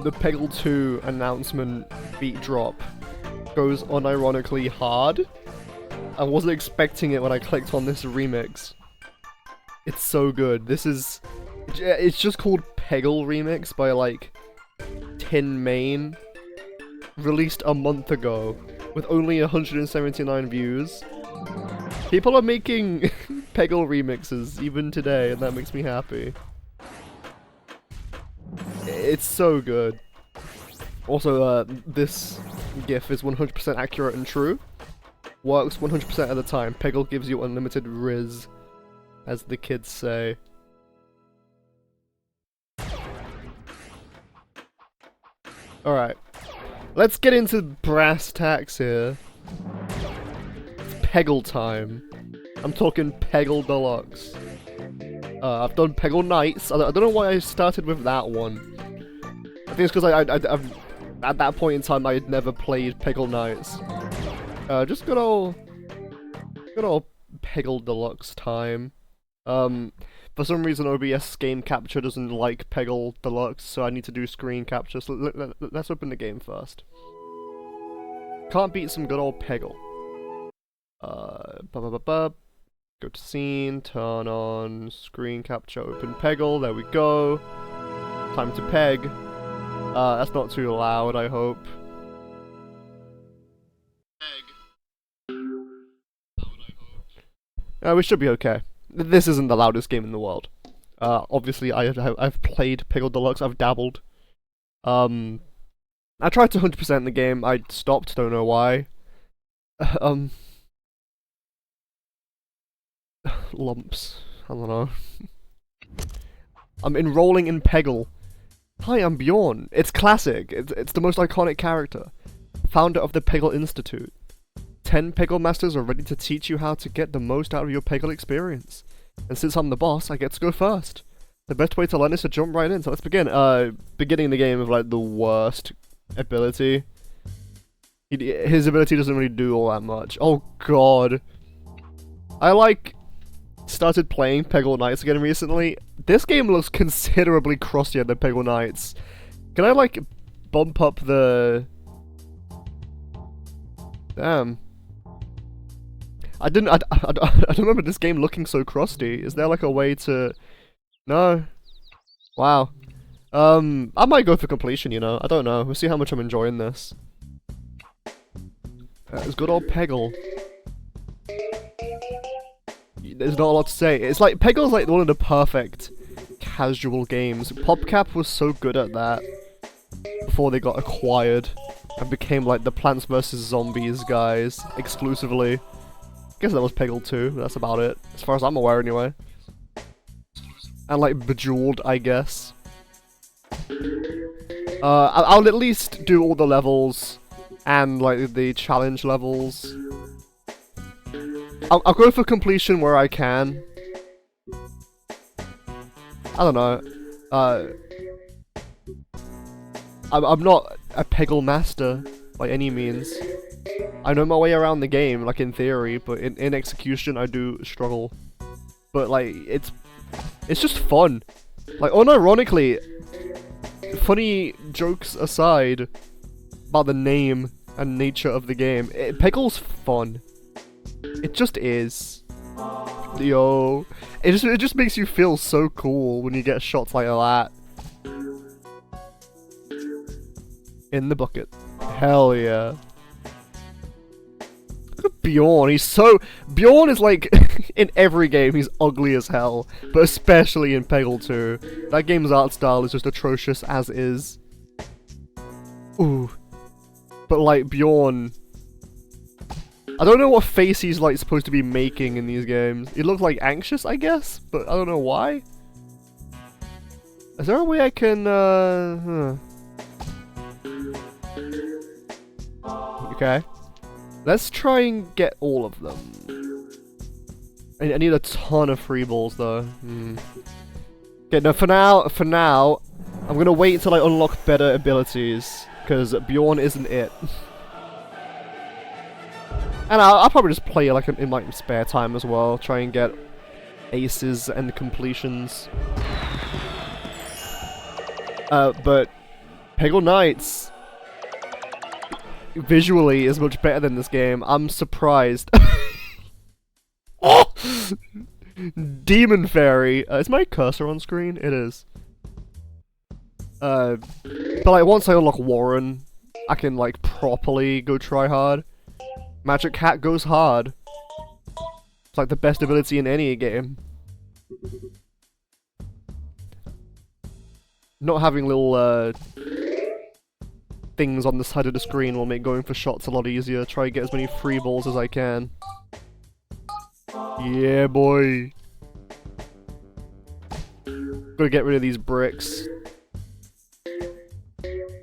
the Peggle 2 announcement beat drop goes unironically hard. I wasn't expecting it when I clicked on this remix. It's so good. It's just called Peggle Remix by like Tin Main. Released a month ago with only 179 views. People are making Peggle remixes even today, and that makes me happy. It's so good. Also, this GIF is 100% accurate and true. Works 100% of the time. Peggle gives you unlimited riz, as the kids say. Alright. Let's get into brass tacks here. It's Peggle time. I'm talking Peggle Deluxe. I've done Peggle Nights. I don't know why I started with that one. I think it's because I've at that point in time I had never played Peggle Nights. Just good old Peggle Deluxe time. For some reason OBS game capture doesn't like Peggle Deluxe, so I need to do screen capture, so let's open the game first. Can't beat some good old Peggle. Go to scene, turn on screen capture, open Peggle, there we go. Time to peg. That's not too loud, I hope. We should be okay. This isn't the loudest game in the world. Obviously I've played Peggle Deluxe, I've dabbled. I tried to 100% the game, I stopped, don't know why. Lumps. I don't know. I'm enrolling in Peggle. Hi, I'm Bjorn. It's classic. It's the most iconic character. Founder of the Peggle Institute. 10 Peggle Masters are ready to teach you how to get the most out of your Peggle experience. And since I'm the boss, I get to go first. The best way to learn is to jump right in, so let's begin. Beginning the game with like the worst ability. His ability doesn't really do all that much. Oh god. I like started playing Peggle Nights again recently. This game looks considerably crossier than Peggle Nights. Can I like bump up the... Damn. I don't remember this game looking so crusty. Is there like a way to... No. Wow. I might go for completion, you know. I don't know. We'll see how much I'm enjoying this. It's good old Peggle. There's not a lot to say. It's like, Peggle's like one of the perfect casual games. PopCap was so good at that before they got acquired and became like the Plants vs Zombies guys exclusively. I guess that was Peggle 2, that's about it, as far as I'm aware anyway. And like Bejeweled, I guess. I'll at least do all the levels and like the challenge levels. I'll go for completion where I can. I don't know. I'm not a Peggle master by any means. I know my way around the game, like in theory, but in execution I do struggle. But like, it's just fun. Like, unironically, funny jokes aside about the name and nature of the game, Peggle's fun. It just is. Yo. It just makes you feel so cool when you get shots like that. In the bucket. Hell yeah. Look at Bjorn, Bjorn is like, in every game he's ugly as hell, but especially in Peggle 2. That game's art style is just atrocious as is. Ooh. But like, Bjorn... I don't know what face he's like supposed to be making in these games. He looks like anxious, I guess, but I don't know why. Is there a way I can, Okay. Let's try and get all of them. I need a ton of free balls though. Okay, no, for now, I'm gonna wait until I unlock better abilities, because Bjorn isn't it. And I'll probably just play like in my spare time as well, try and get aces and completions. But Peggle Knights visually is much better than this game. I'm surprised. Oh! Demon Fairy. Is my cursor on screen? It is. But like once I unlock Warren, I can like properly go try hard. Magic Hat goes hard. It's like the best ability in any game. Not having little things on the side of the screen will make going for shots a lot easier. Try to get as many free balls as I can. Yeah, boy. Gotta get rid of these bricks.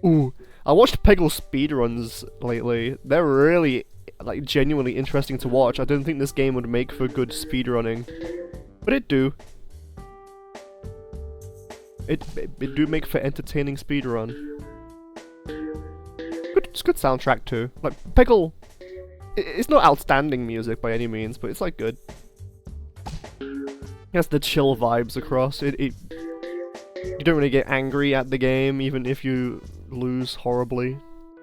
Ooh, I watched Peggle speedruns lately. They're really, like, genuinely interesting to watch. I don't think this game would make for good speedrunning, but it do. It do make for entertaining speedrun. It's good soundtrack too. Like, Peggle, it's not outstanding music by any means, but it's like good. It has the chill vibes across. You don't really get angry at the game, even if you lose horribly.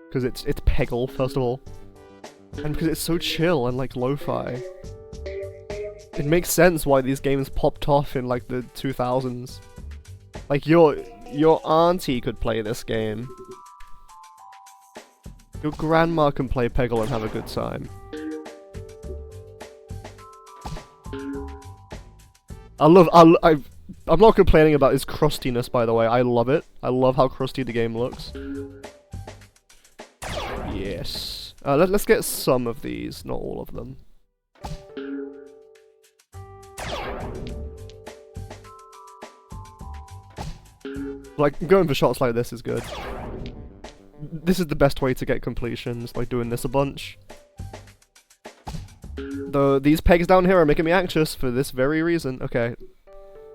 Because it's Peggle, first of all. And because it's so chill and like lo-fi. It makes sense why these games popped off in like the 2000s. Like your auntie could play this game. Your grandma can play Peggle and have a good time. I'm not complaining about its crustiness, by the way. I love it. I love how crusty the game looks. Yes. Let's get some of these, not all of them. Like, going for shots like this is good. This is the best way to get completions, by doing this a bunch. Though these pegs down here are making me anxious for this very reason. Okay,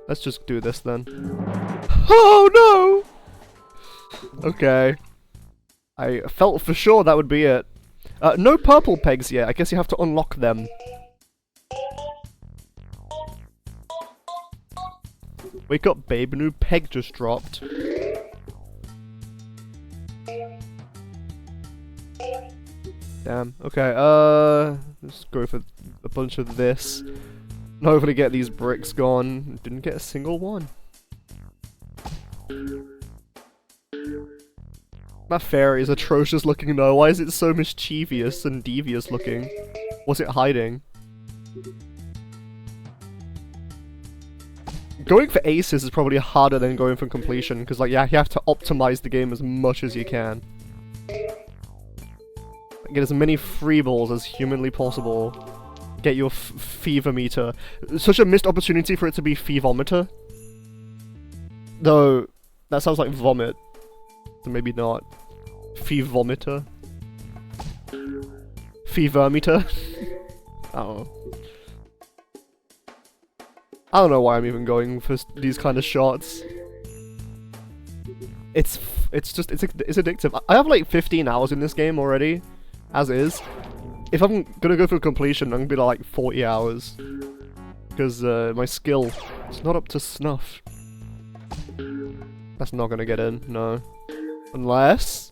let's just do this then. Oh no! Okay. I felt for sure that would be it. No purple pegs yet. I guess you have to unlock them. Wake up, babe. A new peg just dropped. Damn. Okay, let's go for a bunch of this. And hopefully get these bricks gone. Didn't get a single one. That fairy is atrocious looking though. Why is it so mischievous and devious looking? What's it hiding? Going for aces is probably harder than going for completion, because like, yeah, you have to optimize the game as much as you can. Get as many free balls as humanly possible. Get your fever meter. Such a missed opportunity for it to be fevometer. Though, that sounds like vomit. So maybe not. Fevometer. Fevermeter. I don't know. I don't know why I'm even going for these kind of shots. It's addictive. I have like 15 hours in this game already. As is. If I'm gonna go for completion, I'm gonna be like 40 hours. Because my skill is not up to snuff. That's not gonna get in, no. Unless...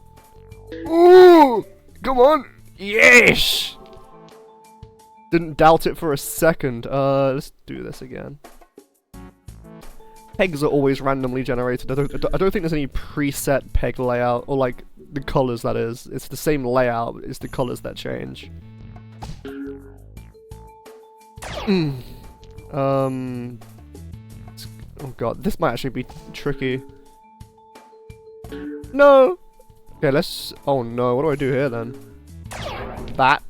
Ooh! Come on! Yes! Didn't doubt it for a second. Let's do this again. Pegs are always randomly generated. I don't think there's any preset peg layout, or like, the colors that is. It's the same layout, it's the colors that change. Oh god, this might actually be tricky. No! Okay, let's... Oh no, what do I do here then? That.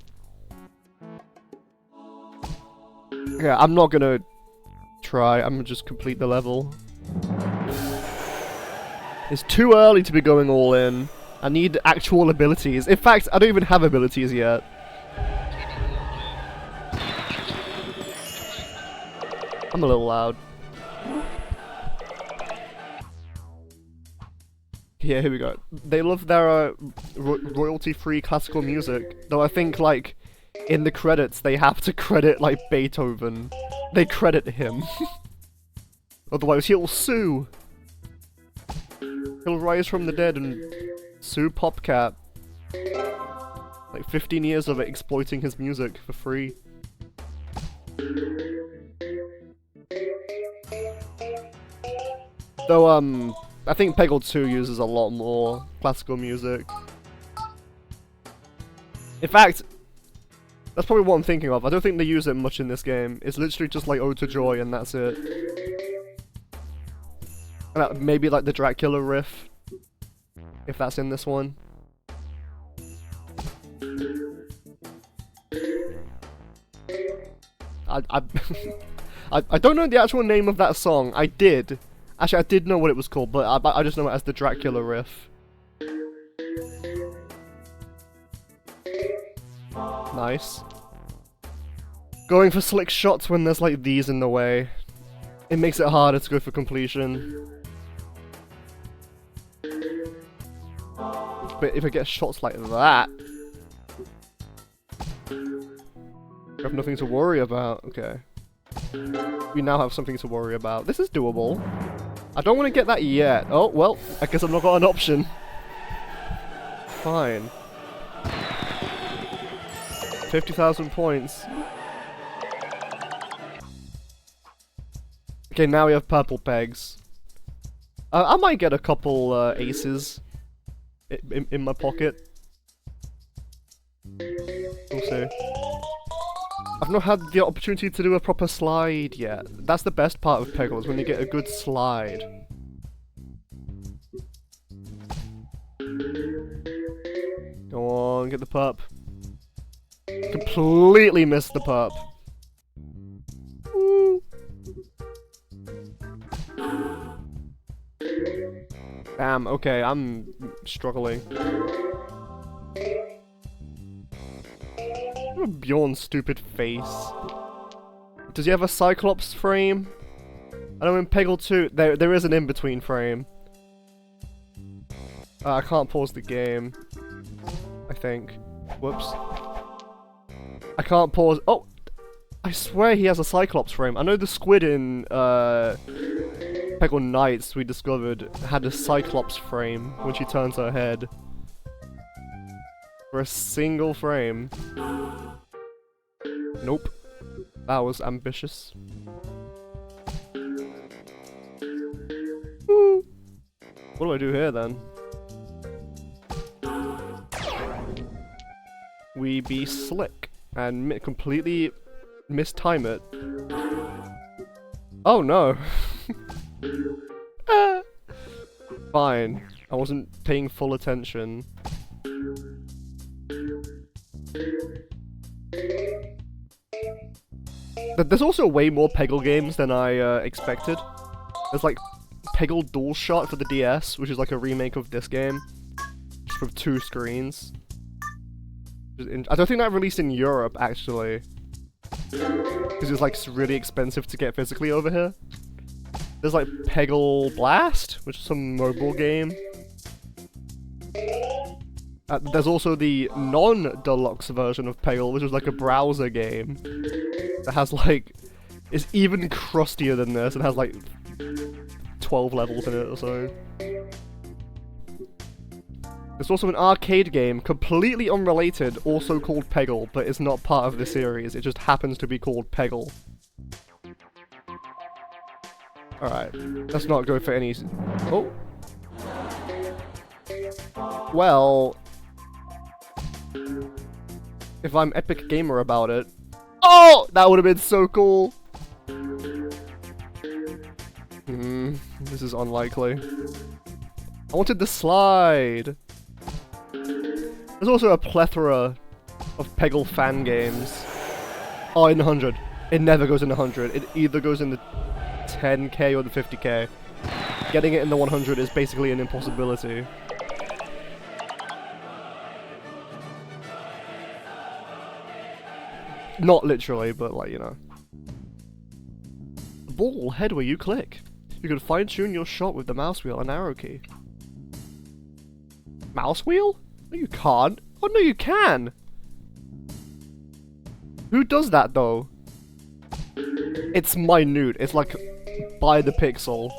Okay, I'm not gonna try, I'm gonna just complete the level. It's too early to be going all in. I need actual abilities. In fact, I don't even have abilities yet. I'm a little loud. Yeah, here we go. They love their royalty-free classical music. Though I think, like, in the credits, they have to credit, like, Beethoven. They credit him. Otherwise, he'll sue. He'll rise from the dead and Sue Popcat. Like 15 years of exploiting his music for free. Though, I think Peggle 2 uses a lot more classical music. In fact, that's probably what I'm thinking of. I don't think they use it much in this game. It's literally just like Ode to Joy and that's it. And maybe like the Dracula riff, if that's in this one. I don't know the actual name of that song. I did. Actually, I did know what it was called, but I just know it as the Dracula riff. Nice. Going for slick shots when there's like these in the way. It makes it harder to go for completion. But if it gets shots like that... we have nothing to worry about. Okay. We now have something to worry about. This is doable. I don't want to get that yet. Oh, well, I guess I've not got an option. Fine. 50,000 points. Okay, now we have purple pegs. I might get a couple aces in my pocket. We'll see. I've not had the opportunity to do a proper slide yet. That's the best part of Peggle, is when you get a good slide. Go on, get the pup. Completely missed the pup. Woo. Damn, okay, I'm struggling. Bjorn's stupid face. Does he have a Cyclops frame? I know in Peggle 2, there is an in-between frame. I can't pause the game. I think. Whoops. I can't pause. Oh! I swear he has a Cyclops frame. I know the squid in Peggle Knights we discovered had a Cyclops frame when she turns her head. For a single frame. Nope. That was ambitious. Woo. What do I do here then? We be slick and completely mistime it. Oh no. Fine. I wasn't paying full attention. There's also way more Peggle games than I expected. There's like Peggle Dual Shot for the DS, which is like a remake of this game, just with 2 screens. I don't think that released in Europe actually, because it's like really expensive to get physically over here. There's like Peggle Blast, which is some mobile game. There's also the non-deluxe version of Peggle, which is like a browser game. That has like... it's even crustier than this, and has like 12 levels in it or so. There's also an arcade game, completely unrelated, also called Peggle, but it's not part of the series, it just happens to be called Peggle. Alright, let's not go for any... oh! Well... if I'm Epic Gamer about it... oh! That would have been so cool! This is unlikely. I wanted the slide! There's also a plethora of Peggle fan games. Oh, in 100. It never goes in 100. It either goes in the 10k or the 50k. Getting it in the 100 is basically an impossibility. Not literally, but like, you know. The ball will head where you click. You can fine-tune your shot with the mouse wheel and arrow key. Mouse wheel? No, you can't. Oh, no, you can! Who does that, though? It's minute. It's like by the pixel.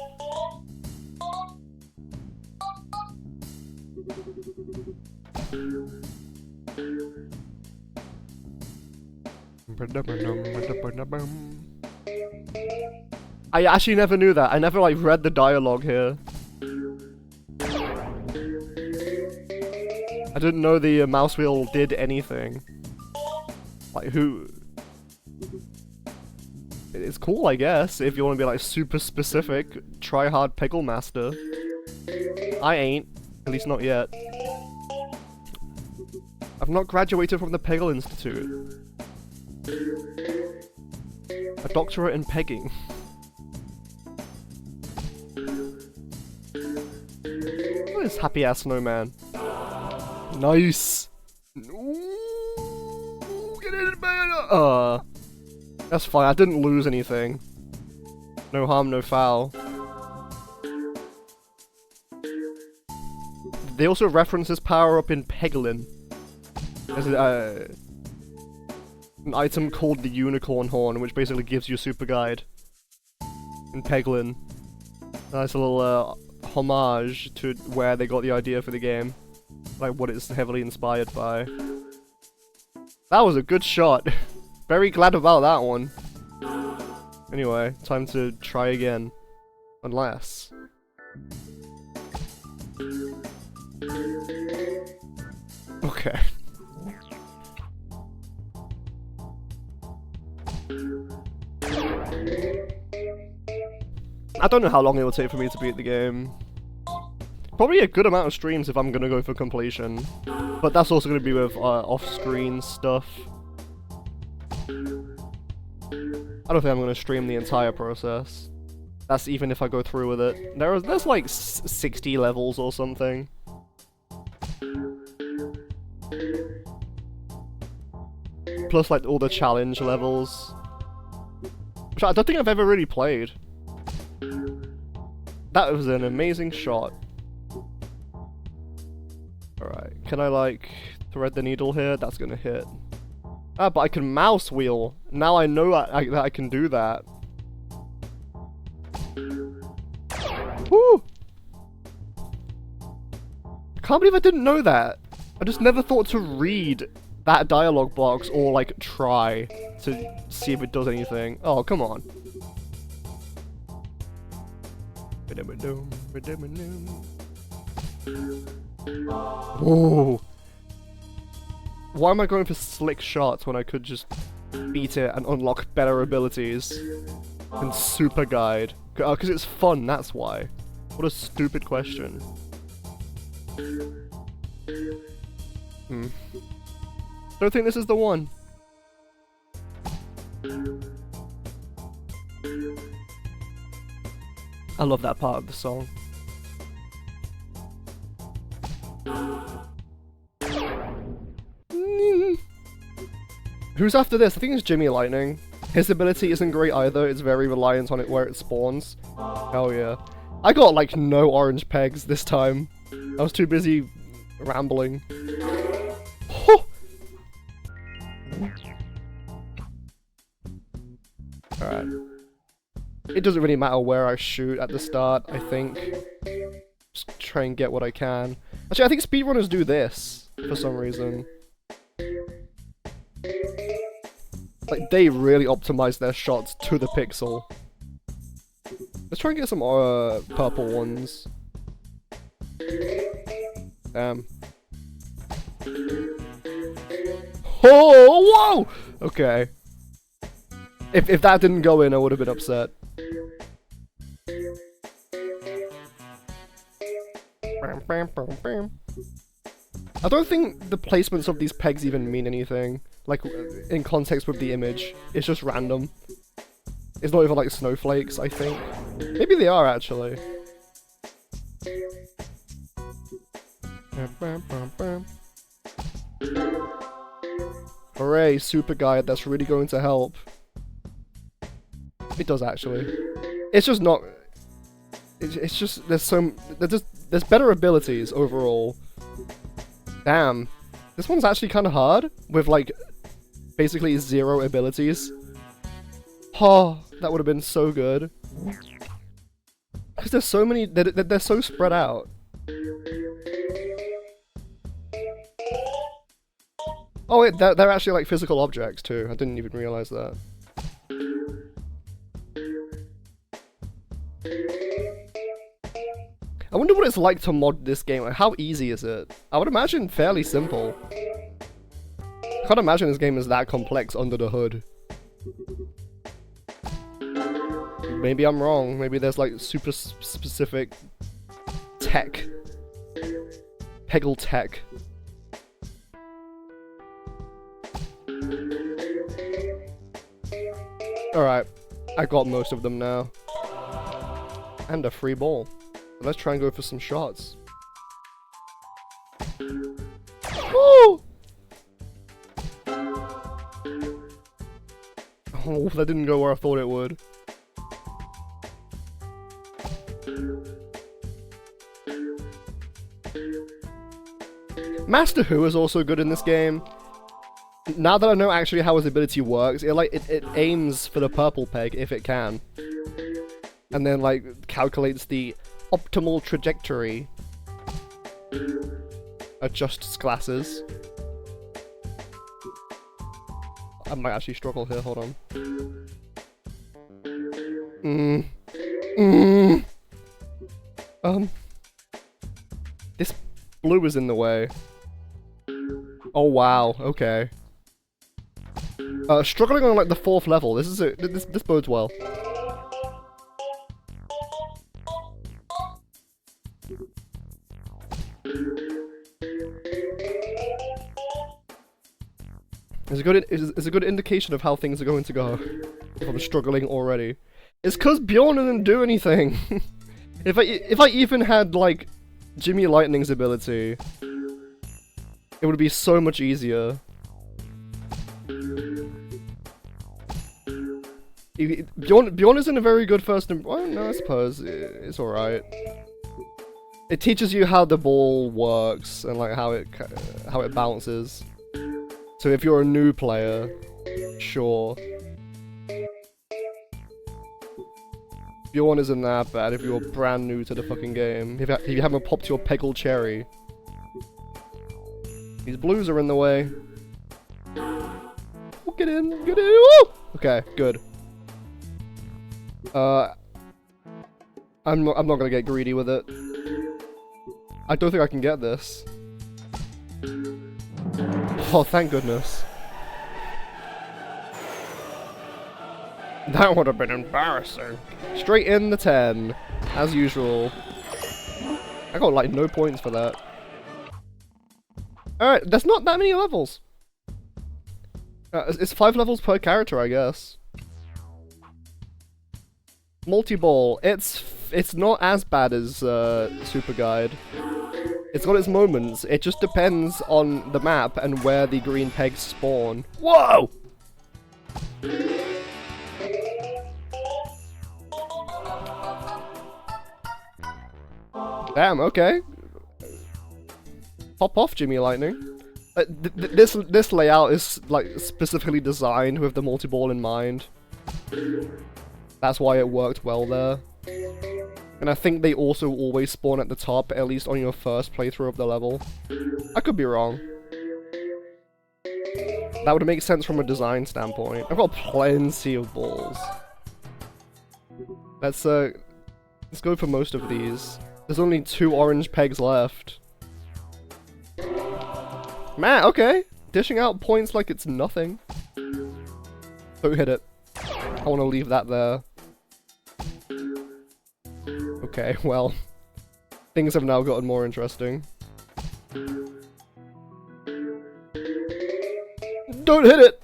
I actually never knew that. I never like read the dialogue here. I didn't know the mouse wheel did anything. Like who? It's cool, I guess, if you want to be like super specific. Try hard Peggle master. I ain't, at least not yet. I've not graduated from the Peggle Institute. A doctorate in pegging. What is happy ass snowman? Nice. Ooh, get in, man. That's fine. I didn't lose anything. No harm, no foul. They also reference this power up in Pegglin. There's an item called the Unicorn Horn, which basically gives you a super guide in Pegglin. Nice little homage to where they got the idea for the game. Like what it's heavily inspired by. That was a good shot. Very glad about that one. Anyway, time to try again. Unless... Okay. I don't know how long it will take for me to beat the game. Probably a good amount of streams if I'm gonna go for completion. But that's also gonna be with off-screen stuff. I don't think I'm gonna stream the entire process. That's even if I go through with it. There's like 60 levels or something. Plus like all the challenge levels. Which I don't think I've ever really played. That was an amazing shot. Alright, can I like thread the needle here? That's gonna hit. Ah, but I can mouse wheel. Now I know that I can do that. Woo! I can't believe I didn't know that. I just never thought to read that dialogue box or like try to see if it does anything. Oh, come on. Whoa. Why am I going for slick shots when I could just beat it and unlock better abilities and super guide? Oh, because it's fun, that's why. What a stupid question. Don't think this is the one. I love that part of the song. Who's after this? I think it's Jimmy Lightning. His ability isn't great either, it's very reliant on it where it spawns. Hell yeah. I got like no orange pegs this time. I was too busy rambling. Alright. It doesn't really matter where I shoot at the start, I think. Just try and get what I can. Actually, I think speedrunners do this, for some reason. Like, they really optimize their shots to the pixel. Let's try and get some purple ones. Damn. Oh, whoa! Okay. If that didn't go in, I would have been upset. I don't think the placements of these pegs even mean anything. Like, in context with the image. It's just random. It's not even like snowflakes, I think. Maybe they are, actually. Hooray, super guide, that's really going to help. It does, actually. It's just not... It's just... There's better abilities, overall. Damn. This one's actually kind of hard, with, like, basically 0 abilities. Oh, that would have been so good. Because there's so many... They're so spread out. Oh wait, they're actually like physical objects too. I didn't even realize that. I wonder what it's like to mod this game. Like, how easy is it? I would imagine fairly simple. I can't imagine this game is that complex under the hood. Maybe I'm wrong. Maybe there's like super specific tech. Peggle tech. Alright, I got most of them now. And a free ball. Let's try and go for some shots. Woo! Oh, that didn't go where I thought it would. Master Who is also good in this game. Now that I know actually how his ability works, it aims for the purple peg if it can. And then like calculates the optimal trajectory. Adjusts glasses. I might actually struggle here, hold on. This blue is in the way. Oh wow, okay. Struggling on like the 4th level. This bodes well. It's a good indication of how things are going to go. If I'm struggling already. It's cause Bjorn didn't do anything. If I even had like Jimmy Lightning's ability, it would be so much easier. Bjorn isn't a very good first. Well, no, I suppose it's alright. It teaches you how the ball works and like how it bounces. So if you're a new player, sure. Bjorn isn't that bad if you're brand new to the fucking game. If you haven't popped your Peggle cherry. These blues are in the way. Oh, get in! Woo! Okay, good. I'm not gonna get greedy with it. I don't think I can get this. Oh, thank goodness. That would have been embarrassing. Straight in the 10, as usual. I got like no points for that. Alright, there's not that many levels. It's 5 levels per character, I guess. Multi-ball. It's not as bad as Super Guide. It's got its moments. It just depends on the map and where the green pegs spawn. Whoa! Damn, okay. Pop off, Jimmy Lightning. This layout is like specifically designed with the multi-ball in mind. That's why it worked well there. And I think they also always spawn at the top, at least on your first playthrough of the level. I could be wrong. That would make sense from a design standpoint. I've got plenty of balls. Let's go for most of these. There's only 2 orange pegs left. Man, okay. Dishing out points like it's nothing. Don't hit it. I want to leave that there. Okay, well, things have now gotten more interesting. Don't hit it!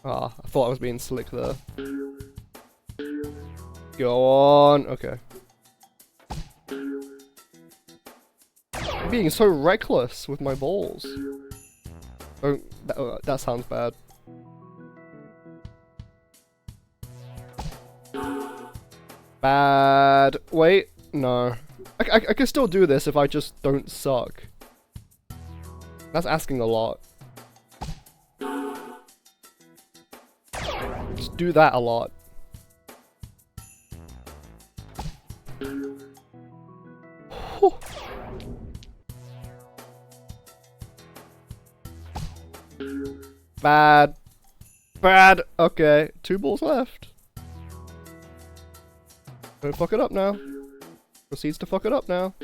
Ah, I thought I was being slick there. Go on, okay. I'm being so reckless with my balls. Oh, that sounds bad. Bad. Wait, no. I can still do this if I just don't suck. That's asking a lot. Just do that a lot. Bad. Bad. Okay, 2 balls left. Don't fuck it up now. Proceeds to fuck it up now.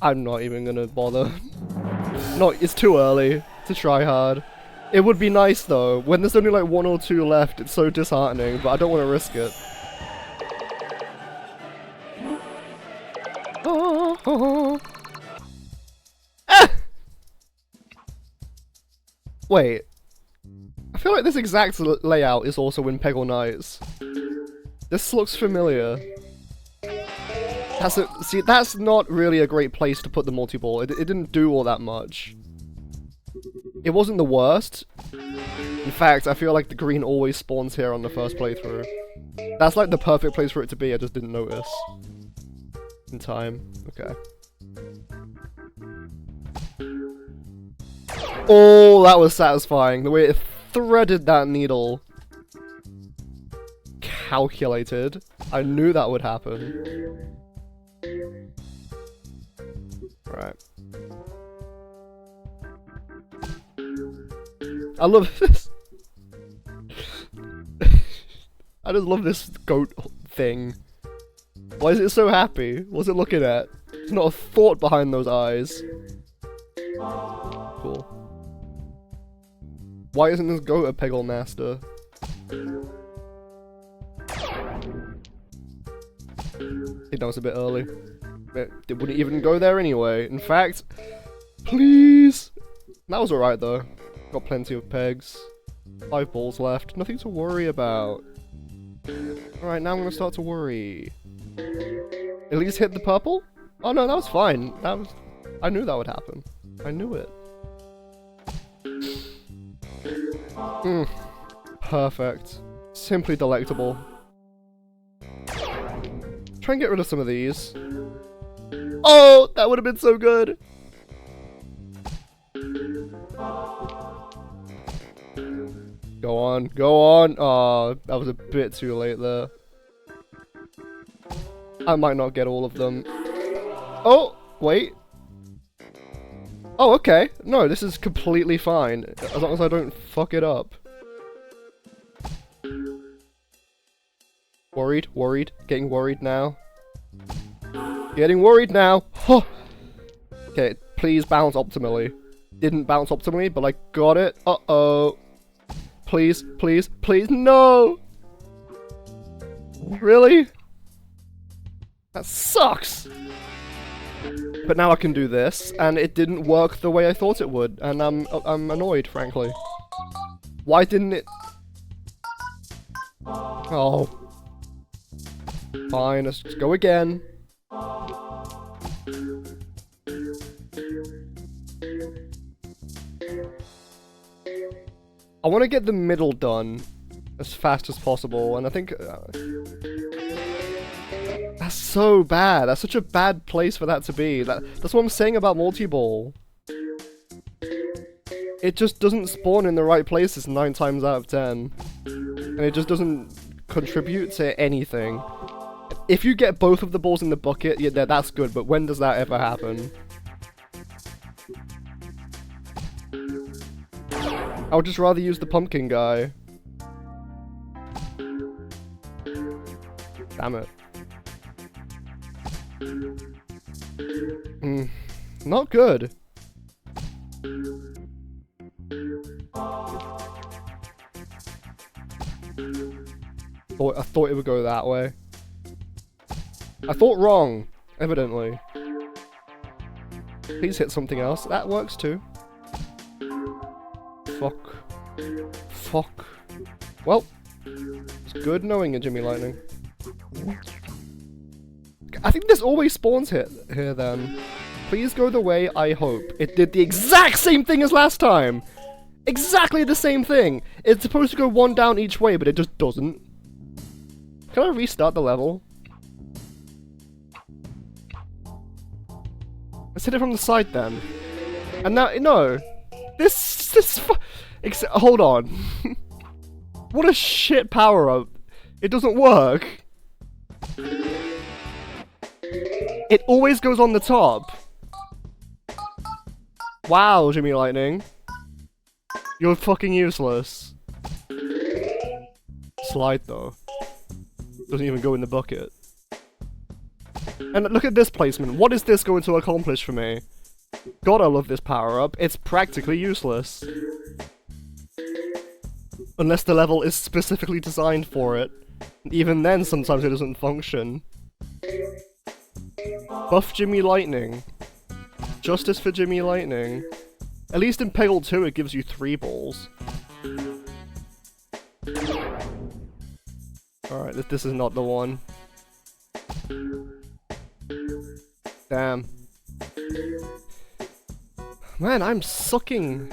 I'm not even gonna bother. It's too early to try hard. It would be nice though. When there's only like 1 or 2 left, it's so disheartening, but I don't want to risk it. Ah! Wait. I feel like this exact layout is also in Peggle Knights. This looks familiar. See, that's not really a great place to put the multi-ball. It didn't do all that much. It wasn't the worst. In fact, I feel like the green always spawns here on the first playthrough. That's like the perfect place for it to be, I just didn't notice. In time. Okay. Oh, that was satisfying. The way it threaded that needle. Calculated. I knew that would happen. Right. I love this. I just love this goat thing. Why is it so happy? What's it looking at? There's not a thought behind those eyes. Cool. Why isn't this goat a Peggle master? I think that was a bit early. It wouldn't even go there anyway. In fact, please. That was alright though. Got plenty of pegs. 5 balls left. Nothing to worry about. Alright, now I'm gonna start to worry. At least hit the purple? Oh no, that was fine. I knew that would happen. I knew it. Perfect. Simply delectable. Try and get rid of some of these. Oh, that would have been so good. Go on, go on. Oh, that was a bit too late there. I might not get all of them. Oh, wait. Oh, okay. No, this is completely fine. As long as I don't fuck it up. Worried, worried, getting worried now. Getting worried now. Huh. Okay, please bounce optimally. Didn't bounce optimally, but I got it. Uh-oh. Please, please, please, no! Really? That sucks! But now I can do this, and it didn't work the way I thought it would, and I'm annoyed, frankly. Why didn't it... Oh. Fine, let's just go again. I want to get the middle done as fast as possible, and I think... that's so bad. That's such a bad place for that to be. That's what I'm saying about multi-ball. It just doesn't spawn in the right places 9 times out of 10. And it just doesn't contribute to anything. If you get both of the balls in the bucket, yeah, that's good, but when does that ever happen? I would just rather use the pumpkin guy. Damn it. Not good. I thought it would go that way. I thought wrong, evidently. Please hit something else. That works too. Fuck. Fuck. Well, it's good knowing you, Jimmy Lightning. I think this always spawns here then. Please go the way I hope. It did the exact same thing as last time! Exactly the same thing! It's supposed to go 1 down each way, but it just doesn't. Can I restart the level? Let's hit it from the side then. And now, no. Hold on. What a shit power-up. It doesn't work. It always goes on the top. Wow, Jimmy Lightning. You're fucking useless. Slide though. Doesn't even go in the bucket. And look at this placement. What is this going to accomplish for me? God, I love this power-up. It's practically useless. Unless the level is specifically designed for it. Even then, sometimes it doesn't function. Buff Jimmy Lightning. Justice for Jimmy Lightning. At least in Peggle 2 it gives you 3 balls. Alright, this is not the one. Damn. Man, I'm sucking.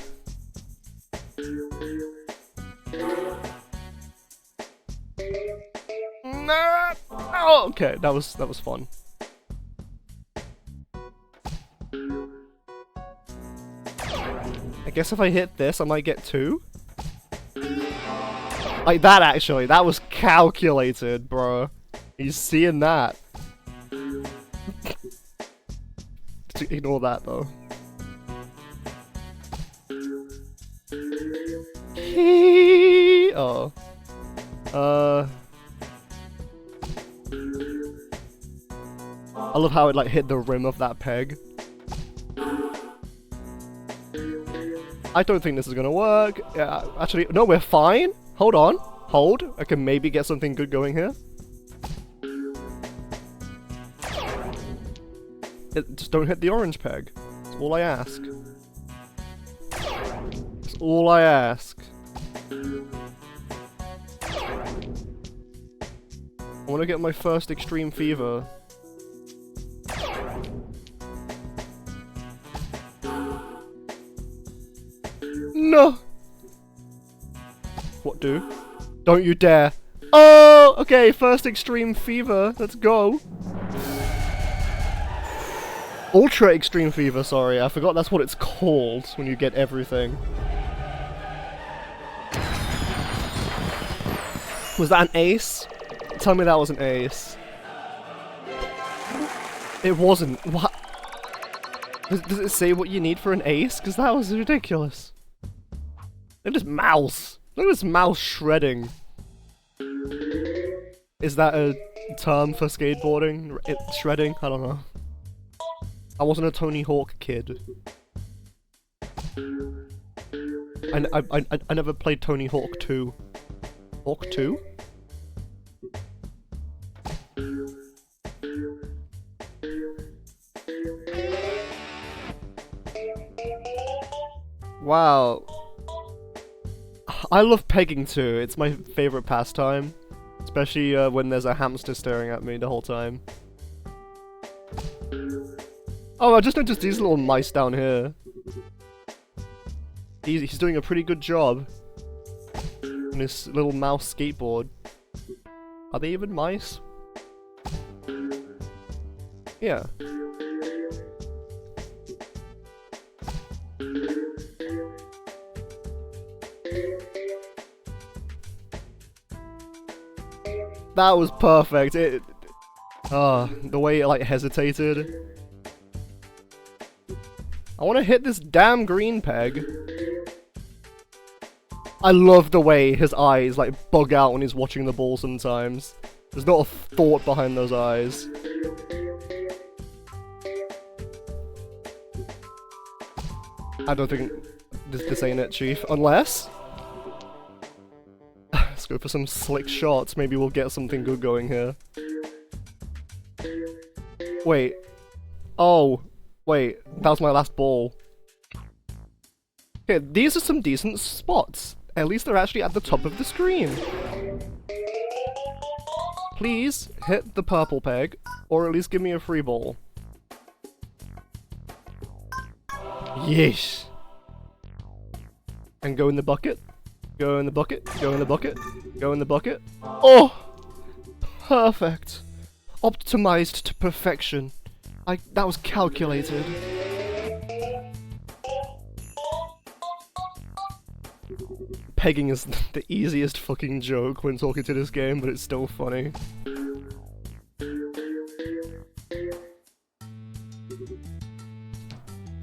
Nah. Oh, okay, that was fun. I guess if I hit this, I might get 2. Like that, actually. That was calculated, bro. You seeing that? Ignore that, though. Oh. I love how it, like, hit the rim of that peg. I don't think this is gonna work. Yeah, actually, no, we're fine. Hold on. Hold. I can maybe get something good going here. Just don't hit the orange peg. That's all I ask. That's all I ask. I want to get my first extreme fever. No! What do? Don't you dare. Oh! Okay, first extreme fever. Let's go. Ultra extreme fever, sorry. I forgot that's what it's called when you get everything. Was that an ace? Tell me that was an ace. It wasn't. What? Does it say what you need for an ace? Because that was ridiculous. Look at this mouse. Look at this mouse shredding. Is that a term for skateboarding? Shredding? I don't know. I wasn't a Tony Hawk kid. I never played Tony Hawk 2. Hawk 2? Wow. I love pegging too. It's my favorite pastime. Especially when there's a hamster staring at me the whole time. Oh, I just noticed these little mice down here. He's doing a pretty good job. On this little mouse skateboard. Are they even mice? Yeah. That was perfect. The way it like hesitated. I want to hit this damn green peg. I love the way his eyes like bug out when he's watching the ball sometimes. There's not a thought behind those eyes. I don't think this ain't it, Chief. Unless... Let's go for some slick shots. Maybe we'll get something good going here. Wait. Oh. Wait. That was my last ball. Okay, these are some decent spots. At least they're actually at the top of the screen. Please hit the purple peg, or at least give me a free ball. Yeesh. And go in the bucket. Go in the bucket. Go in the bucket. Go in the bucket. Oh! Perfect. Optimized to perfection. That was calculated. Pegging is the easiest fucking joke when talking to this game, but it's still funny.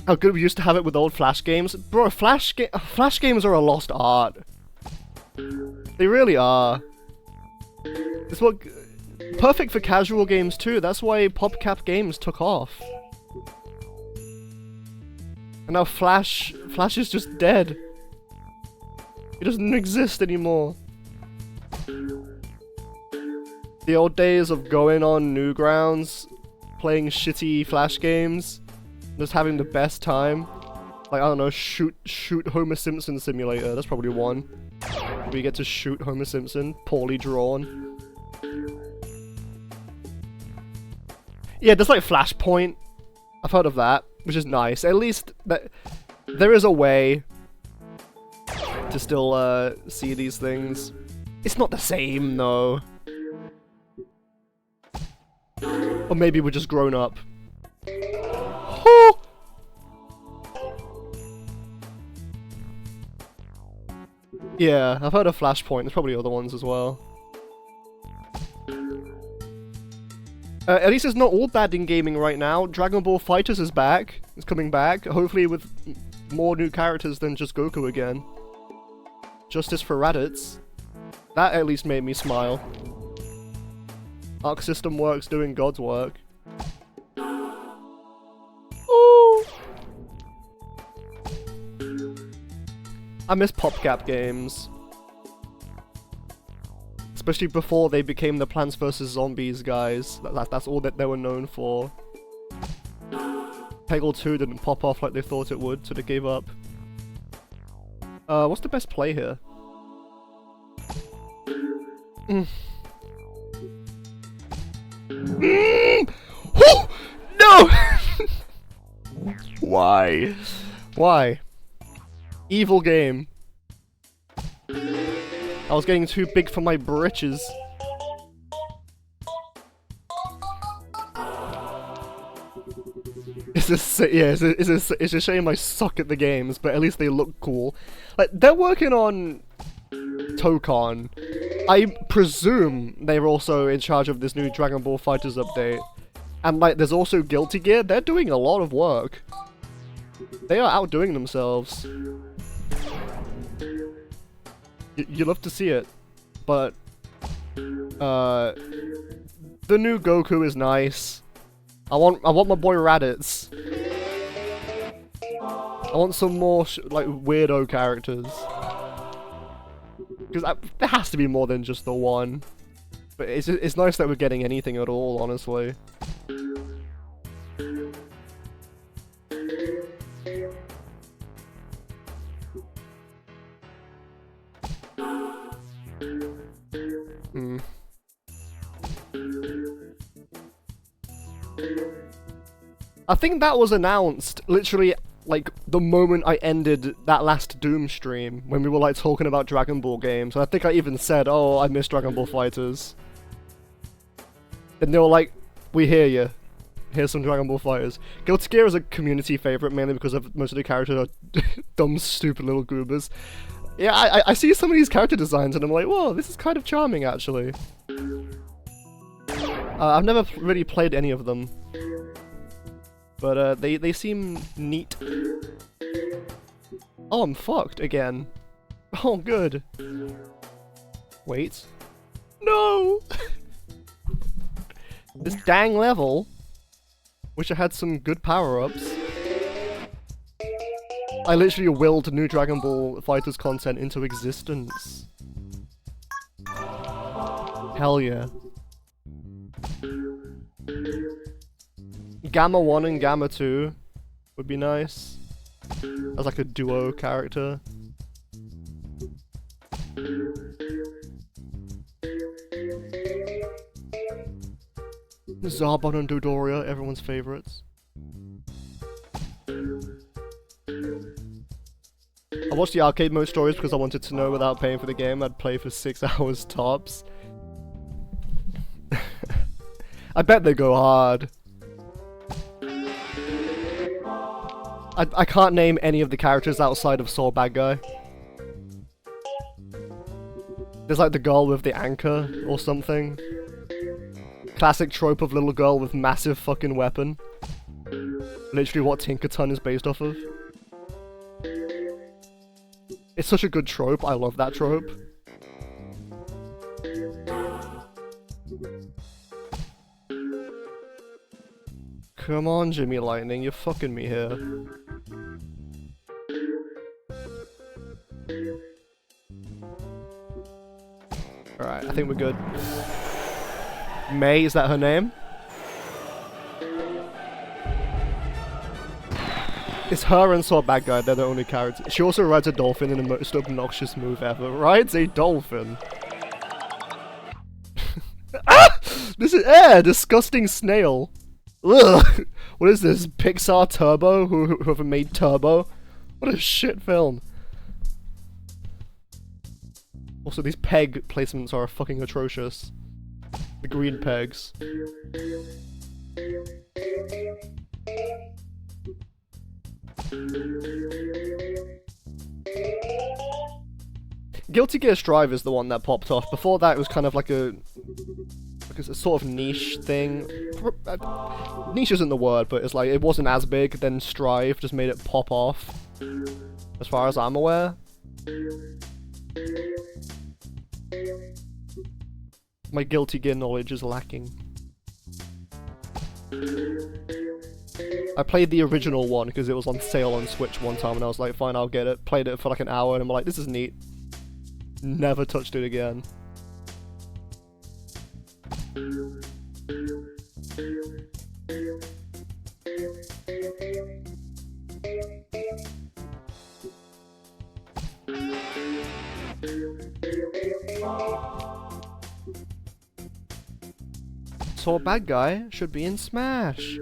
How good we used to have it with old Flash games. Bro, Flash games are a lost art. They really are. It's what perfect for casual games too. That's why PopCap games took off. And now Flash is just dead. It doesn't exist anymore. The old days of going on Newgrounds, playing shitty Flash games, just having the best time. Like, I don't know, shoot Homer Simpson simulator. That's probably one. We get to shoot Homer Simpson, poorly drawn. Yeah, there's like Flashpoint. I've heard of that, which is nice. At least there is a way to still see these things. It's not the same though. Or maybe we're just grown up. Oh! Yeah, I've heard of Flashpoint. There's probably other ones as well. At least it's not all bad in gaming right now. Dragon Ball FighterZ is back. It's coming back. Hopefully with more new characters than just Goku again. Justice for Raditz. That at least made me smile. Arc System Works doing God's work. Ooh. I miss PopCap games. Especially before they became the Plants vs Zombies guys. That's all that they were known for. Peggle 2 didn't pop off like they thought it would, so they gave up. What's the best play here? Oh! No! Why? Why? Evil game. I was getting too big for my britches. It's a shame I suck at the games, but at least they look cool. Like, they're working on Tokon. I presume they're also in charge of this new Dragon Ball FighterZ update. And like, there's also Guilty Gear. They're doing a lot of work. They are outdoing themselves. You love to see it, but the new Goku is nice. I want my boy Raditz. I want some more like weirdo characters, because there has to be more than just the one. But it's nice that we're getting anything at all, honestly. I think that was announced literally like the moment I ended that last Doom stream, when we were like talking about Dragon Ball games. And I think I even said, oh, I miss Dragon Ball FighterZ. And they were like, we hear you. Here's some Dragon Ball Fighters. Guilty Gear is a community favorite, mainly because most of the characters are dumb, stupid little goobers. Yeah, I see some of these character designs and I'm like, whoa, this is kind of charming actually. I've never really played any of them. But they seem neat. Oh, I'm fucked again. Oh, good. Wait. No! This dang level. Wish I had some good power-ups. I literally willed new Dragon Ball FighterZ content into existence. Hell yeah. Gamma 1 and Gamma 2 would be nice. As like a duo character. Zarbon and Dodoria, everyone's favorites. I watched the arcade mode stories because I wanted to know without paying for the game. I'd play for 6 hours tops. I bet they go hard. I can't name any of the characters outside of Soul Bad Guy. There's like the girl with the anchor or something. Classic trope of little girl with massive fucking weapon. Literally what Tinkerton is based off of. It's such a good trope, I love that trope. Come on, Jimmy Lightning, you're fucking me here. Alright, I think we're good. May, is that her name? It's her and Sword Bad Guy, they're the only characters. She also rides a dolphin in the most obnoxious move ever. Rides a dolphin. Ah! This is disgusting snail. Ugh! What is this? Pixar Turbo? Whoever made Turbo? What a shit film. Also, these peg placements are fucking atrocious. The green pegs. Guilty Gear Strive is the one that popped off. Before that, it was kind of like a sort of niche thing. Niche isn't the word, but it's like it wasn't as big. Then Strive just made it pop off, as far as I'm aware. My Guilty Gear knowledge is lacking. I played the original one because it was on sale on Switch one time, and I was like, fine, I'll get it. Played it for like an hour, and I'm like, this is neat. Never touched it again. So a bad guy should be in Smash.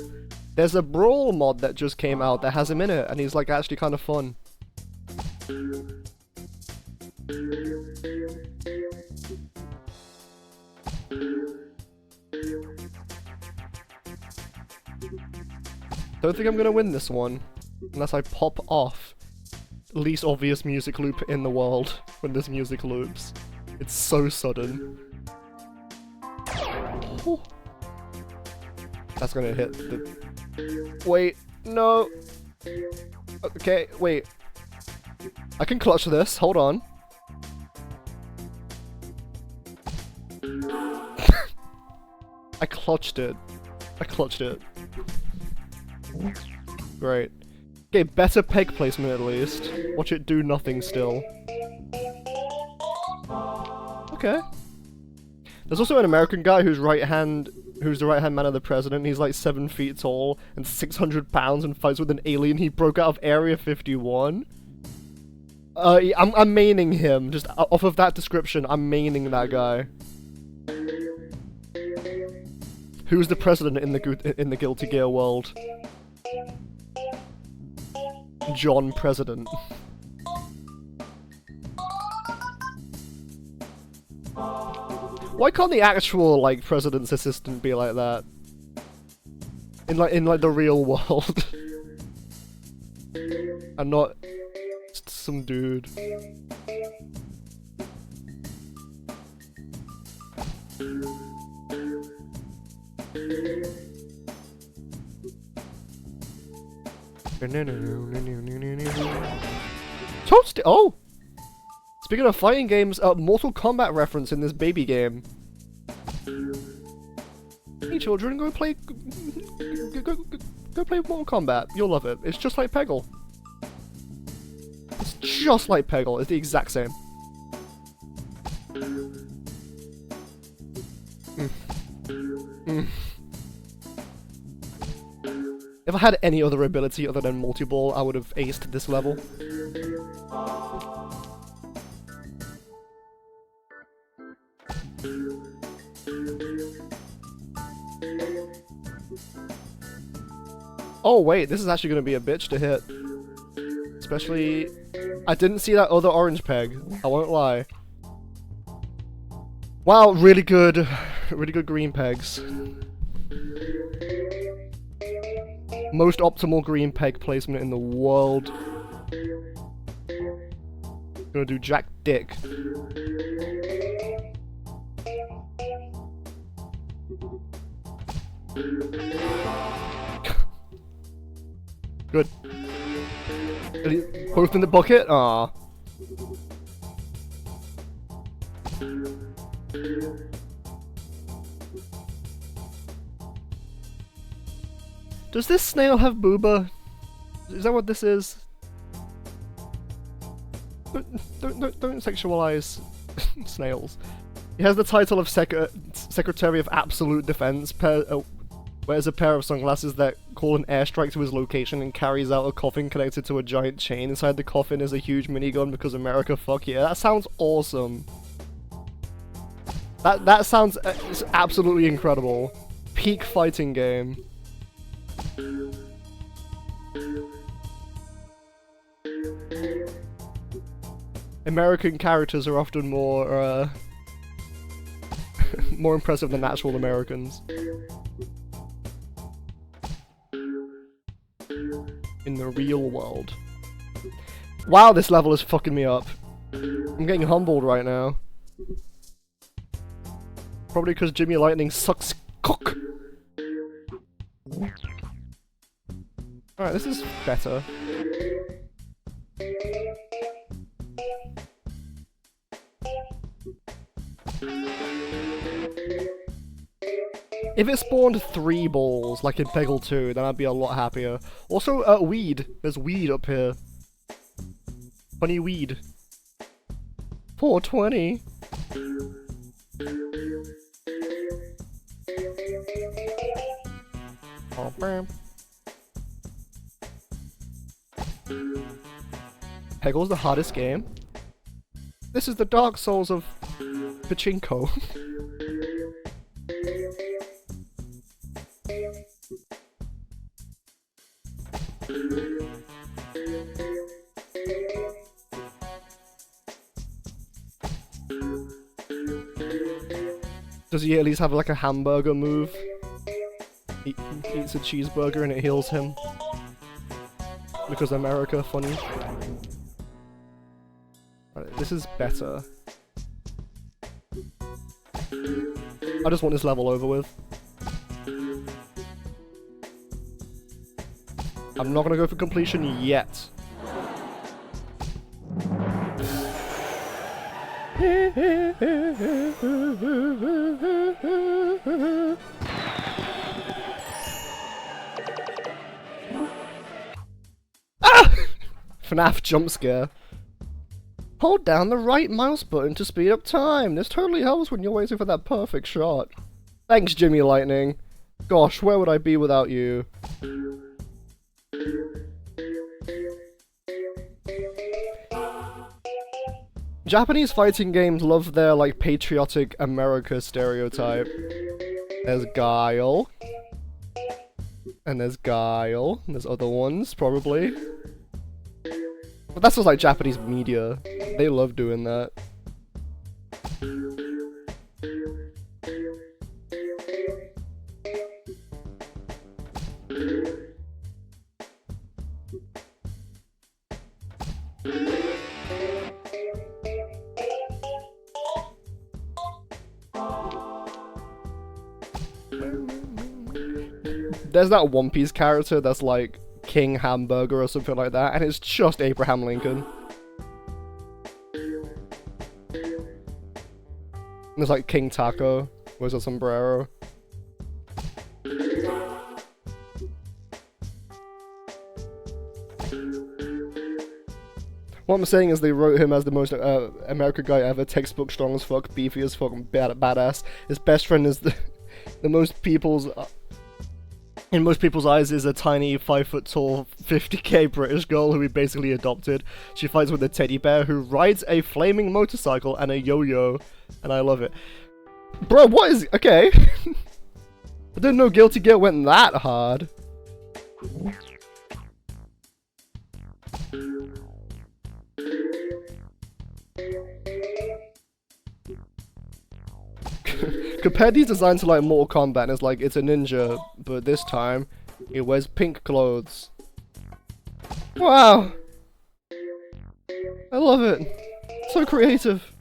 There's a Brawl mod that just came out that has him in it, and he's like actually kind of fun. Don't think I'm gonna win this one, unless I pop off least obvious music loop in the world when this music loops. It's so sudden. Oh. That's gonna hit the... Wait, no! Okay, wait. I can clutch this, hold on. I clutched it. I clutched it. Great. Okay, better peg placement at least. Watch it do nothing still. Okay. There's also an American guy who's the right-hand man of the president. He's like 7 feet tall and 600 pounds and fights with an alien he broke out of Area 51. I'm maining him. Just off of that description, I'm maining that guy. Who's the president in the Guilty Gear world? John President. Why can't the actual like president's assistant be like that? In like the real world. And not just some dude. Oh! Speaking of fighting games, Mortal Kombat reference in this baby game. Hey children, go play Mortal Kombat. You'll love it. It's just like Peggle. It's just like Peggle. It's the exact same. If I had any other ability other than multi-ball, I would have aced this level. Oh wait, this is actually going to be a bitch to hit. Especially... I didn't see that other orange peg, I won't lie. Wow, really good green pegs. Most optimal green peg placement in the world. Gonna do Jack Dick. Good. Both in the bucket? Ah. Does this snail have booba? Is that what this is? Don't sexualize snails. He has the title of Secretary of Absolute Defense, wears a pair of sunglasses that call an airstrike to his location and carries out a coffin connected to a giant chain. Inside the coffin is a huge minigun because America, fuck yeah. That sounds awesome. That sounds absolutely incredible. Peak fighting game. American characters are often more more impressive than actual Americans. In the real world. Wow, this level is fucking me up. I'm getting humbled right now. Probably because Jimmy Lightning sucks cock. Alright, this is better. If it spawned 3 balls, like in Peggle 2, then I'd be a lot happier. Also, weed. There's weed up here. Funny weed. 420. Oh, bam. Peggle's the hardest game. This is the Dark Souls of Pachinko. Does he at least have like a hamburger move? He eats a cheeseburger and it heals him. Because America, funny. Right, this is better. I just want this level over with. I'm not gonna go for completion yet. Ah! FNAF jump scare. Hold down the right mouse button to speed up time. This totally helps when you're waiting for that perfect shot. Thanks, Jimmy Lightning. Gosh, where would I be without you? Japanese fighting games love their, like, patriotic America stereotype. There's Guile. And there's Guile. And there's other ones, probably. But that's just like Japanese media. They love doing that. There's that One Piece character that's like King Hamburger or something like that, and it's just Abraham Lincoln. There's like King Taco, wears a sombrero. What I'm saying is they wrote him as the most America guy ever, textbook strong as fuck, beefy as fuck, badass. His best friend is the most people's... in most people's eyes is a tiny 5-foot-tall 50k British girl who he basically adopted. She fights with a teddy bear who rides a flaming motorcycle and a yo-yo, and I love it. Bro, what is... okay. I didn't know Guilty Gear went that hard. Compare these designs to like Mortal Kombat and it's like it's a ninja, but this time it wears pink clothes. Wow! I love it. So creative.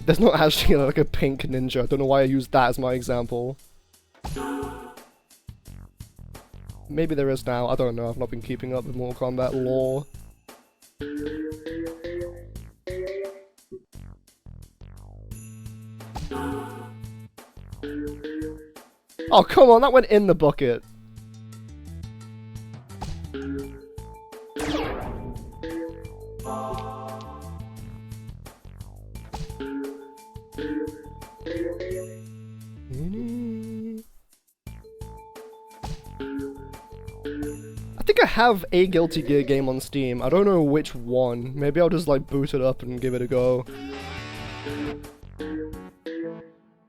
There's not actually like a pink ninja. I don't know why I used that as my example. Maybe there is now. I don't know. I've not been keeping up with Mortal Kombat lore. Oh, come on. That went in the bucket. I think I have a Guilty Gear game on Steam. I don't know which one. Maybe I'll just like boot it up and give it a go.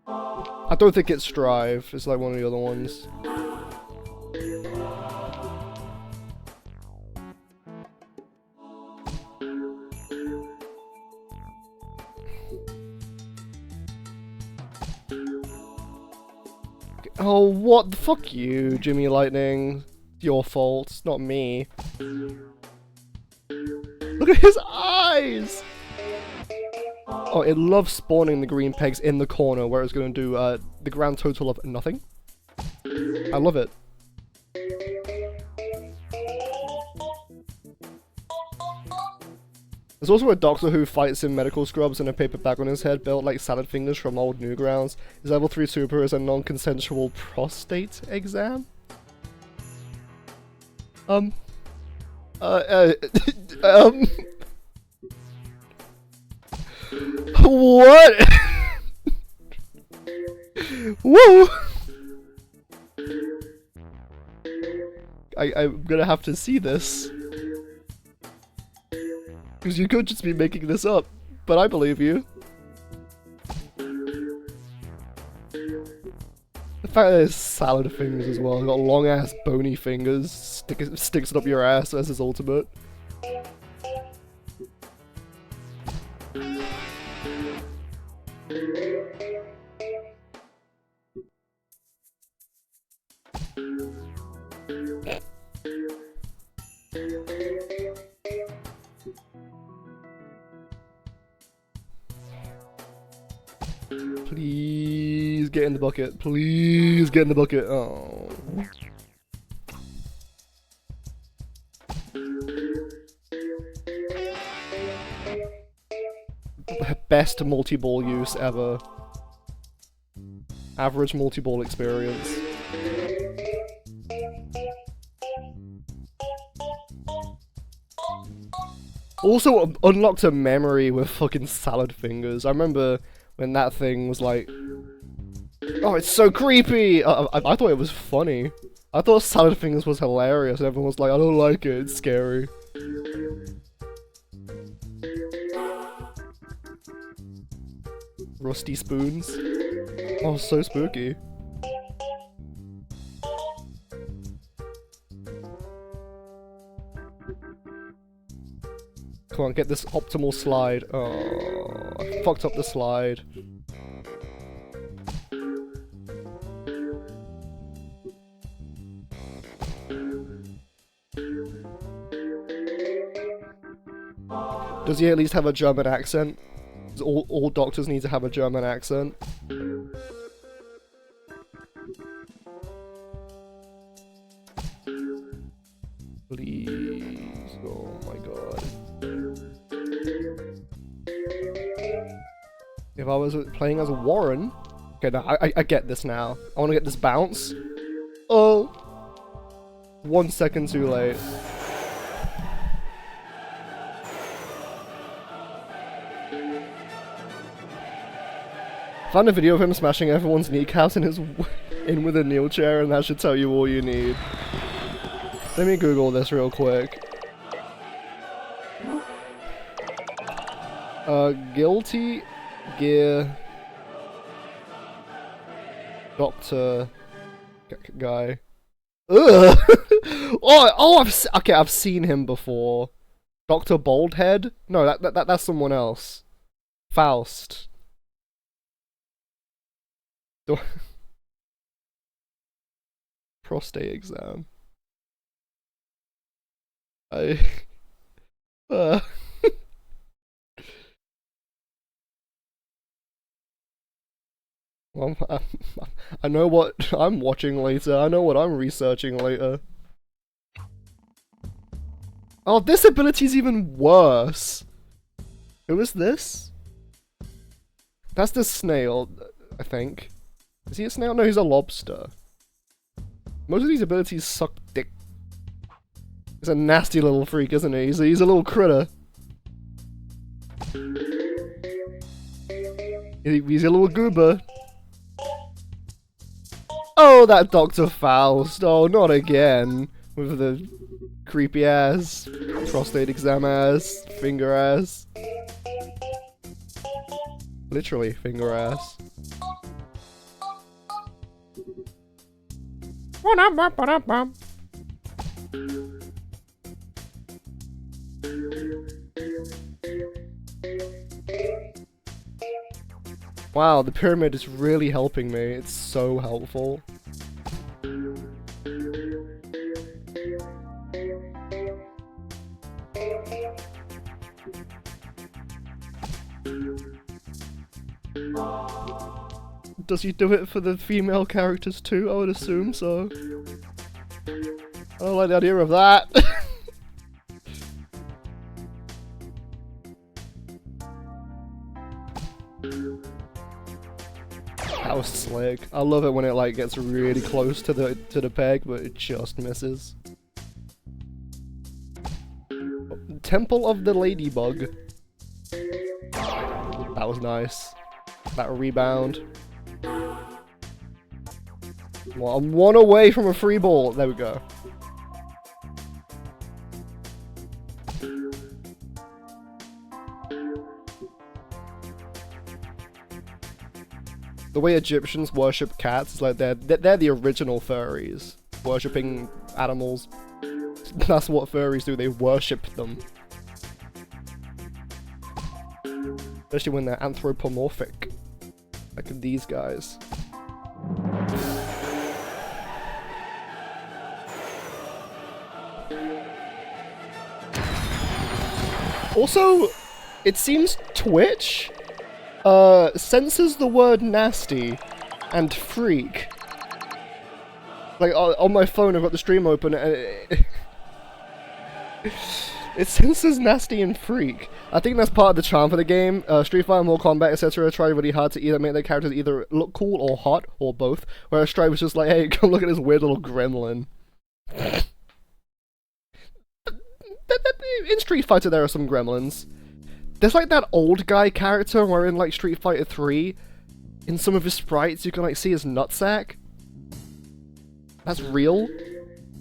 I don't think it's Strive. It's like one of the other ones. Oh, what? Fuck you, Jimmy Lightning. Your fault, it's not me. Look at his eyes! Oh, it loves spawning the green pegs in the corner where it's going to do the grand total of nothing. I love it. There's also a doctor who fights in medical scrubs and a paper bag on his head built like salad fingers from old Newgrounds. His level 3 super is a non-consensual prostate exam? What? Whoa! I'm gonna have to see this. Because you could just be making this up, but I believe you. The fact that there's salad fingers as well, got long ass bony fingers, sticks it up your ass as his ultimate. Please get in the bucket. Please get in the bucket. Oh. Best multi-ball use ever. Average multi-ball experience. Also unlocked a memory with fucking salad fingers. I remember when that thing was like, oh, it's so creepy! I thought it was funny. I thought salad fingers was hilarious, and everyone was like, I don't like it, it's scary. Rusty spoons. Oh, so spooky. Come on, get this optimal slide. Oh, I fucked up the slide. Does he at least have a German accent? All doctors need to have a German accent. Please. Oh my god. If I was playing as a Warren... Okay, no, I get this now. I want to get this bounce. Oh! 1 second too late. Found a video of him smashing everyone's kneecaps in with a kneel chair, and that should tell you all you need. Let me Google this real quick. Guilty Gear Doctor guy. Ugh! I've seen him before. Dr. Baldhead? No, that's someone else. Faust. Prostate exam. Well, I know what I'm watching later. I know what I'm researching later. Oh, this ability's even worse. Who is this? That's the snail, I think. Is he a snail? No, he's a lobster. Most of these abilities suck dick. He's a nasty little freak, isn't he? He's a little critter. He's a little goober. Oh, that Dr. Faust. Oh, not again. With the creepy ass, prostate exam ass, finger ass. Literally, finger ass. Wow, the pyramid is really helping me. It's so helpful. Does he do it for the female characters too? I would assume so. I don't like the idea of that. That was slick. I love it when it like gets really close to the peg, but it just misses. Temple of the Ladybug. That was nice. That rebound. Well, I'm one away from a free ball. There we go. The way Egyptians worship cats is like they're the original furries. Worshipping animals. That's what furries do, they worship them. Especially when they're anthropomorphic. Like these guys. Also, it seems Twitch censors the word nasty and freak. Like on my phone I've got the stream open and it censors nasty and freak. I think that's part of the charm for the game. Street Fighter, Mortal Kombat, etc. try really hard to either make their characters either look cool or hot, or both. Whereas Stripe was just like, hey, come look at this weird little gremlin. In Street Fighter there are some gremlins. There's like that old guy character where in like Street Fighter 3, in some of his sprites you can like see his nutsack. That's real.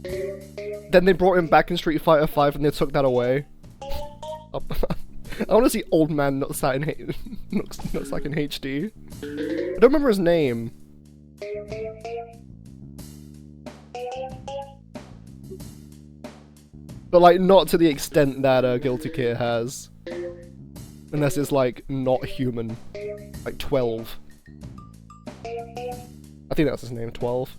Then they brought him back in Street Fighter 5 and they took that away. I want to see old man nutsack in HD. I don't remember his name. But like not to the extent that Guilty Gear has. Unless it's like not human. Like 12. I think that's his name, 12.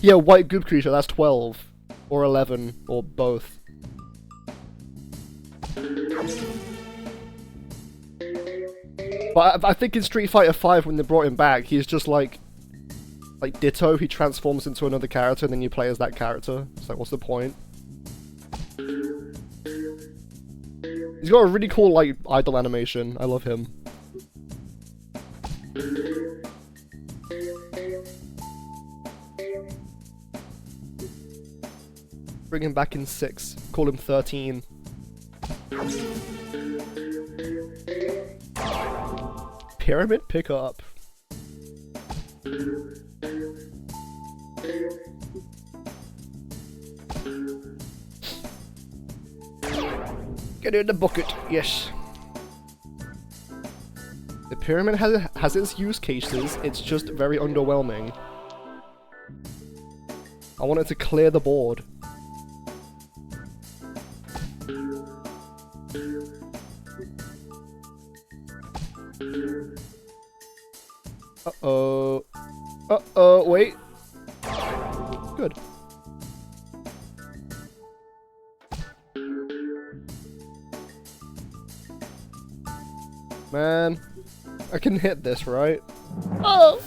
Yeah, white goop creature, that's 12. Or 11, or both. But I think in Street Fighter 5 when they brought him back, he's just like Ditto, he transforms into another character and then you play as that character. It's like, what's the point? He's got a really cool, like, idle animation. I love him. Bring him back in 6. Call him 13. Pyramid pickup. Get in the bucket, yes. The pyramid has its use cases, it's just very underwhelming. I want it to clear the board. Uh-oh. Uh-oh, wait. Good. Man, I can hit this, right? Oh!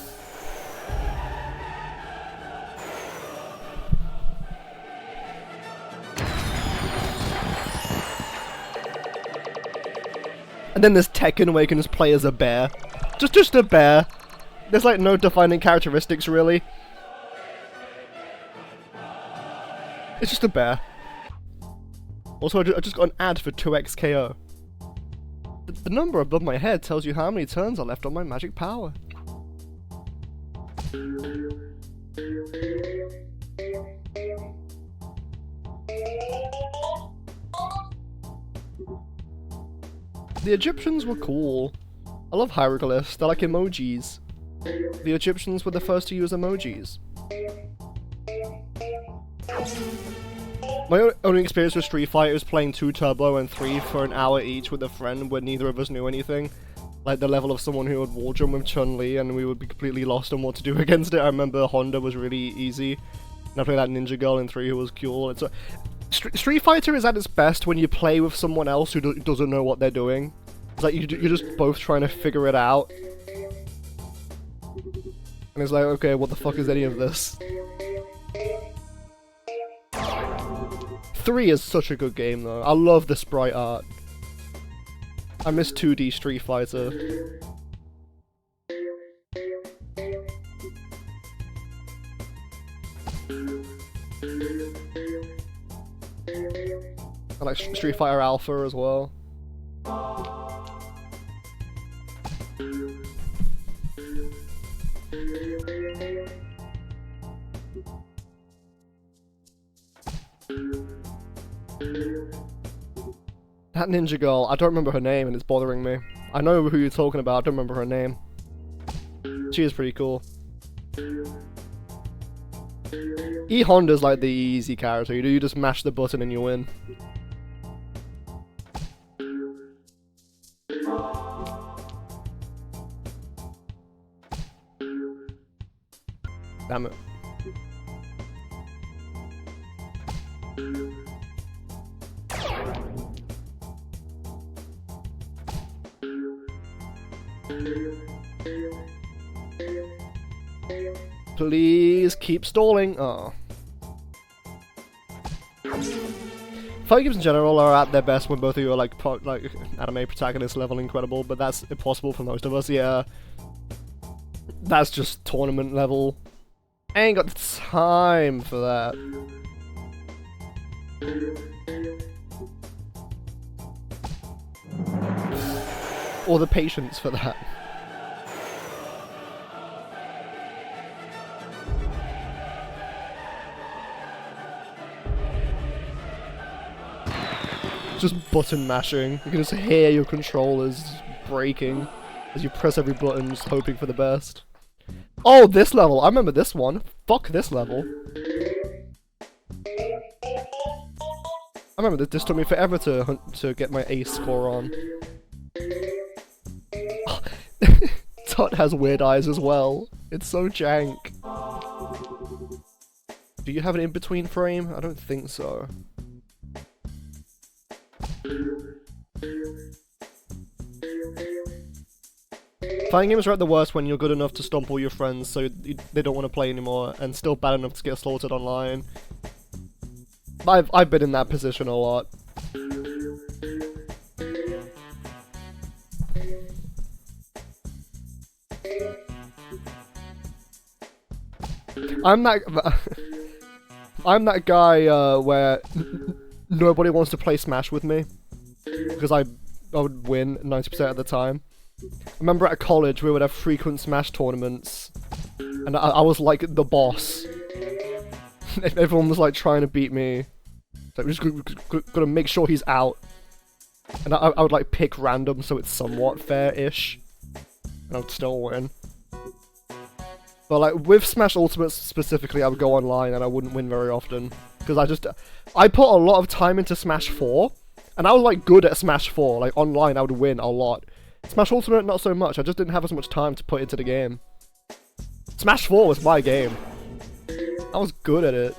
And then there's Tekken where you can just play as a bear. Just a bear. There's like no defining characteristics really. It's just a bear. Also, I just got an ad for 2xKO. The number above my head tells you how many turns are left on my magic power. The Egyptians were cool. I love hieroglyphs, they're like emojis. The Egyptians were the first to use emojis. My only experience with Street Fighter is playing 2 Turbo and 3 for an hour each with a friend where neither of us knew anything. Like the level of someone who would wall jump with Chun-Li and we would be completely lost on what to do against it. I remember Honda was really easy. And I played that Ninja Girl in 3 who was cool. It's Street Fighter is at its best when you play with someone else who doesn't know what they're doing. It's like you're just both trying to figure it out. And it's like, okay, what the fuck is any of this? 3 is such a good game though. I love the sprite art. I miss 2D Street Fighter. I like Street Fighter Alpha as well. That ninja girl, I don't remember her name and it's bothering me. I know who you're talking about, I don't remember her name. She is pretty cool. E Honda's like the easy character, you just mash the button and you win. Damn it. Please keep stalling. Oh. Fighting games in general are at their best when both of you are like anime protagonist level incredible, but that's impossible for most of us. Yeah, that's just tournament level. I ain't got the time for that. Or the patience for that. Just button mashing. You can just hear your controllers breaking as you press every button, just hoping for the best. Oh, this level! I remember this one. Fuck this level. I remember this took me forever to get my ace score on. Tot has weird eyes as well. It's so jank. Do you have an in-between frame? I don't think so. Fighting games are at the worst when you're good enough to stomp all your friends so they don't want to play anymore, and still bad enough to get slaughtered online. I've been in that position a lot. I'm that guy where nobody wants to play Smash with me because I would win 90% of the time. I remember at college we would have frequent Smash tournaments, and I was like the boss. Everyone was like trying to beat me. So we're just gonna make sure he's out. And I would like pick random so it's somewhat fair-ish. And I would still win. But like with Smash Ultimate specifically, I would go online and I wouldn't win very often. Because I put a lot of time into Smash 4. And I was like good at Smash 4. Like online I would win a lot. Smash Ultimate not so much, I just didn't have as much time to put into the game. Smash 4 was my game. I was good at it.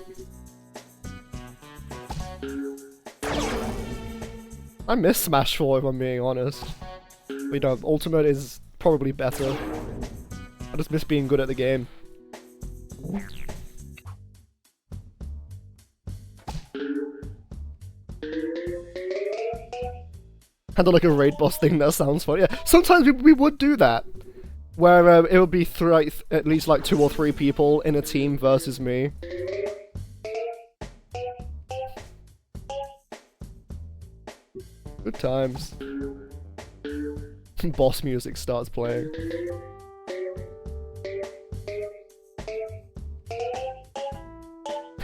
I miss Smash 4 if I'm being honest. But you know, Ultimate is probably better. I just miss being good at the game. Kind of like a raid boss thing. That sounds fun. Yeah, sometimes we would do that, where it would be at least like 2 or 3 people in a team versus me. Good times. Boss music starts playing.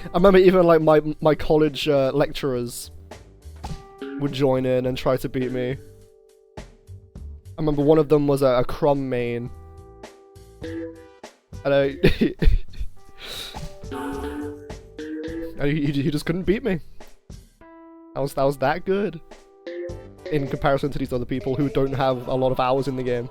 I remember even like my college lecturers would join in and try to beat me. I remember one of them was a Crumb main. And he just couldn't beat me. I was that good. In comparison to these other people who don't have a lot of hours in the game.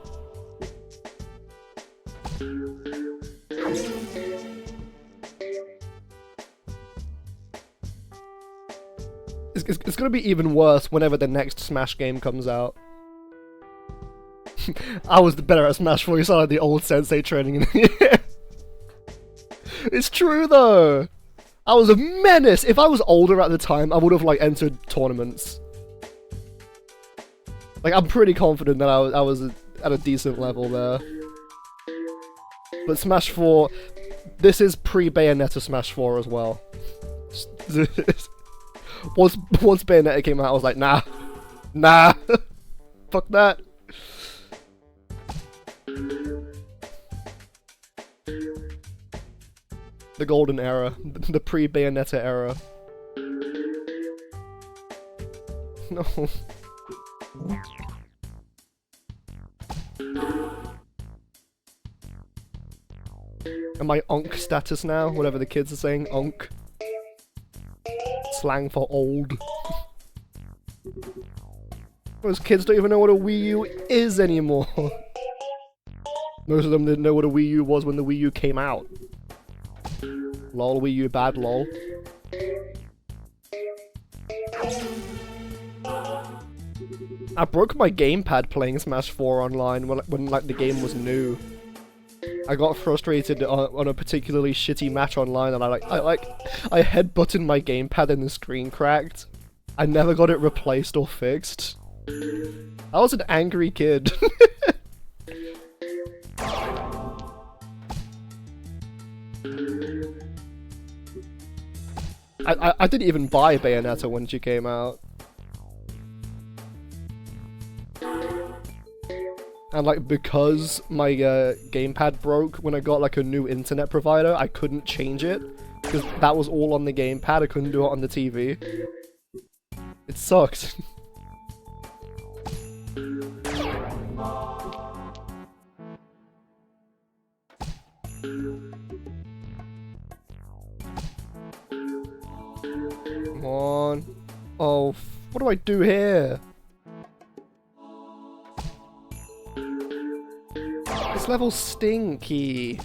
It's gonna be even worse whenever the next Smash game comes out. I was better at Smash 4, you saw like the old sensei training in the It's true though! I was a menace! If I was older at the time, I would have like entered tournaments. Like, I'm pretty confident that I was at a decent level there. But Smash 4, this is pre-Bayonetta Smash 4 as well. Once Bayonetta came out, I was like, nah. Nah. Fuck that. The golden era. The pre-Bayonetta era. No. Am I onk status now? Whatever the kids are saying, onk. Slang for old. Those kids don't even know what a Wii U is anymore. Most of them didn't know what a Wii U was when the Wii U came out. Lol, Wii U bad, lol. I broke my gamepad playing Smash 4 online when like the game was new. I got frustrated on a particularly shitty match online, and I headbutted my gamepad and the screen cracked. I never got it replaced or fixed. I was an angry kid. I didn't even buy Bayonetta when she came out. And like, because my gamepad broke when I got like a new internet provider, I couldn't change it. Because that was all on the gamepad, I couldn't do it on the TV. It sucked. Come on. Oh, what do I do here? This level's stinky.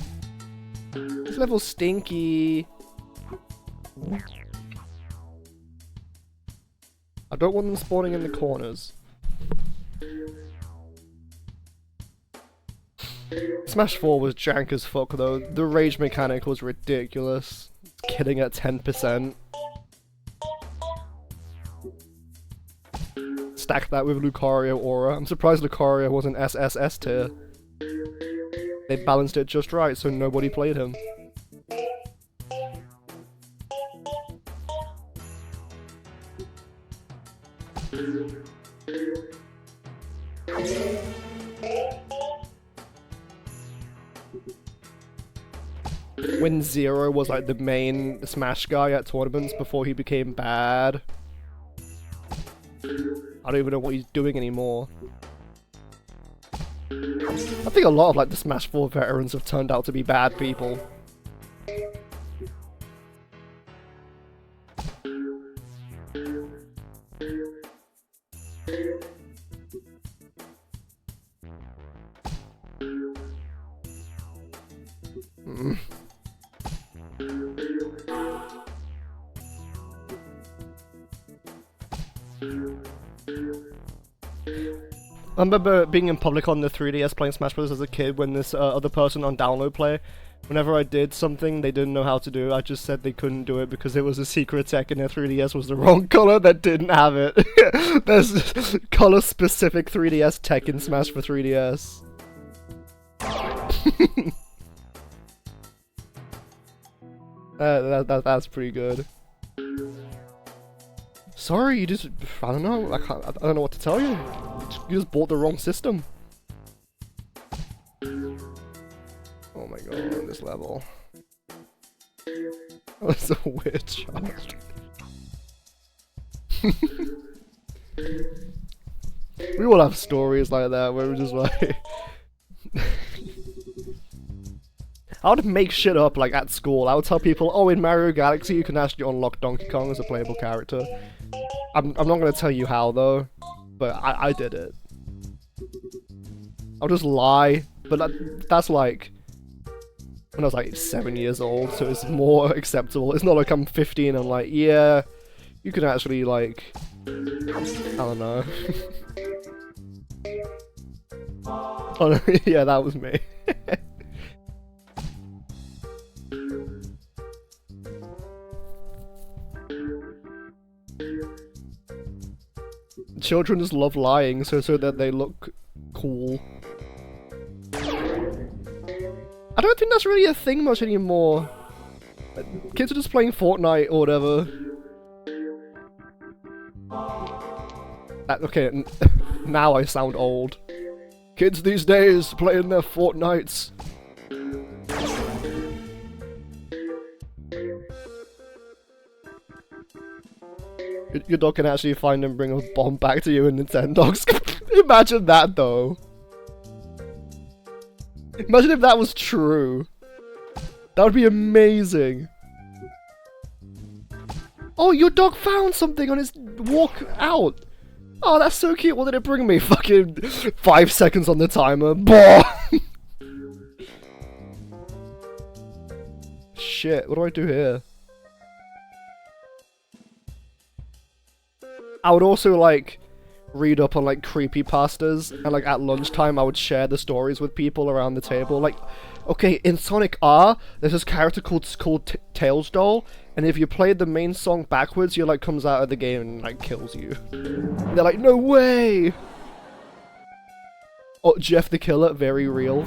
This level's stinky. I don't want them spawning in the corners. Smash 4 was jank as fuck though. The rage mechanic was ridiculous. It's killing at 10%. Stack that with Lucario Aura. I'm surprised Lucario wasn't SSS tier. They balanced it just right so nobody played him. When Zero was like the main Smash guy at tournaments before he became bad. I don't even know what he's doing anymore. I think a lot of like the Smash 4 veterans have turned out to be bad people. I remember being in public on the 3DS playing Smash Bros. As a kid when this other person on download play Whenever I did something they didn't know how to do, I just said they couldn't do it because it was a secret tech and their 3DS was the wrong color that didn't have it. There's color-specific 3DS tech in Smash for 3DS. That's pretty good. Sorry, you just... I don't know. I don't know what to tell you. You just bought the wrong system. Oh my god, this level. Oh, it's a weird child. We all have stories like that where we're just like... I would make shit up like at school. I would tell people, oh, in Mario Galaxy you can actually unlock Donkey Kong as a playable character. I'm not gonna tell you how though, but I did it. I'll just lie, but that's like when I was like 7 years old, so it's more acceptable. It's not like I'm 15 and I'm like, yeah, you can actually like, I don't know. Oh no, yeah, that was me. Children just love lying so that they look cool. I don't think that's really a thing much anymore. Kids are just playing Fortnite or whatever. Okay, now I sound old. Kids these days playing their Fortnites. Your dog can actually find and bring a bomb back to you in Nintendogs. Imagine that though. Imagine if that was true. That would be amazing. Oh, your dog found something on his walk out. Oh, that's so cute. What did it bring me? Fucking 5 seconds on the timer. Shit, what do I do here? I would also, like, read up on, like, creepypastas, and, like, at lunchtime I would share the stories with people around the table. Like, okay, in Sonic R, there's this character called Tails Doll, and if you played the main song backwards, he, like, comes out of the game and, like, kills you. And they're like, no way! Oh, Jeff the Killer, very real.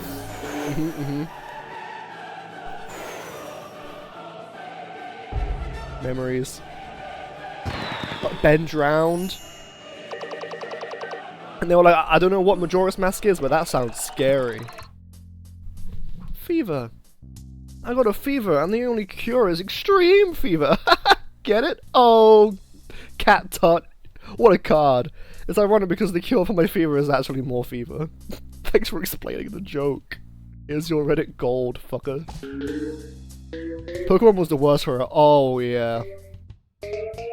Memories. Ben drowned. And they were like, I don't know what Majora's Mask is, but that sounds scary. Fever. I got a fever, and the only cure is extreme fever. Get it? Oh, Cat Tut. What a card. It's ironic because the cure for my fever is actually more fever. Thanks for explaining the joke. Here's your Reddit gold, fucker. Pokemon was the worst for her. Oh, yeah.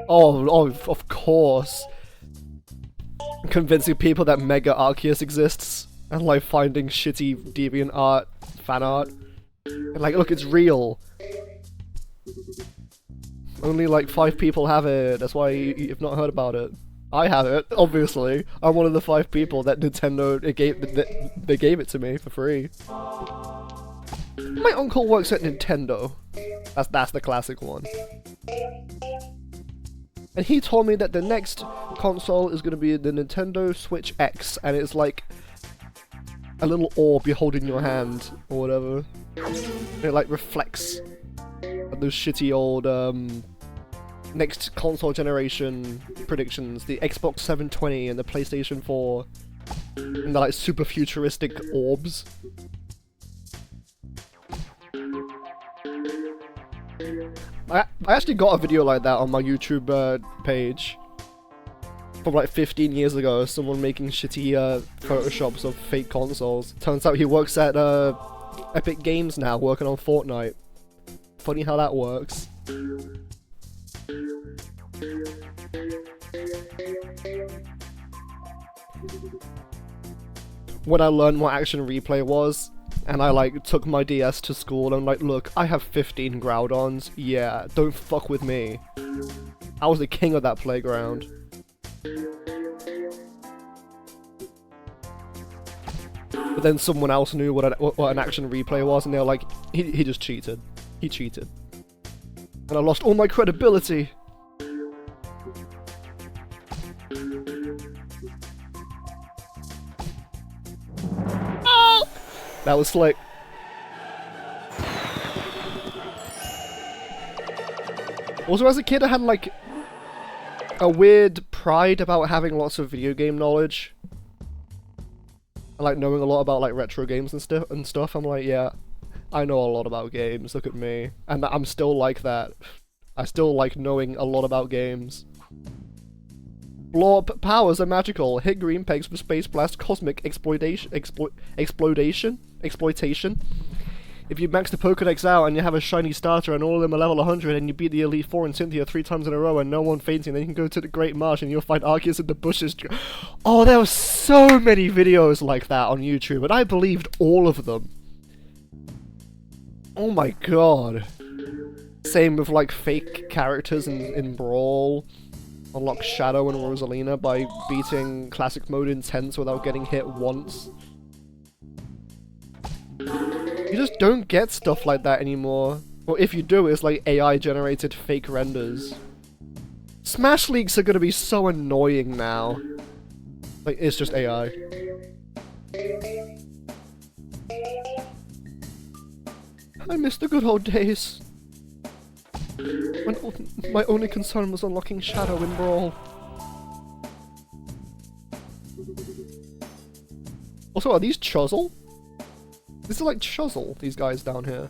Oh, of course. Convincing people that Mega Arceus exists, and like finding shitty deviant art, fan art. And like, look, it's real. Only like 5 people have it, that's why you've not heard about it. I have it, obviously. I'm one of the 5 people that Nintendo, they gave it to me for free. My uncle works at Nintendo. That's the classic one. And he told me that the next console is going to be the Nintendo Switch X, and it's like a little orb you hold in your hand, or whatever. And it like reflects those shitty old next console generation predictions, the Xbox 720 and the PlayStation 4, and the like super futuristic orbs. I actually got a video like that on my YouTube page from like 15 years ago, someone making shitty photoshops of fake consoles. Turns out he works at Epic Games now, working on Fortnite. Funny how that works. When I learned what Action Replay was, and I like took my DS to school and like, look, I have 15 Groudons, yeah, don't fuck with me. I was the king of that playground. The then someone else knew what an action replay was, and they were like, he just cheated. He cheated. And I lost all my credibility. Oh! That was slick. Also, as a kid, I had like a weird pride about having lots of video game knowledge. I like knowing a lot about like retro games and stuff. I'm like, yeah, I know a lot about games. Look at me, and I'm still like that. I still like knowing a lot about games. Blob powers are magical. Hit green pegs for space blast. Cosmic exploitation. If you max the Pokedex out and you have a shiny starter and all of them are level 100 and you beat the Elite Four in Cynthia 3 times in a row and no one fainting, then you can go to the Great Marsh and you'll find Arceus in the bushes. Oh, there were so many videos like that on YouTube, and I believed all of them. Oh my god. Same with like fake characters in Brawl. Unlock Shadow and Rosalina by beating Classic Mode Intense without getting hit once. You just don't get stuff like that anymore. Or if you do, it's like AI generated fake renders. Smash leaks are gonna be so annoying now. Like, it's just AI. I miss the good old days. When my only concern was unlocking Shadow in Brawl. Also, are these Chuzzle? This is like Chuzzle, these guys down here.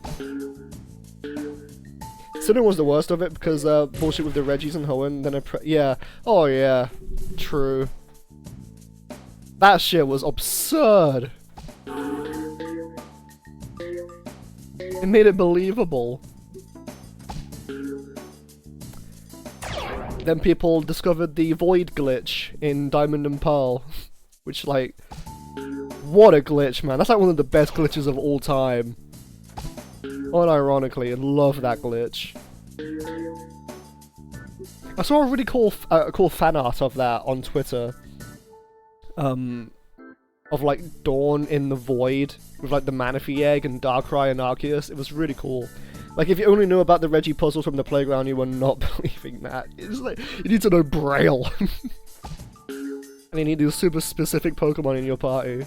Sinnoh was the worst of it because bullshit with the Reggies and Hoenn, then yeah. Oh yeah. True. That shit was absurd. It made it believable. Then people discovered the Void glitch in Diamond and Pearl, which, like, what a glitch, man. That's like one of the best glitches of all time. Unironically, I love that glitch. I saw a really cool fan art of that on Twitter. Of like Dawn in the Void with like the Manaphy egg and Darkrai and Arceus. It was really cool. Like, if you only knew about the Reggie puzzles from the playground, you were not believing that. It's like, you need to know Braille. And you need these super specific Pokemon in your party.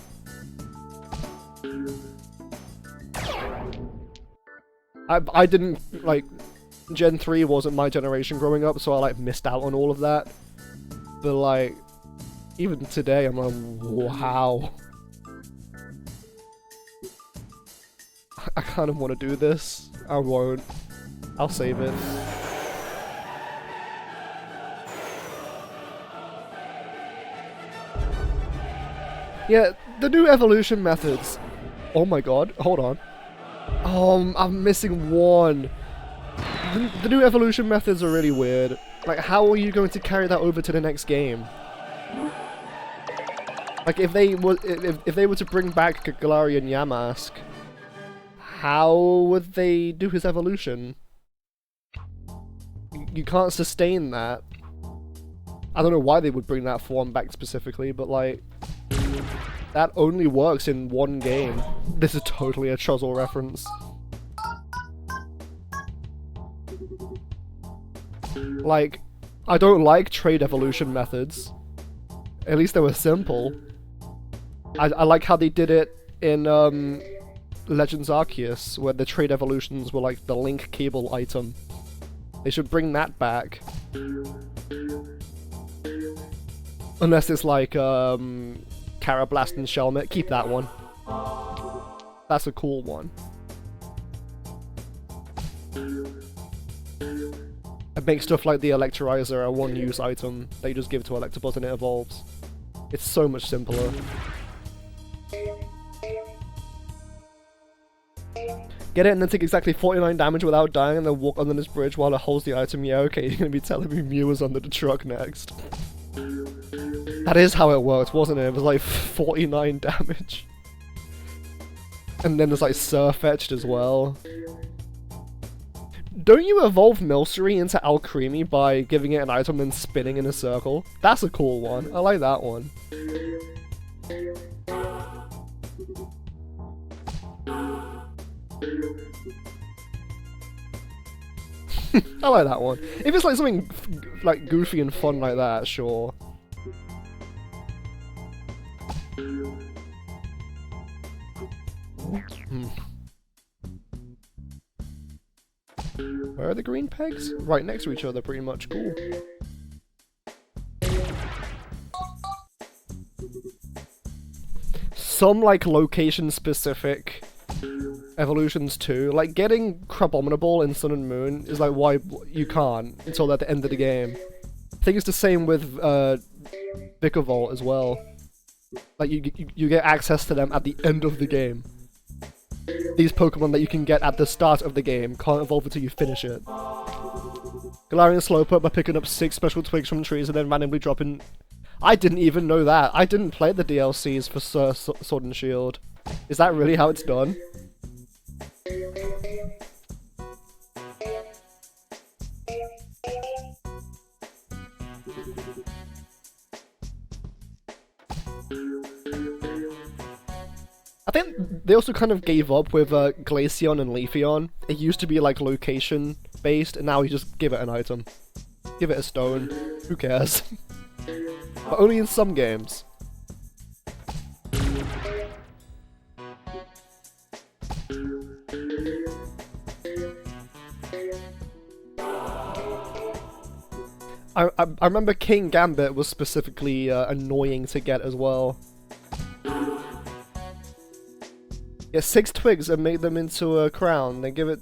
I didn't, like, Gen 3 wasn't my generation growing up, so I, like, missed out on all of that. But, like, even today, I'm like, wow. I kind of want to do this. I won't. I'll save it. Yeah, the new evolution methods. Oh my god, hold on. I'm missing one. The new evolution methods are really weird. Like, how are you going to carry that over to the next game? Like, if they were to bring back Galarian Yamask, how would they do his evolution? You can't sustain that. I don't know why they would bring that form back specifically, but like, that only works in one game. This is totally a Chuzzle reference. Like, I don't like trade evolution methods. At least they were simple. I like how they did it in Legends Arceus, where the trade evolutions were like the Link cable item. They should bring that back. Unless it's like Carablast and Shelmet, keep that one. That's a cool one. And make stuff like the Electrolyzer a one-use item that you just give to Electabuzz and it evolves. It's so much simpler. Get it and then take exactly 49 damage without dying and then walk under this bridge while it holds the item. Yeah, okay, you're gonna be telling me Mew was under the truck next. That is how it worked, wasn't it? It was like 49 damage. And then there's like Surfetched as well. Don't you evolve Milcery into Alcremie by giving it an item and spinning in a circle? That's a cool one. I like that one. I like that one. If it's like something like goofy and fun like that, sure. Where are the green pegs? Right next to each other, pretty much. Cool. Some like location specific evolutions too. Like getting Crabominable in Sun and Moon is like why you can't until at the end of the game. I think it's the same with Vicavolt as well. Like you get access to them at the end of the game. These Pokemon that you can get at the start of the game can't evolve until you finish it. Galarian Slowpoke by picking up 6 special twigs from trees and then randomly dropping... I didn't even know that. I didn't play the DLCs for Sword and Shield. Is that really how it's done? I think they also kind of gave up with Glaceon and Leafeon. It used to be like location based, and now you just give it an item. Give it a stone. Who cares? But only in some games. I remember King Gambit was specifically annoying to get as well. Get 6 twigs and make them into a crown, then give it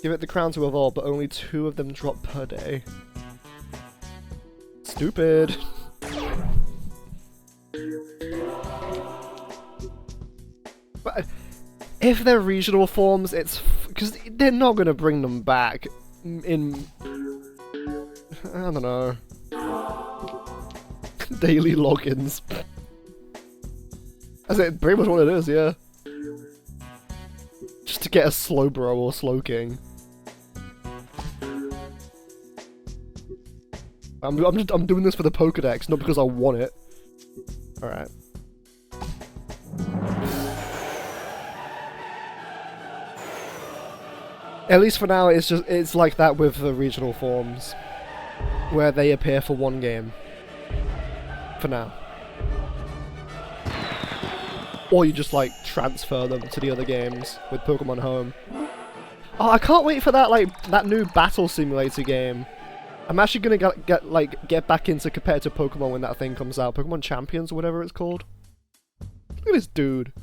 the crown to evolve, but only 2 of them drop per day. Stupid. But if they're regional forms, it's because they're not gonna bring them back in. I don't know. Daily logins. That's it, pretty much what it is, yeah. Just to get a Slowbro or Slowking. I'm doing this for the Pokedex, not because I want it. Alright. At least for now, it's like that with the regional forms, where they appear for one game. For now. Or you just like transfer them to the other games with Pokemon Home. Oh, I can't wait for that new Battle Simulator game. I'm actually gonna get back into competitive Pokemon when that thing comes out. Pokemon Champions or whatever it's called. Look at this dude.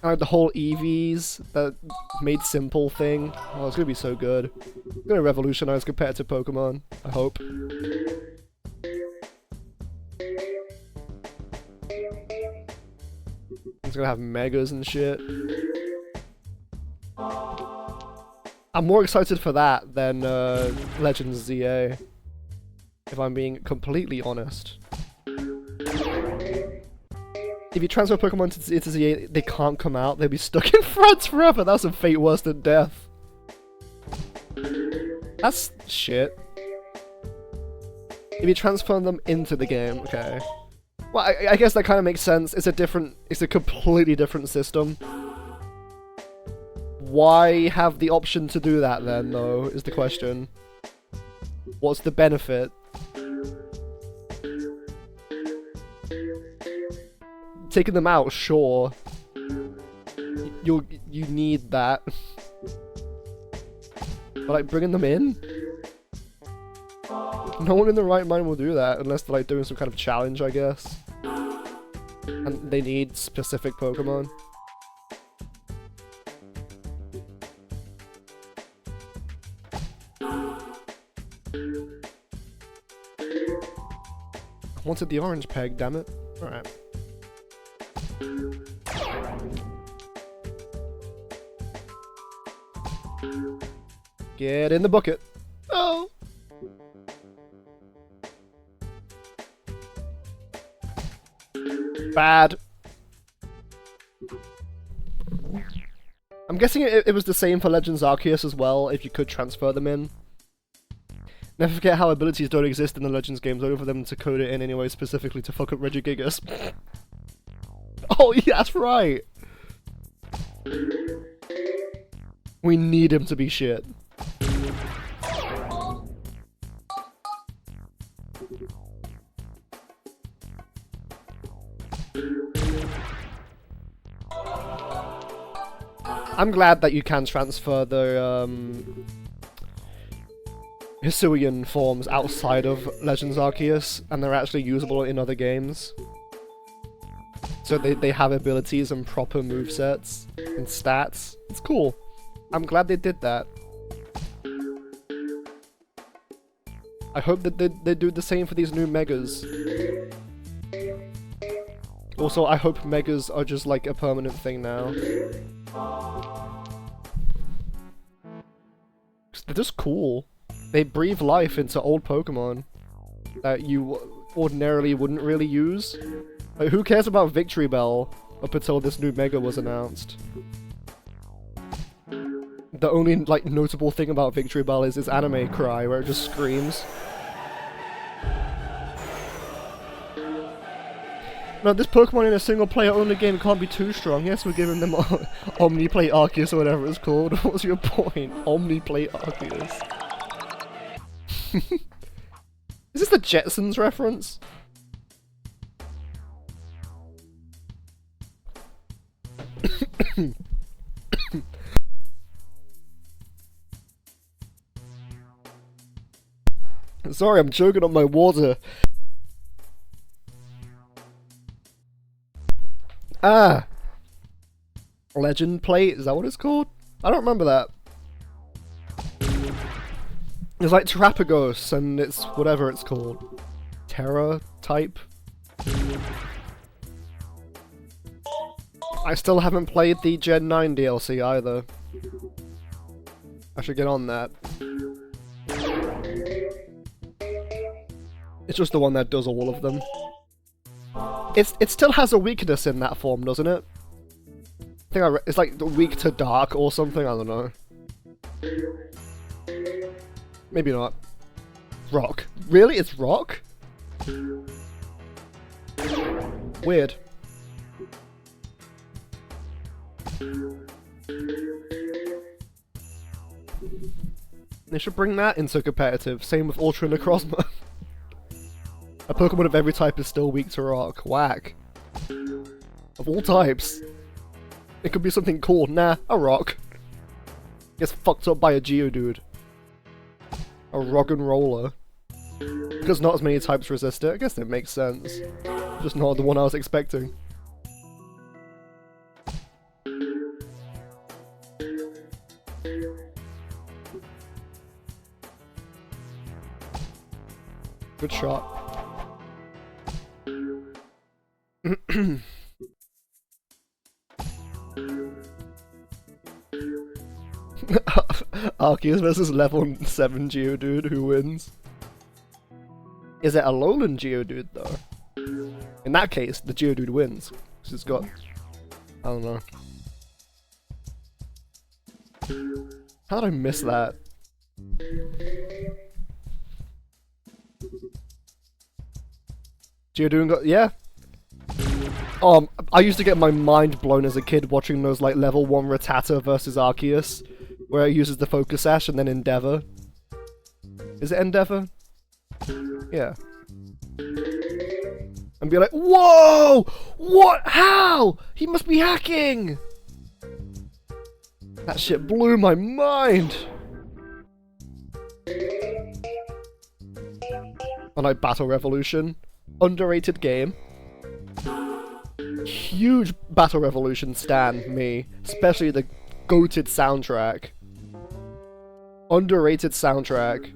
And the whole EVs, that made simple thing. Oh, it's gonna be so good. It's gonna revolutionize competitive Pokemon, I hope. It's gonna have Megas and shit. I'm more excited for that than Legends ZA, if I'm being completely honest. If you transfer Pokemon into ZA, they can't come out. They'll be stuck in France forever. That's a fate worse than death. That's shit. If you transfer them into the game, okay. Well, I guess that kind of makes sense. It's a completely different system. Why have the option to do that then, though, is the question. What's the benefit? Taking them out, sure. You need that. But like, bringing them in? No one in the right mind will do that, unless they're like doing some kind of challenge, I guess. And they need specific Pokemon. I wanted the orange peg, damn it. Alright. Get in the bucket. Oh! Bad. I'm guessing it was the same for Legends Arceus as well, if you could transfer them in. Never forget how abilities don't exist in the Legends games, only for them to code it in anyway, specifically to fuck up Regigigas. Oh, yeah, that's right! We need him to be shit. I'm glad that you can transfer the Hisuian forms outside of Legends Arceus, and they're actually usable in other games. So they have abilities and proper movesets and stats. It's cool. I'm glad they did that. I hope that they do the same for these new Megas. Also, I hope Megas are just like a permanent thing now. They're just cool. They breathe life into old Pokemon that you ordinarily wouldn't really use. Like, who cares about Victory Bell up until this new Mega was announced? The only, like, notable thing about Victory Bell is its anime cry, where it just screams. No, this Pokemon in a single-player only game can't be too strong. Yes, we're giving them Omniplate Arceus or whatever it's called. What's your point? Omniplate Arceus. Is this the Jetsons reference? Sorry, I'm choking on my water. Ah! Legend Plate, is that what it's called? I don't remember that. It's like Terrapagos, and it's whatever it's called. Terra type? I still haven't played the Gen 9 DLC either. I should get on that. It's just the one that does all of them. It still has a weakness in that form, doesn't it? I think it's like weak to dark or something, I don't know. Maybe not. Rock. Really? It's rock? Weird. They should bring that into competitive. Same with Ultra Necrozma. A Pokemon of every type is still weak to rock. Whack. Of all types. It could be something cool. Nah, a rock. Gets fucked up by a Geodude. A rock and roller. Because not as many types resist it. I guess it makes sense. Just not the one I was expecting. Good shot. Arceus versus level 7 Geodude, who wins? Is it a Alolan Geodude though? In that case, the Geodude wins. Because it's got... I don't know. How did I miss that? Geodude got... yeah. I used to get my mind blown as a kid watching those like level 1 Rattata versus Arceus, where it uses the Focus Sash and then Endeavor. Is it Endeavor? Yeah. And be like, whoa! What? How? He must be hacking! That shit blew my mind! I like Battle Revolution. Underrated game. Huge Battle Revolution stan, me. Especially the goated soundtrack. Underrated soundtrack.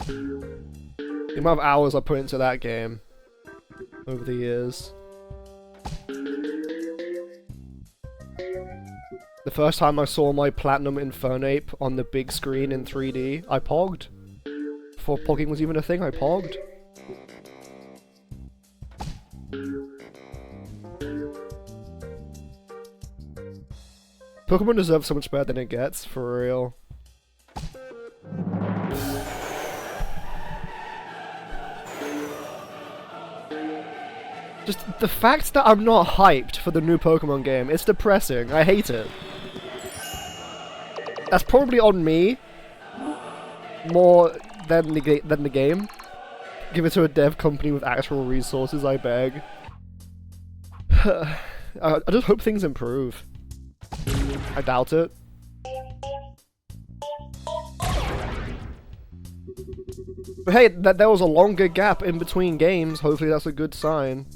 The amount of hours I put into that game over the years. The first time I saw my Platinum Infernape on the big screen in 3D, I pogged. Before pogging was even a thing, I pogged. Pokemon deserves so much better than it gets, for real. Just the fact that I'm not hyped for the new Pokemon game, it's depressing. I hate it. That's probably on me more than the game. Give it to a dev company with actual resources, I beg. I just hope things improve. I doubt it. But hey, there was a longer gap in between games. Hopefully that's a good sign.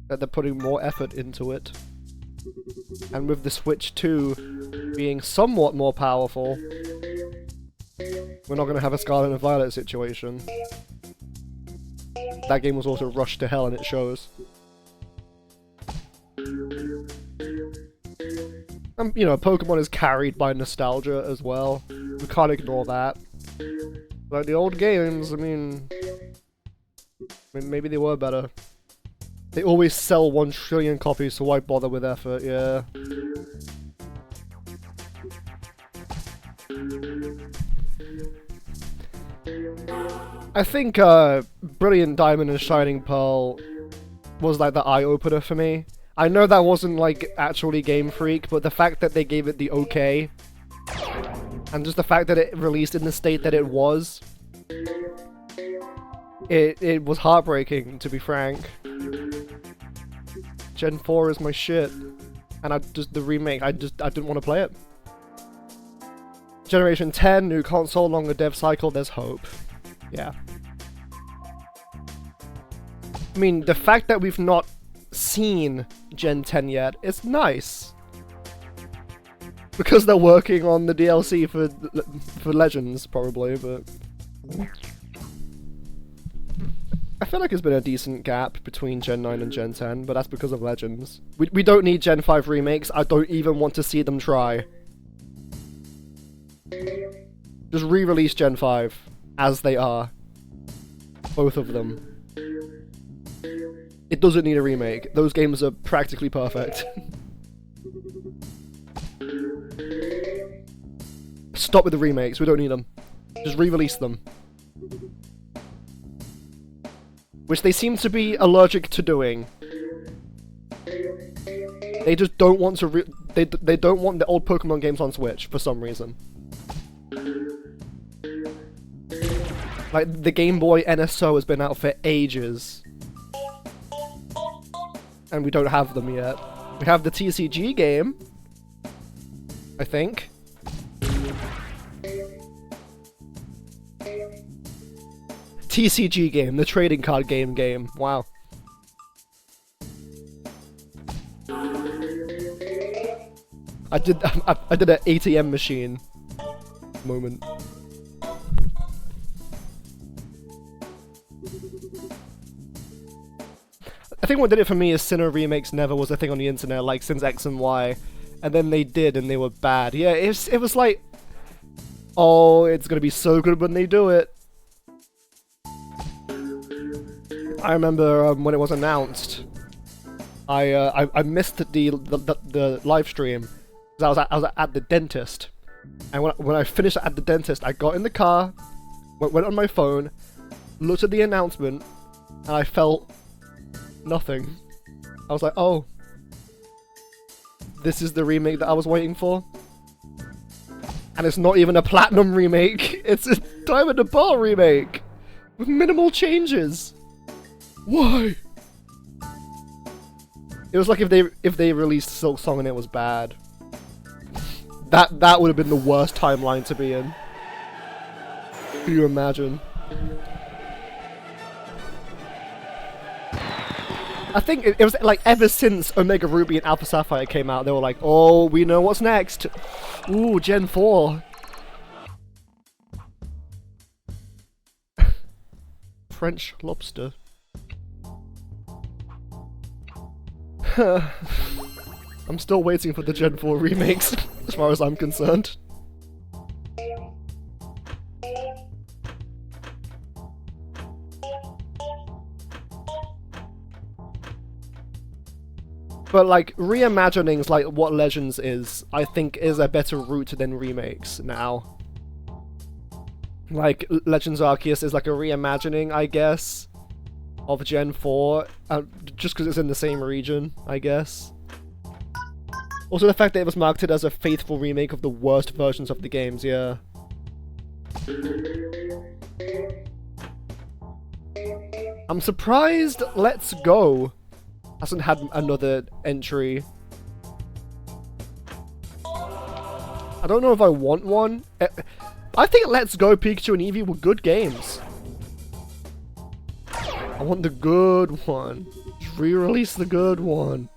That they're putting more effort into it. And with the Switch 2 being somewhat more powerful, we're not going to have a Scarlet and Violet situation. That game was also rushed to hell and it shows. You know, Pokemon is carried by nostalgia as well. We can't ignore that. Like the old games, I mean maybe they were better. They always sell 1 trillion copies, so why bother with effort, yeah. I think Brilliant Diamond and Shining Pearl was like the eye-opener for me. I know that wasn't like actually Game Freak, but the fact that they gave it the okay, and just the fact that it released in the state that it was, it was heartbreaking, to be frank. Gen 4 is my shit, and the remake, I didn't want to play it. Generation 10, new console, longer dev cycle, there's hope. Yeah. I mean, the fact that we've not seen Gen 10 yet, it's nice. Because they're working on the DLC for Legends, probably, but... I feel like it's been a decent gap between Gen 9 and Gen 10, but that's because of Legends. We don't need Gen 5 remakes, I don't even want to see them try. Just re-release Gen 5, as they are. Both of them. It doesn't need a remake, those games are practically perfect. Stop with the remakes, we don't need them. Just re-release them. Which they seem to be allergic to doing. They just don't want to they don't want the old Pokemon games on Switch for some reason. Like, the Game Boy NSO has been out for ages. And we don't have them yet. We have the TCG game, I think. TCG game, the trading card game. Wow. I did an ATM machine moment. I think what did it for me is Sinnoh remakes never was a thing on the internet, like since X and Y, and then they did and they were bad. Yeah, it was like, oh, it's gonna be so good when they do it. I remember when it was announced, I missed the live stream because I was at the dentist, and when I finished at the dentist, I got in the car, went on my phone, looked at the announcement, and I felt nothing. I was like, oh, this is the remake that I was waiting for, and it's not even a Platinum remake; it's a Diamond and Pearl remake with minimal changes. Why? It was like if they released Silk Song and it was bad. That would have been the worst timeline to be in. Can you imagine? I think it was like ever since Omega Ruby and Alpha Sapphire came out, they were like, oh, we know what's next. Ooh, Gen 4. French lobster. I'm still waiting for the Gen 4 remakes, as far as I'm concerned. But like, reimaginings like what Legends is, I think is a better route than remakes now. Like, Legends Arceus is like a reimagining, I guess. of Gen 4, just because it's in the same region, I guess. Also the fact that it was marketed as a faithful remake of the worst versions of the games, yeah. I'm surprised Let's Go hasn't had another entry. I don't know if I want one. I think Let's Go, Pikachu and Eevee were good games. I want the good one. Just re-release the good one.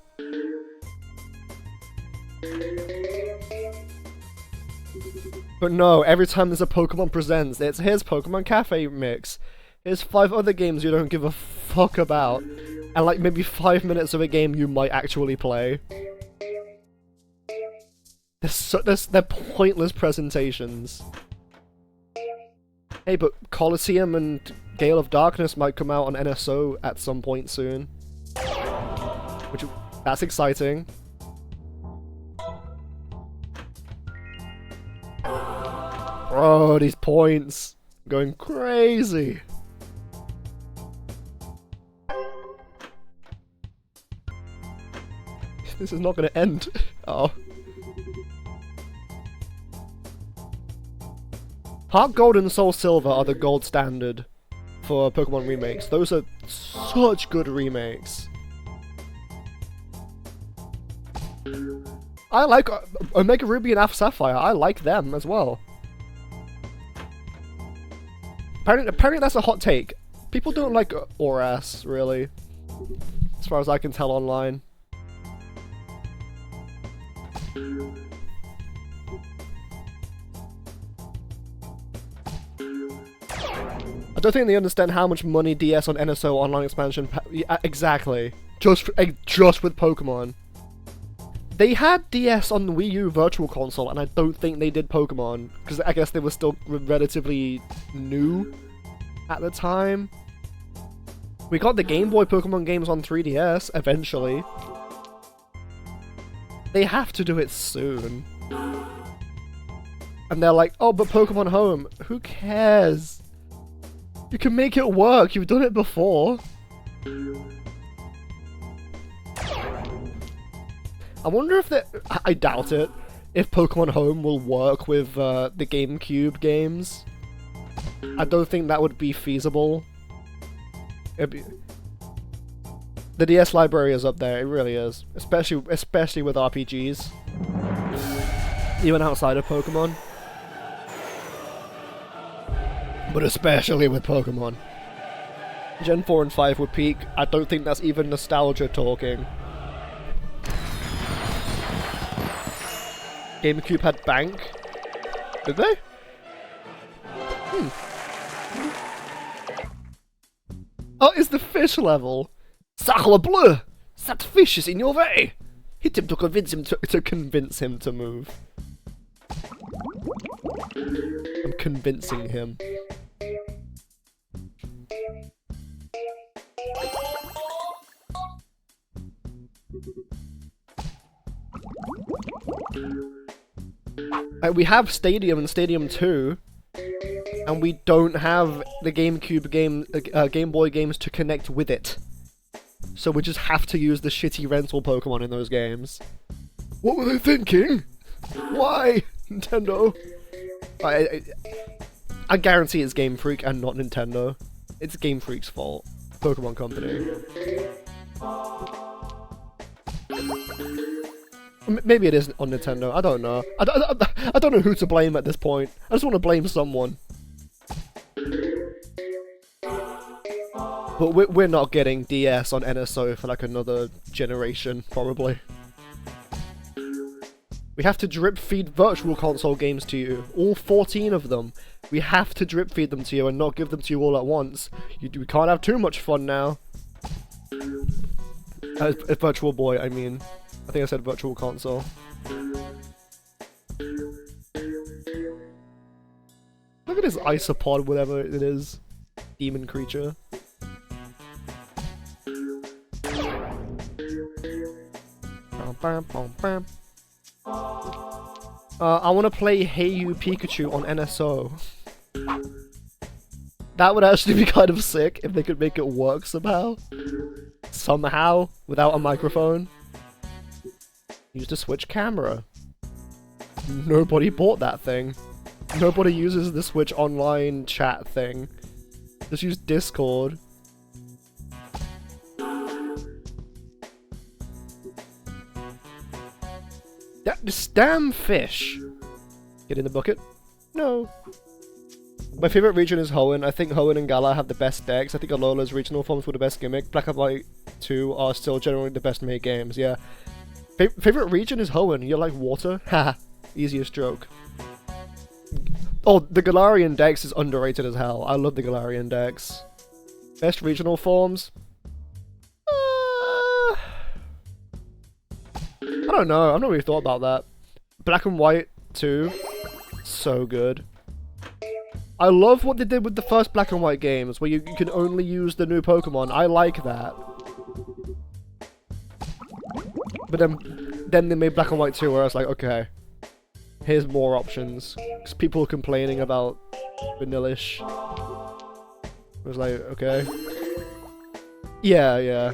But no, every time there's a Pokemon Presents, it's here's Pokemon Cafe Mix. Here's 5 other games you don't give a fuck about. And like maybe 5 minutes of a game you might actually play. They're pointless presentations. Hey, but Colosseum and Gale of Darkness might come out on NSO at some point soon. That's exciting. Bro, these points. Going crazy. This is not gonna end. Oh. Heart Gold and Soul Silver are the gold standard for Pokemon remakes. Those are such good remakes. I like Omega Ruby and Alpha Sapphire. I like them as well. Apparently that's a hot take. People don't like Oras, really. As far as I can tell online. I don't think they understand how much money DS on NSO online expansion yeah, exactly. Just with Pokemon. They had DS on the Wii U Virtual Console, and I don't think they did Pokemon, because I guess they were still relatively new at the time. We got the Game Boy Pokemon games on 3DS, eventually. They have to do it soon. And they're like, oh, but Pokemon Home, who cares? You can make it work, you've done it before. I wonder if I doubt it, if Pokemon Home will work with the GameCube games. I don't think that would be feasible. The DS library is up there, it really is. Especially with RPGs. Even outside of Pokemon. But especially with Pokemon. Gen 4 and 5 would peak. I don't think that's even nostalgia talking. GameCube had Bank? Did they? Oh, it's the fish level! Sacre bleu! That fish is in your way! Hit him to convince him to move. I'm convincing him. We have Stadium and Stadium 2, and we don't have the GameCube Game Boy games to connect with it. So we just have to use the shitty rental Pokemon in those games. What were they thinking? Why, Nintendo? I guarantee it's Game Freak and not Nintendo. It's Game Freak's fault. Pokemon Company. Maybe it isn't on Nintendo, I don't know. I don't know who to blame at this point. I just want to blame someone. But we're not getting DS on NSO for like another generation, probably. We have to drip feed Virtual Console games to you. All 14 of them. We have to drip feed them to you and not give them to you all at once. We can't have too much fun now. Virtual Boy, I mean. I think I said Virtual Console. Look at this Isopod, whatever it is. Demon creature. I want to play Hey You Pikachu on NSO. That would actually be kind of sick if they could make it work somehow. Somehow, without a microphone. Use the Switch camera. Nobody bought that thing. Nobody uses the Switch online chat thing. Just use Discord. This damn fish! Get in the bucket? No. My favourite region is Hoenn. I think Hoenn and Galar have the best decks. I think Alola's regional forms were the best gimmick. Black and White 2 are still generally the best made games, yeah. Favorite region is Hoenn. You like water? Haha. Easiest joke. Oh, the Galarian Dex is underrated as hell. I love the Galarian Dex. Best regional forms? I don't know. I've not really thought about that. Black and White 2. So good. I love what they did with the first Black and White games, where you can only use the new Pokemon. I like that. But then they made Black and White 2, where I was like, okay, here's more options. Because people were complaining about Vanillish. I was like, okay. Yeah, yeah.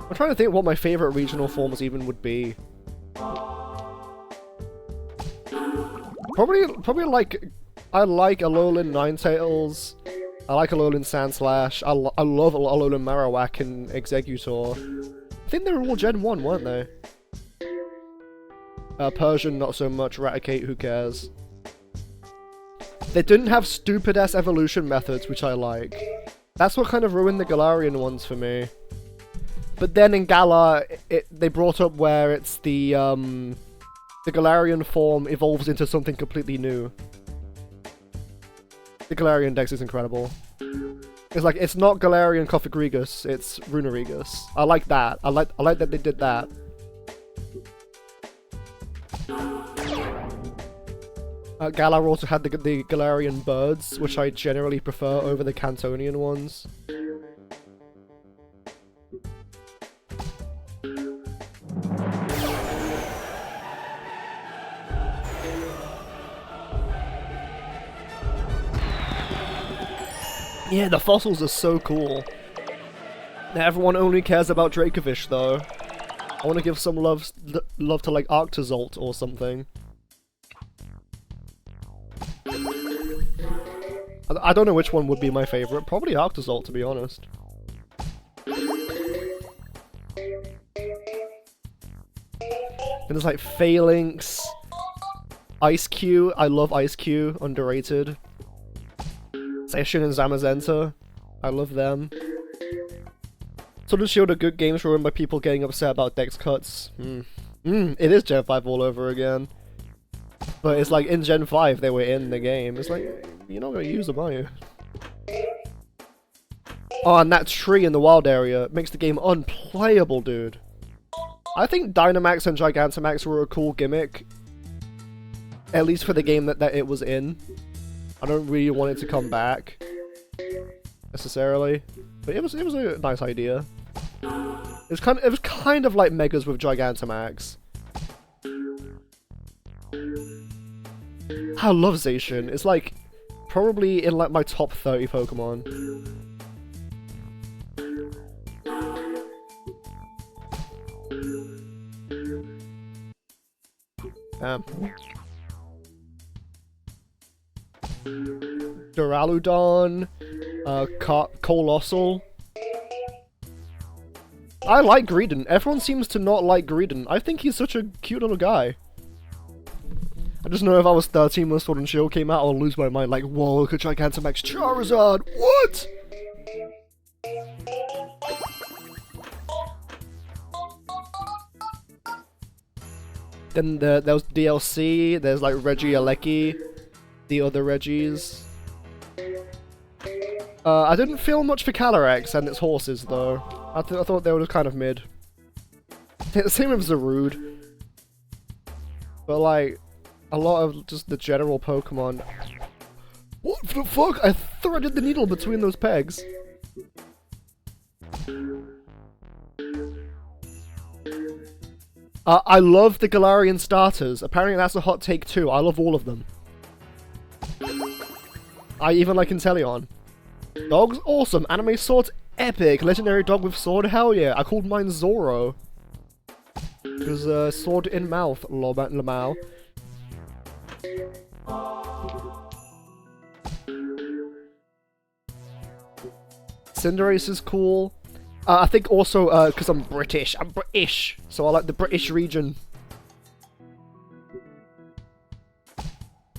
I'm trying to think what my favorite regional forms even would be. Probably like, I like Alolan Ninetales. I like Alolan Sandslash. I love Alolan Marowak and Exeggutor. I think they were all Gen 1, weren't they? Persian, not so much. Raticate, who cares? They didn't have stupid-ass evolution methods, which I like. That's what kind of ruined the Galarian ones for me. But then in Galar, they brought up where it's the Galarian form evolves into something completely new. The Galarian Dex is incredible. It's like, it's not Galarian Cofagrigus, it's Runerigus. I like that. I like that they did that. Galar also had the Galarian birds, which I generally prefer over the Cantonian ones. Yeah, the fossils are so cool. Everyone only cares about Dracovish, though. I want to give some love to like Arctozolt or something. I don't know which one would be my favorite. Probably Arctozolt, to be honest. Then there's like Phalanx, Ice-Q. I love Ice-Q. Underrated. Session and Zamazenta. I love them. Sword and Shield are good games ruined by people getting upset about dex cuts. It is Gen 5 all over again. But it's like, in Gen 5 they were in the game. It's like, you're not gonna use them, are you? Oh, and that tree in the wild area makes the game unplayable, dude. I think Dynamax and Gigantamax were a cool gimmick. At least for the game that it was in. I don't really want it to come back, necessarily, but it was a nice idea. It was kind of like Megas with Gigantamax. I love Zacian. It's like probably in like my top 30 Pokemon. Duraludon, Colossal. I like Greedent. Everyone seems to not like Greedent. I think he's such a cute little guy. I just know if I was 13 when Sword and Shield came out, I'll lose my mind. Like, whoa, look at Gigantamax Charizard! What?! Then there was DLC, there's like Regieleki, the other Reggies. I didn't feel much for Calyrex and its horses, though. I thought they were just kind of mid. Same with Zarude. But like, a lot of just the general Pokemon. What the fuck? I threaded the needle between those pegs. I love the Galarian starters. Apparently that's a hot take too. I love all of them. I even like Inteleon. Dog's awesome. Anime sword's epic. Legendary dog with sword, hell yeah. I called mine Zoro. Because sword in mouth, Lamau. Cinderace is cool. I think also because I'm British, so I like the British region.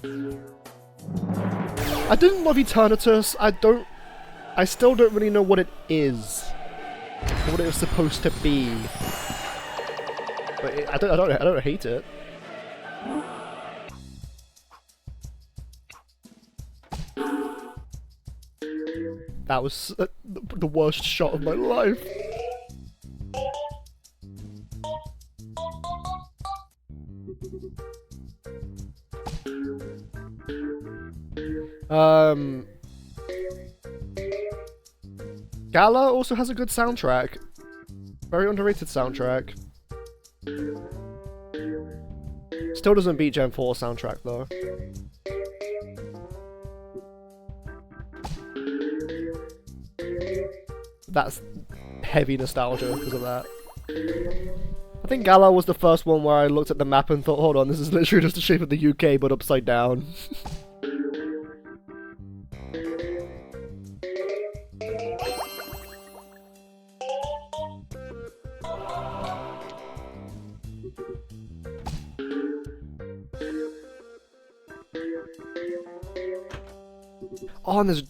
I didn't love Eternatus. I still don't really know what it is, or what it was supposed to be. But I don't hate it. That was the worst shot of my life. Gala also has a good soundtrack. Very underrated soundtrack. Still doesn't beat Gen 4 soundtrack though. That's heavy nostalgia because of that. I think Gala was the first one where I looked at the map and thought, hold on, this is literally just the shape of the UK but upside down. Oh, and there's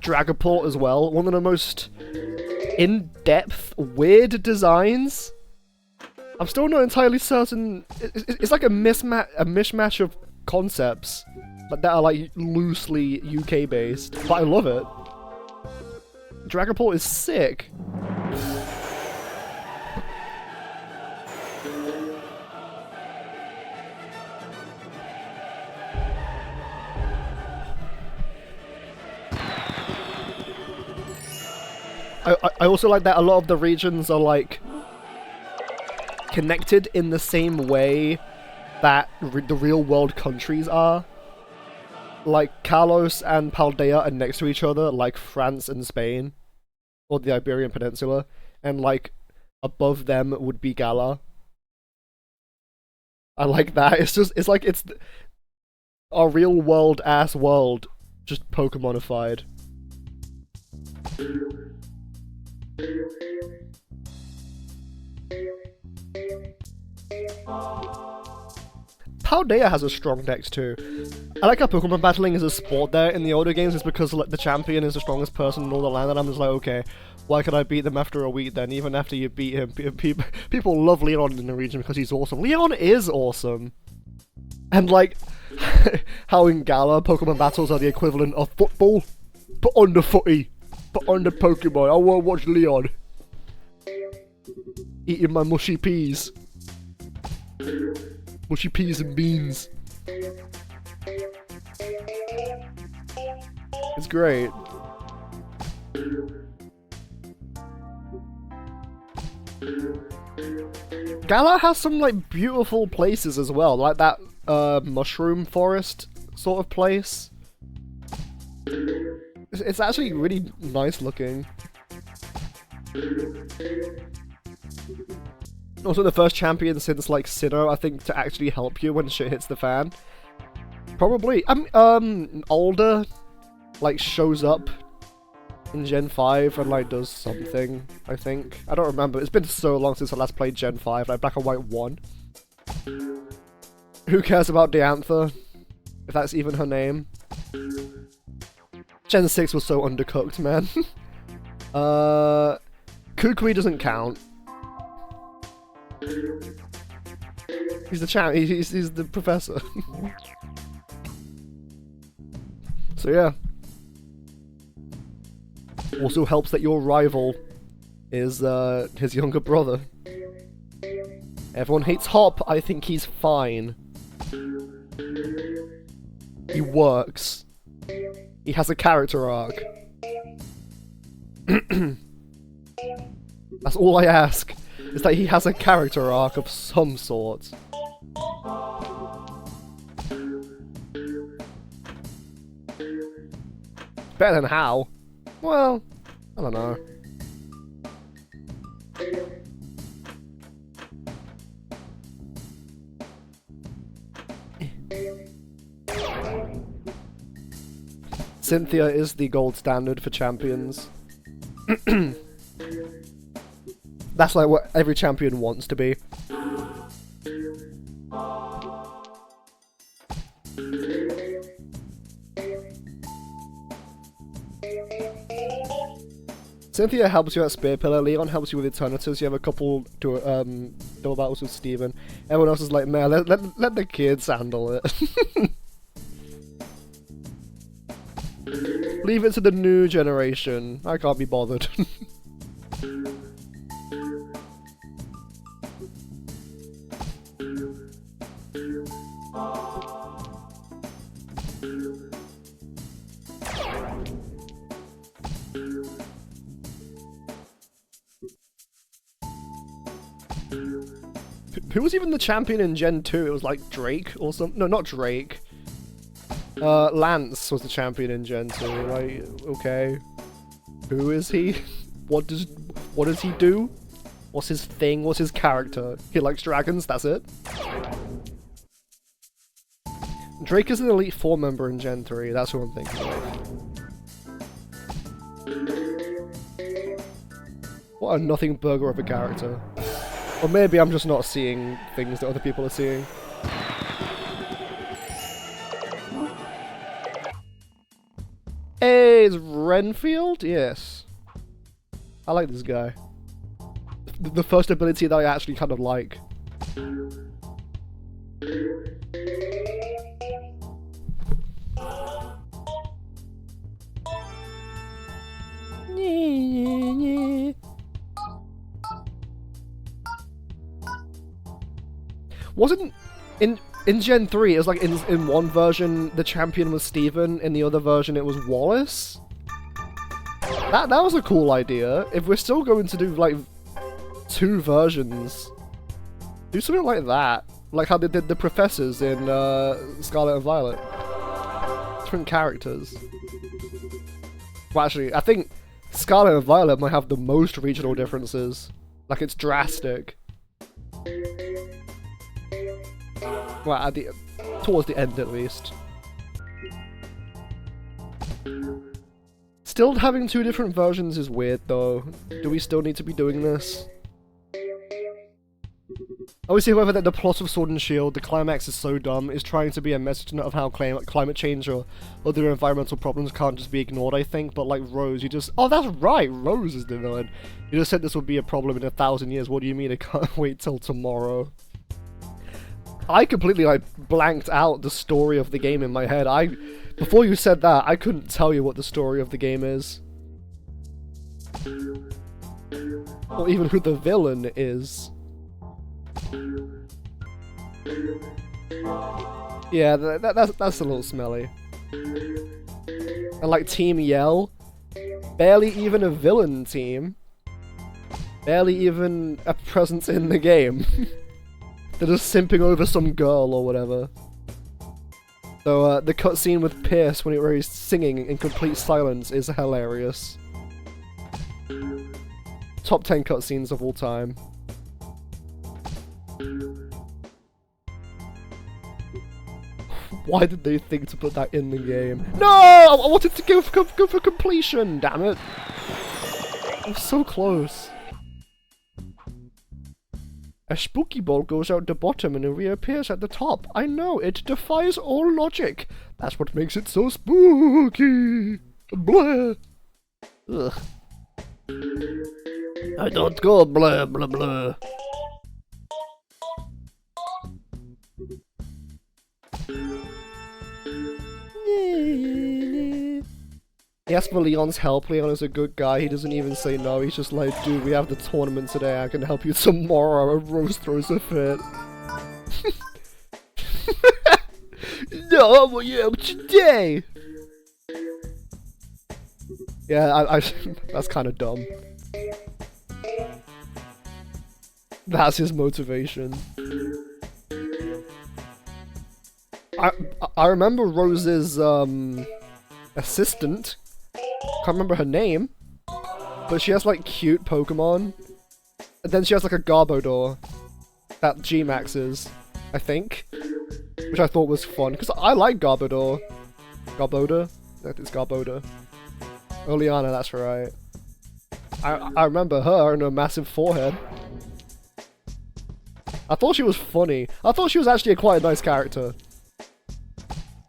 Dragapult as well. One of the most in-depth, weird designs. I'm still not entirely certain. It's like a mishmash of concepts, but that are like loosely UK based. But I love it. Dragapult is sick. I also like that a lot of the regions are like connected in the same way that the real world countries are. Like Kalos and Paldea are next to each other, like France and Spain, or the Iberian Peninsula, and like above them would be Gala. I like that. It's like it's our real world ass world, just Pokemonified. Paldea has a strong dex too. I like how Pokemon battling is a sport there in the older games. It's because like the champion is the strongest person in all the land, and I'm just like, okay, why could I beat them after a week then? Even after you beat him, people love Leon in the region because he's awesome. Leon is awesome, and like how in Gala Pokemon battles are the equivalent of football. Put on the footy. Put on the Pokemon. I want to watch Leon eating my mushy peas. Mushy peas and beans. It's great. Gala has some like beautiful places as well, like that mushroom forest sort of place. It's actually really nice looking. Also the first champion since like Sinnoh, I think, to actually help you when shit hits the fan. Probably. Alder like shows up in Gen 5 and like does something, I think. I don't remember. It's been so long since I last played Gen 5, like Black and White 1. Who cares about Diantha? If that's even her name. Gen 6 was so undercooked, man. Kukui doesn't count. He's the champ. He's the professor. So yeah. Also helps that your rival is his younger brother. Everyone hates Hop. I think he's fine. He works. He has a character arc. That's all I ask. is that he has a character arc of some sort. Better than how? Well, I don't know. Cynthia is the gold standard for champions. That's like what every champion wants to be. Cynthia helps you at Spear Pillar, Leon helps you with Eternatus, you have a couple double battles with Steven. Everyone else is like, man, let the kids handle it. Leave it to the new generation. I can't be bothered. Who was even the champion in Gen 2? It was like Drake or something. No, not Drake. Lance was the champion in Gen 2. Like, okay. Who is he? What does he do? What's his thing? What's his character? He likes dragons, that's it. Drake is an Elite 4 member in Gen 3, that's who I'm thinking of. What a nothing burger of a character. Or maybe I'm just not seeing things that other people are seeing. Hey, it's Renfield? Yes. I like this guy. The first ability that I actually kind of like. Wasn't in Gen 3, it was like in one version the champion was Steven, in the other version it was Wallace? That was a cool idea. If we're still going to do like 2 versions, do something like that. Like how they did the professors in Scarlet and Violet. Different characters. Well, actually, I think Scarlet and Violet might have the most regional differences. Like, it's drastic. Well, towards the end, at least. Still having 2 different versions is weird, though. Do we still need to be doing this? Obviously, however, that the plot of Sword and Shield, the climax is so dumb, is trying to be a message of how climate change or other environmental problems can't just be ignored, I think. But like Rose, you just... Oh, that's right! Rose is the villain. You just said this would be a problem in 1,000 years. What do you mean I can't wait till tomorrow? I completely, like, blanked out the story of the game in my head. Before you said that, I couldn't tell you what the story of the game is. Or even who the villain is. Yeah, that's a little smelly. And like Team Yell, barely even a villain team. Barely even a presence in the game. They're just simping over some girl or whatever. So the cutscene with Pierce where he's singing in complete silence is hilarious. Top 10 cutscenes of all time. Why did they think to put that in the game? No! I wanted to go for completion, damn it! I'm so close. A spooky ball goes out the bottom and it reappears at the top. I know, it defies all logic. That's what makes it so spooky. Blah. Ugh. I don't go blah blah blah. He asks for Leon's help. Leon is a good guy. He doesn't even say no. He's just like, dude, we have the tournament today. I can help you tomorrow. And Rose throws a fit. No, I want you help today. Yeah, that's kind of dumb. That's his motivation. I remember Rose's assistant. Can't remember her name, but she has like cute Pokemon. And then she has like a Garbodor that G-maxes, I think, which I thought was fun because I like Garbodor. Garbodor? It's Garbodor. Oleana, that's right. I remember her and her massive forehead. I thought she was funny. I thought she was actually quite a nice character.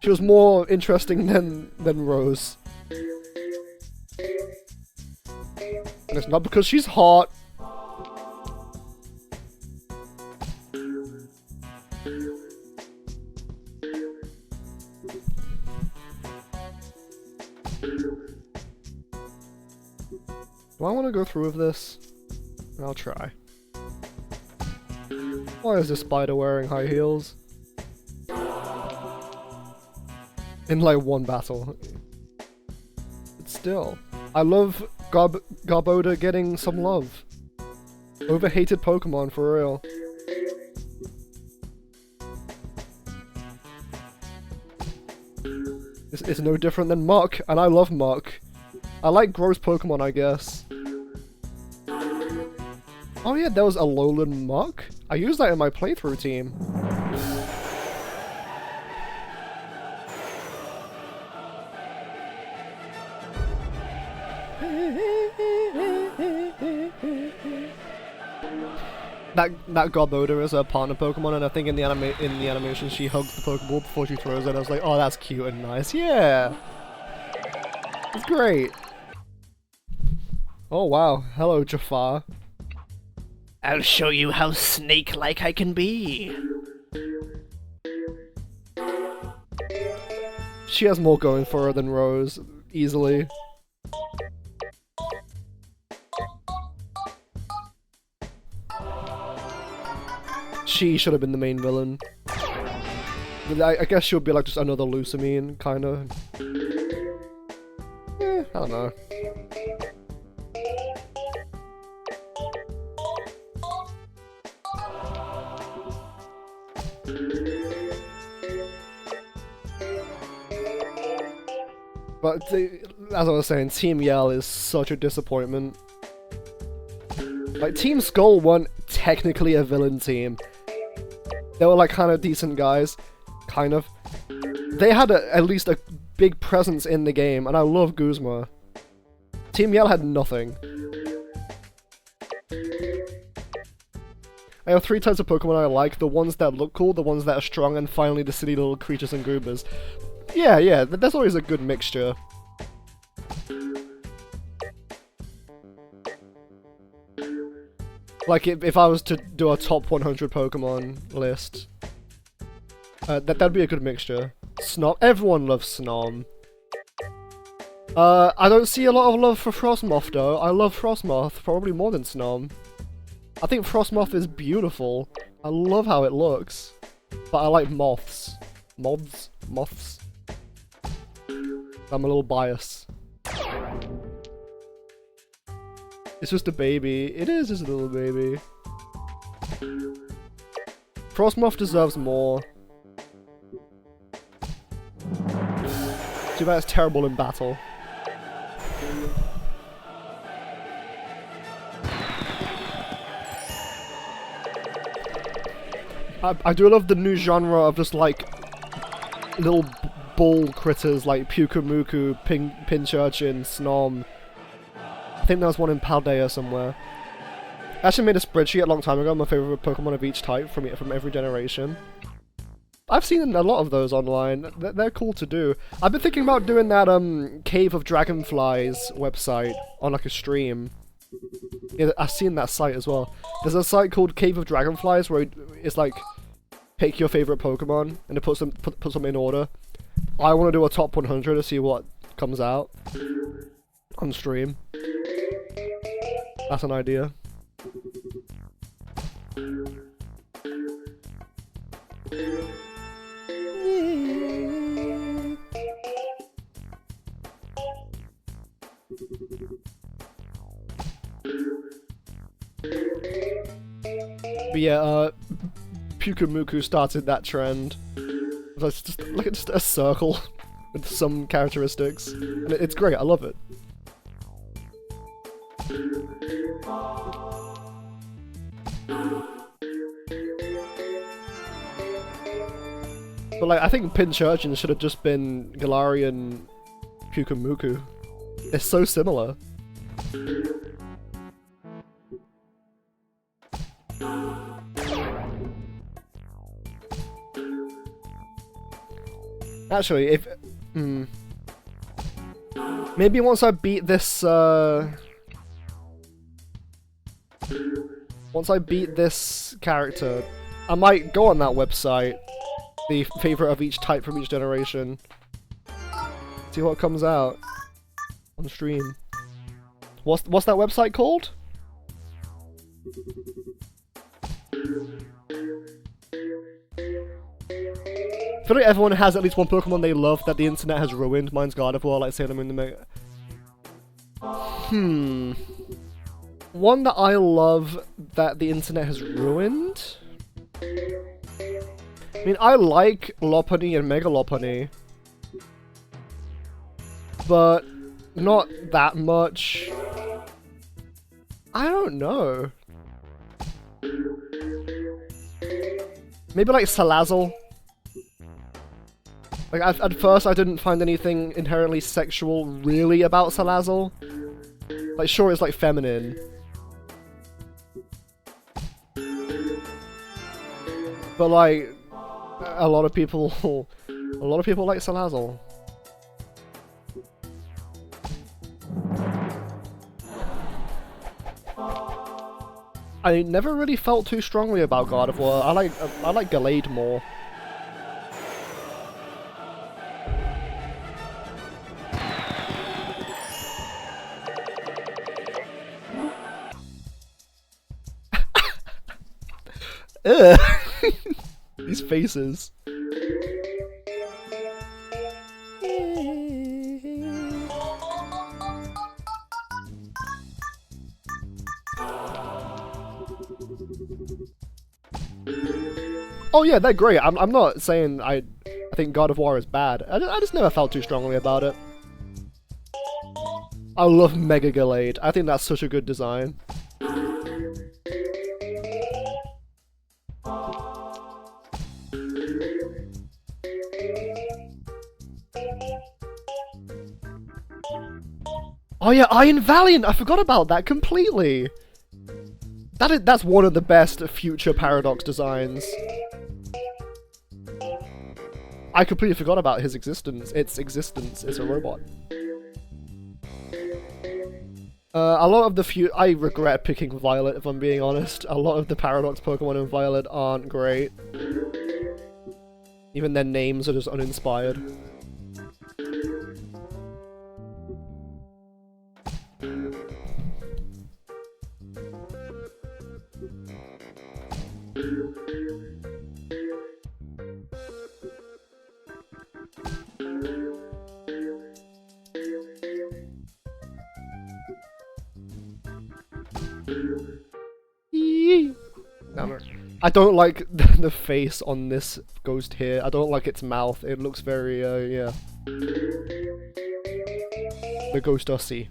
She was more interesting than Rose. And it's not because she's hot. Do I want to go through with this? I'll try. Why is this spider wearing high heels? In like one battle. But still, I love Garbodor getting some love. Overhated Pokemon for real. It's no different than Muck, and I love Muck. I like gross Pokemon, I guess. Oh yeah, there was a Alolan Muck. I used that in my playthrough team. That Garbodor is a partner Pokemon, and I think in the animation she hugs the Pokeball before she throws it. I was like, oh, that's cute and nice. Yeah, it's great. Oh wow, hello Jafar. I'll show you how snake-like I can be. She has more going for her than Rose, easily. She should have been the main villain. I guess she'll be like just another Lusamine, kinda. I don't know. But as I was saying, Team Yell is such a disappointment. Like, Team Skull weren't technically a villain team. They were like kind of decent guys. Kind of. They had at least a big presence in the game, and I love Guzma. Team Yell had nothing. I have 3 types of Pokemon I like. The ones that look cool, the ones that are strong, and finally the silly little creatures and goobers. Yeah, there's always a good mixture. Like, if I was to do a top 100 Pokemon list, that'd be a good mixture. Snom. Everyone loves Snom. I don't see a lot of love for Frostmoth, though. I love Frostmoth, probably more than Snom. I think Frostmoth is beautiful. I love how it looks. But I like moths. Moths. I'm a little biased. It's just a baby. It is just a little baby. Frostmoth deserves more. Too bad it's terrible in battle. I do love the new genre of just like little ball critters like Pukumuku, Pincurchin, Snom. I think there was one in Paldea somewhere. I actually made a spreadsheet a long time ago, my favourite Pokemon of each type from every generation. I've seen a lot of those online. They're cool to do. I've been thinking about doing that Cave of Dragonflies website on like a stream. Yeah, I've seen that site as well. There's a site called Cave of Dragonflies where it's like pick your favourite Pokemon and it puts them in order. I want to do a top 100 to see what comes out on stream. That's an idea. But yeah, Pukumuku started that trend. It's just like it's just a circle with some characteristics, and it's great. I love it. But like, I think Pinchurchin should have just been Galarian Pukumuku. They're so similar. Actually, if maybe once I beat this, character, I might go on that website, the favorite of each type from each generation. See what comes out on stream. What's that website called? I feel like everyone has at least one Pokemon they love that the internet has ruined. Mine's Gardevoir, like Sailor Moon the Mega. One that I love that the internet has ruined? I mean, I like Lopunny and Mega Lopunny, but not that much. I don't know. Maybe like Salazzle. Like, at first I didn't find anything inherently sexual really about Salazzle. Like, sure, it's like feminine. But like, a lot of people like Salazzle. I never really felt too strongly about Gardevoir. I like Gallade more. Ugh. These faces. Oh yeah, they're great. I'm not saying I think God of War is bad. I just never felt too strongly about it. I love Mega Gallade. I think that's such a good design. Oh yeah, Iron Valiant! I forgot about that completely! That's one of the best future Paradox designs. I completely forgot about his existence. Its existence as a robot. A lot of the I regret picking Violet, if I'm being honest. A lot of the Paradox Pokemon in Violet aren't great. Even their names are just uninspired. I don't like the face on this ghost here. I don't like its mouth. It looks very, yeah. The ghost Ussie.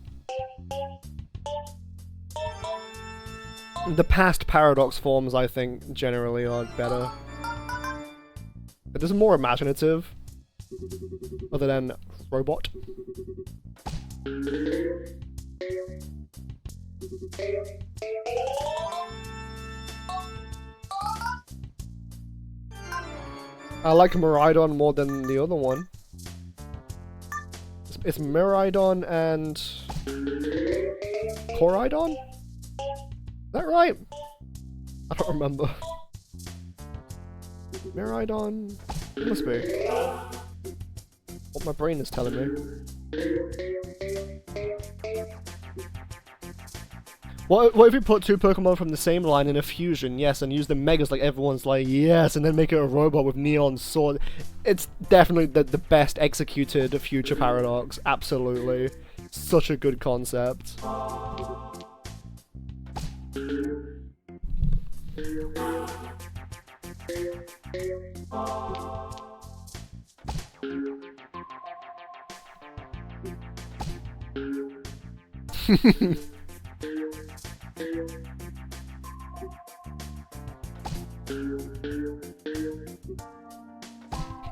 The past Paradox forms, I think, generally are better. It is more imaginative. Other than Robot. I like Miraidon more than the other one. It's Miraidon and Koraidon? Is that right? I don't remember. Miraidon? It must be. What my brain is telling me. What if we put two Pokemon from the same line in a fusion, yes, and use the Megas like everyone's like, yes, and then make it a robot with Neon Sword? It's definitely the best executed future Paradox, absolutely. Such a good concept.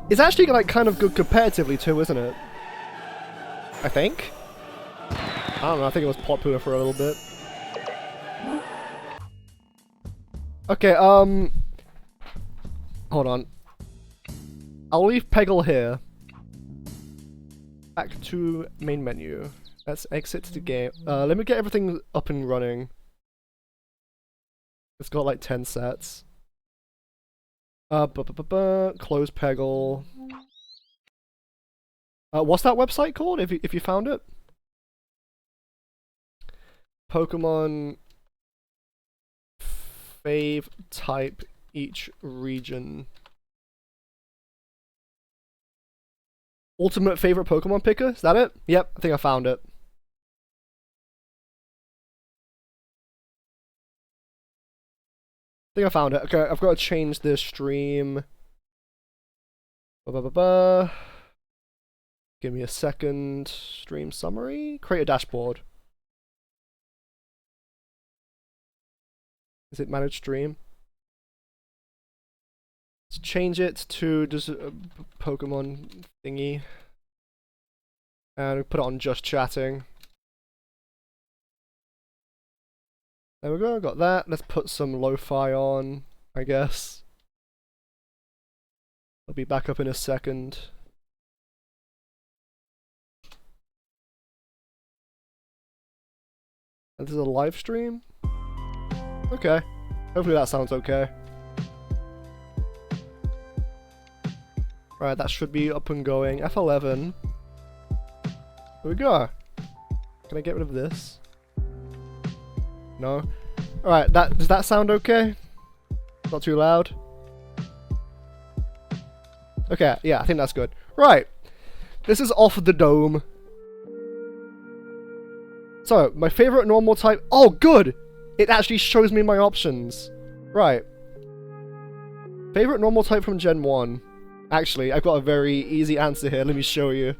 It's actually like kind of good competitively too, isn't it? I think. I don't know, I think it was popular for a little bit. Okay, hold on. I'll leave Peggle here. Back to main menu. Let's exit the game. Let me get everything up and running. It's got like 10 sets. Close Peggle. What's that website called? If you found it? Pokemon fave type each region. Ultimate favorite Pokemon picker? Is that it? Yep, I think I found it. I think I found it. Okay, I've got to change this stream. Give me a second. Stream summary. Create a dashboard. Is it manage stream? Let's change it to just a Pokemon thingy. And put it on just chatting. There we go, got that. Let's put some lo-fi on, I guess. I'll be back up in a second. And this is a live stream? Okay. Hopefully that sounds okay. Right, that should be up and going. F11. Here we go. Can I get rid of this? No? Alright, does that sound okay? Not too loud? Okay, yeah, I think that's good. Right. This is off the dome. So, my favorite normal type... Oh, good! It actually shows me my options. Right. Favorite normal type from Gen 1. Actually, I've got a very easy answer here. Let me show you.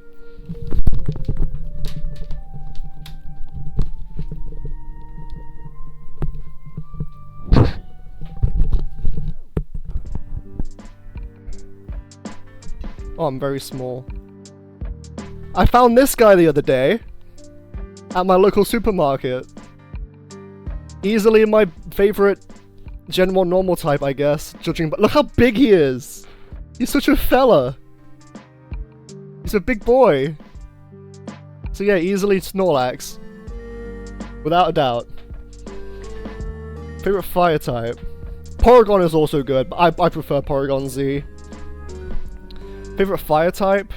Oh, I'm very small. I found this guy the other day at my local supermarket. Easily my favorite Gen 1 normal type, I guess, judging by— look how big he is! He's such a fella! He's a big boy! So yeah, easily Snorlax. Without a doubt. Favorite fire type? Porygon is also good, but I prefer Porygon Z. Favorite fire type?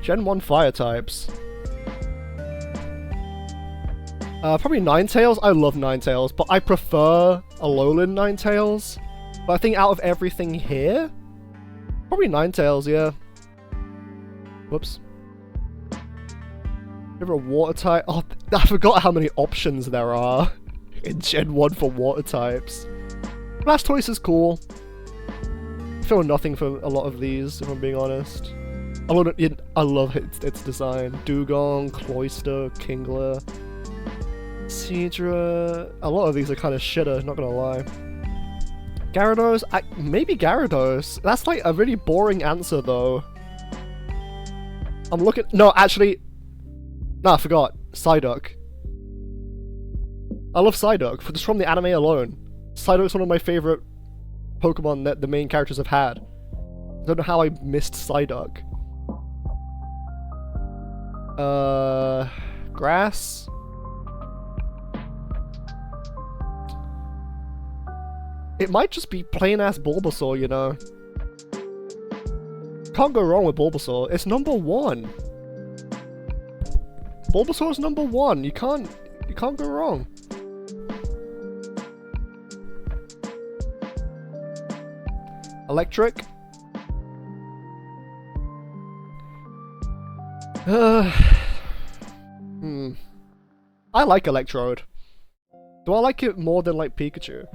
Gen 1 fire types. Probably Ninetales. I love Ninetales, but I prefer Alolan Ninetales. But I think out of everything here, probably Ninetales, yeah. Whoops. Favorite water type? Oh, I forgot how many options there are in Gen 1 for water types. Blastoise is cool. I feel nothing for a lot of these, if I'm being honest. I love its design. Dugong, Cloyster, Kingler, Seadra. A lot of these are kind of shitter, not gonna lie. Gyarados? Maybe Gyarados. That's like a really boring answer though. I'm looking— no, actually— no, I forgot. Psyduck. I love Psyduck, just from the anime alone. Psyduck's one of my favorite Pokemon that the main characters have had. I don't know how I missed Psyduck. Grass? It might just be plain-ass Bulbasaur, you know. Can't go wrong with Bulbasaur. It's number 1. Bulbasaur's number 1. You can't go wrong. Electric? I like Electrode. Do I like it more than like Pikachu?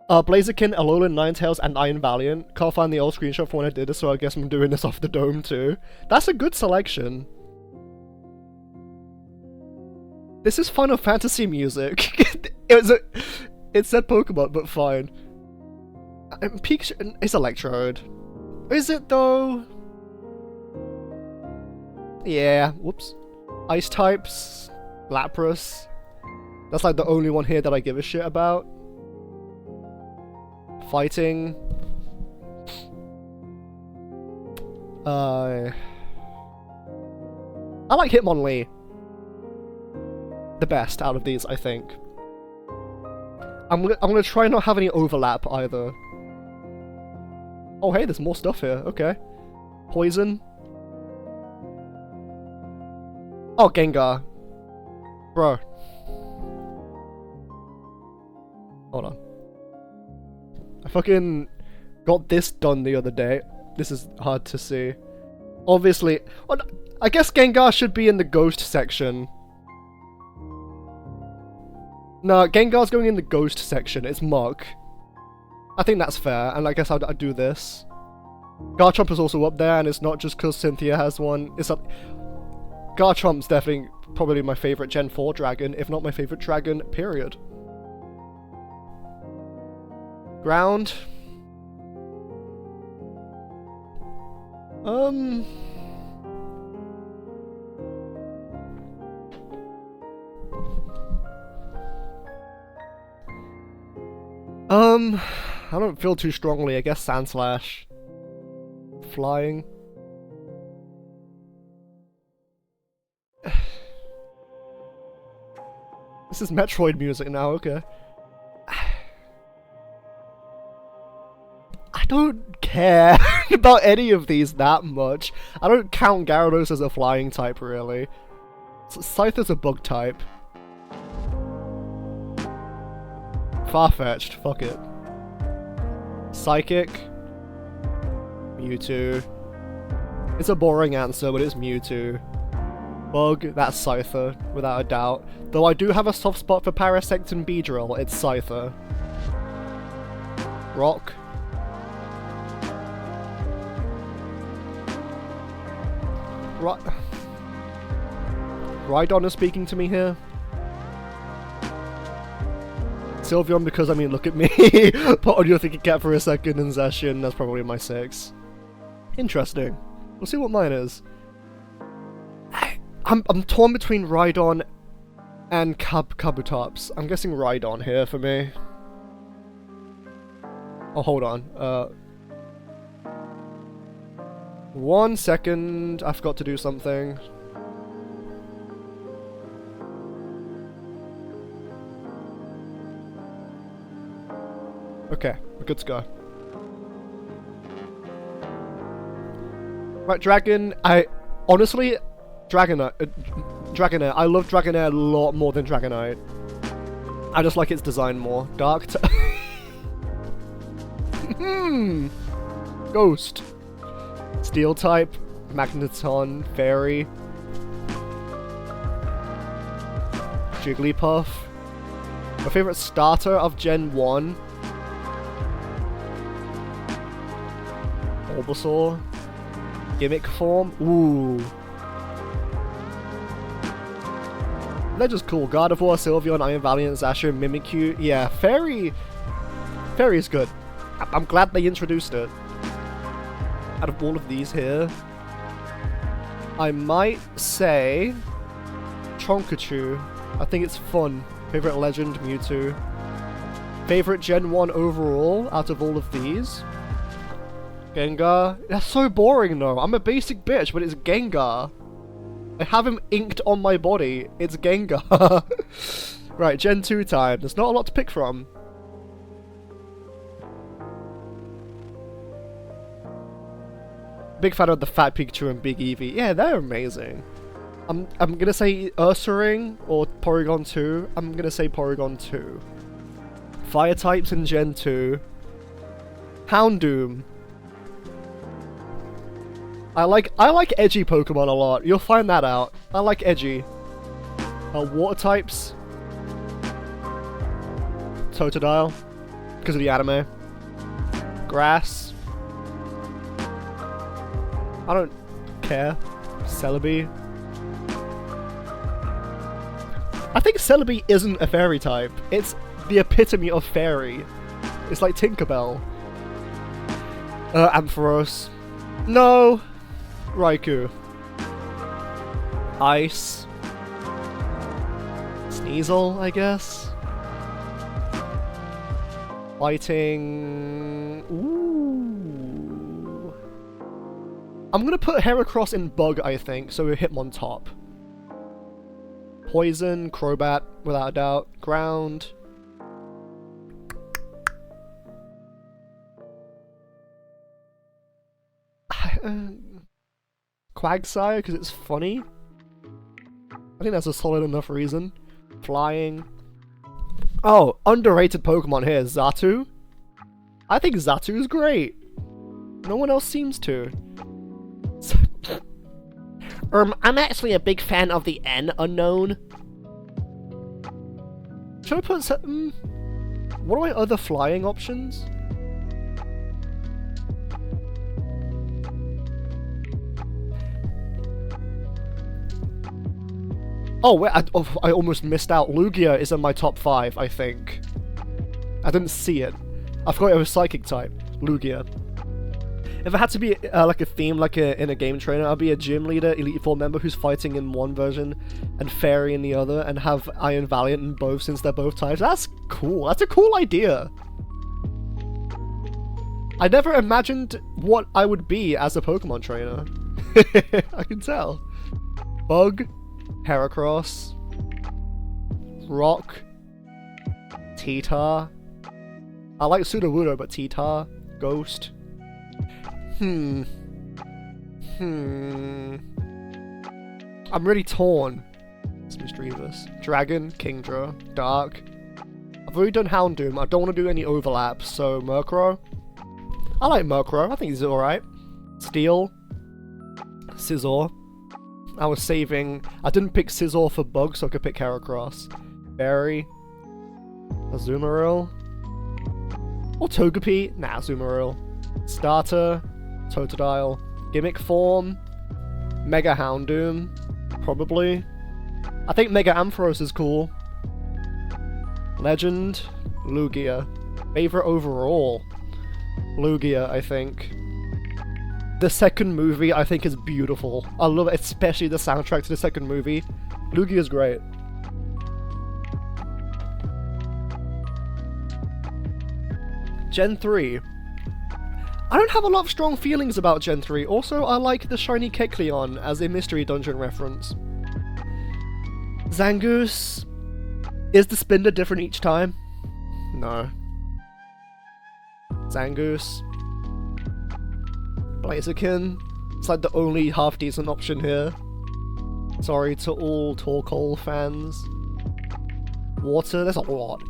Blaziken, Alolan, Ninetales, and Iron Valiant. Can't find the old screenshot from when I did this, so I guess I'm doing this off the dome too. That's a good selection. This is Final Fantasy music. It said Pokemon, but fine. Pikachu is Electrode. Is it though? Yeah. Whoops. Ice types. Lapras. That's like the only one here that I give a shit about. Fighting. I like Hitmonlee. The best out of these, I think. I'm gonna try not have any overlap either. Oh hey, there's more stuff here. Okay. Poison. Oh, Gengar. Bro. Hold on. I fucking got this done the other day. This is hard to see. Obviously, oh, I guess Gengar should be in the ghost section. No, Gengar's going in the ghost section. It's Muk. I think that's fair, and I guess I'd do this. Garchomp is also up there, and it's not just because Cynthia has one. It's up. Garchomp's definitely probably my favorite Gen 4 dragon, if not my favorite dragon, period. Ground. I don't feel too strongly. I guess Sandslash. Flying. This is Metroid music now, okay. I don't care about any of these that much. I don't count Gyarados as a flying type, really. Scyther's a bug type. Far-fetched, fuck it. Psychic. Mewtwo. It's a boring answer, but it's Mewtwo. Bug, that's Scyther, without a doubt. Though I do have a soft spot for Parasect and Beedrill, it's Scyther. Rock. Rhydon is speaking to me here. Sylveon because, I mean, look at me. Put on your thinking cap for a second, and Zacian, that's probably my 6. Interesting. We'll see what mine is. I'm torn between Rhydon and Kabutops. I'm guessing Rhydon here for me. Oh, hold on. 1 second. I forgot to do something. Okay, we're good to go. Right, Dragon. Honestly, Dragonair. I love Dragonair a lot more than Dragonite. I just like its design more. Dark. Ghost. Steel type. Magneton. Fairy. Jigglypuff. My favorite starter of Gen 1. Bulbasaur. Gimmick form. Ooh. They're just cool. Gardevoir, Sylveon, Iron Valiant, Zacian, Mimikyu. Yeah, Fairy is good. I'm glad they introduced it. Out of all of these here, I might say Chonkachu. I think it's fun. Favorite Legend, Mewtwo. Favorite Gen 1 overall out of all of these? Gengar. That's so boring though. I'm a basic bitch, but it's Gengar. I have him inked on my body. It's Gengar. Right, Gen 2 time. There's not a lot to pick from. Big fan of the Fat Pikachu and Big Eevee. Yeah, they're amazing. I'm gonna say Ursaring or Porygon 2. I'm gonna say Porygon 2. Fire types in Gen 2. Houndoom. I like edgy Pokemon a lot. You'll find that out. I like edgy. Water types. Totodile. Because of the anime. Grass. I don't care. Celebi. I think Celebi isn't a fairy type. It's the epitome of fairy. It's like Tinkerbell. Ampharos. No! Raikou. Ice. Sneasel, I guess. Fighting... Ooh. I'm gonna put Heracross in Bug, I think, so we hit him on top. Poison, Crobat, without a doubt. Ground. Quagsire, because it's funny. I think that's a solid enough reason. Flying. Oh, underrated Pokemon here, Xatu. I think Xatu's great. No one else seems to. I'm actually a big fan of the N unknown. Should I put what are my other flying options? Oh wait, I almost missed out. Lugia is in my top 5, I think. I didn't see it. I forgot it was Psychic type. Lugia. If it had to be like a theme, like in a game trainer, I'd be a gym leader, Elite Four member who's fighting in one version and Fairy in the other, and have Iron Valiant in both since they're both types. That's cool. That's a cool idea. I never imagined what I would be as a Pokemon trainer. I can tell. Bug, Heracross, Rock, T-Tar. I like Sudowoodo, but T-Tar, Ghost. I'm really torn. It's mischievous. Dragon, Kingdra, Dark. I've already done Houndoom. I don't want to do any overlaps, so Murkrow. I like Murkrow. I think he's alright. Steel. Scizor. I was saving... I didn't pick Scizor for Bug, so I could pick Heracross. Berry. Azumarill. Or Togepi. Nah, Azumarill. Starter. Totodile. Gimmick form. Mega Houndoom. Probably. I think Mega Ampharos is cool. Legend. Lugia. Favorite overall. Lugia, I think. The second movie, I think, is beautiful. I love it, especially the soundtrack to the second movie. Lugia is great. Gen 3. I don't have a lot of strong feelings about Gen 3. Also, I like the shiny Kecleon as a mystery dungeon reference. Zangoose. Is the spinner different each time? No. Zangoose. Blaziken. It's like the only half-decent option here. Sorry to all Torkoal fans. Water, there's a lot.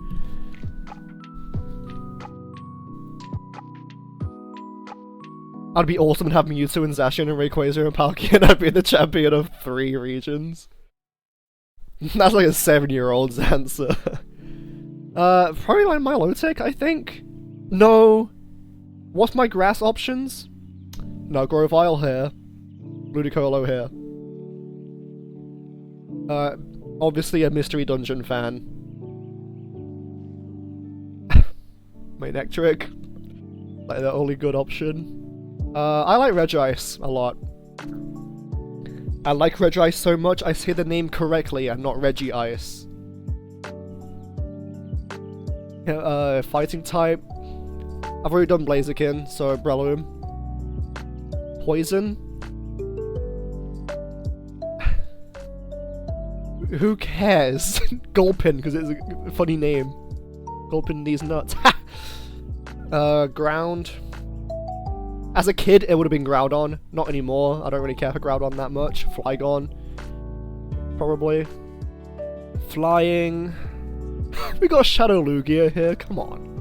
I'd be awesome to have Mewtwo and Zacian and Rayquaza and Palkia, and I'd be the champion of 3 regions. That's like a 7-year-old's answer. Probably like Milotic, I think? No. What's my grass options? No, Grovyle here. Ludicolo here. Obviously a Mystery Dungeon fan. Manectric. Like the only good option. I like Regice a lot. I like Regice so much I say the name correctly and not Regice. Fighting type. I've already done Blaziken, so Breloom. Poison. Who cares? Gulpin, because it's a funny name. Gulpin these nuts. Ground. As a kid, it would have been Groudon. Not anymore. I don't really care for Groudon that much. Flygon. Probably. Flying. We got Shadow Lugia here. Come on.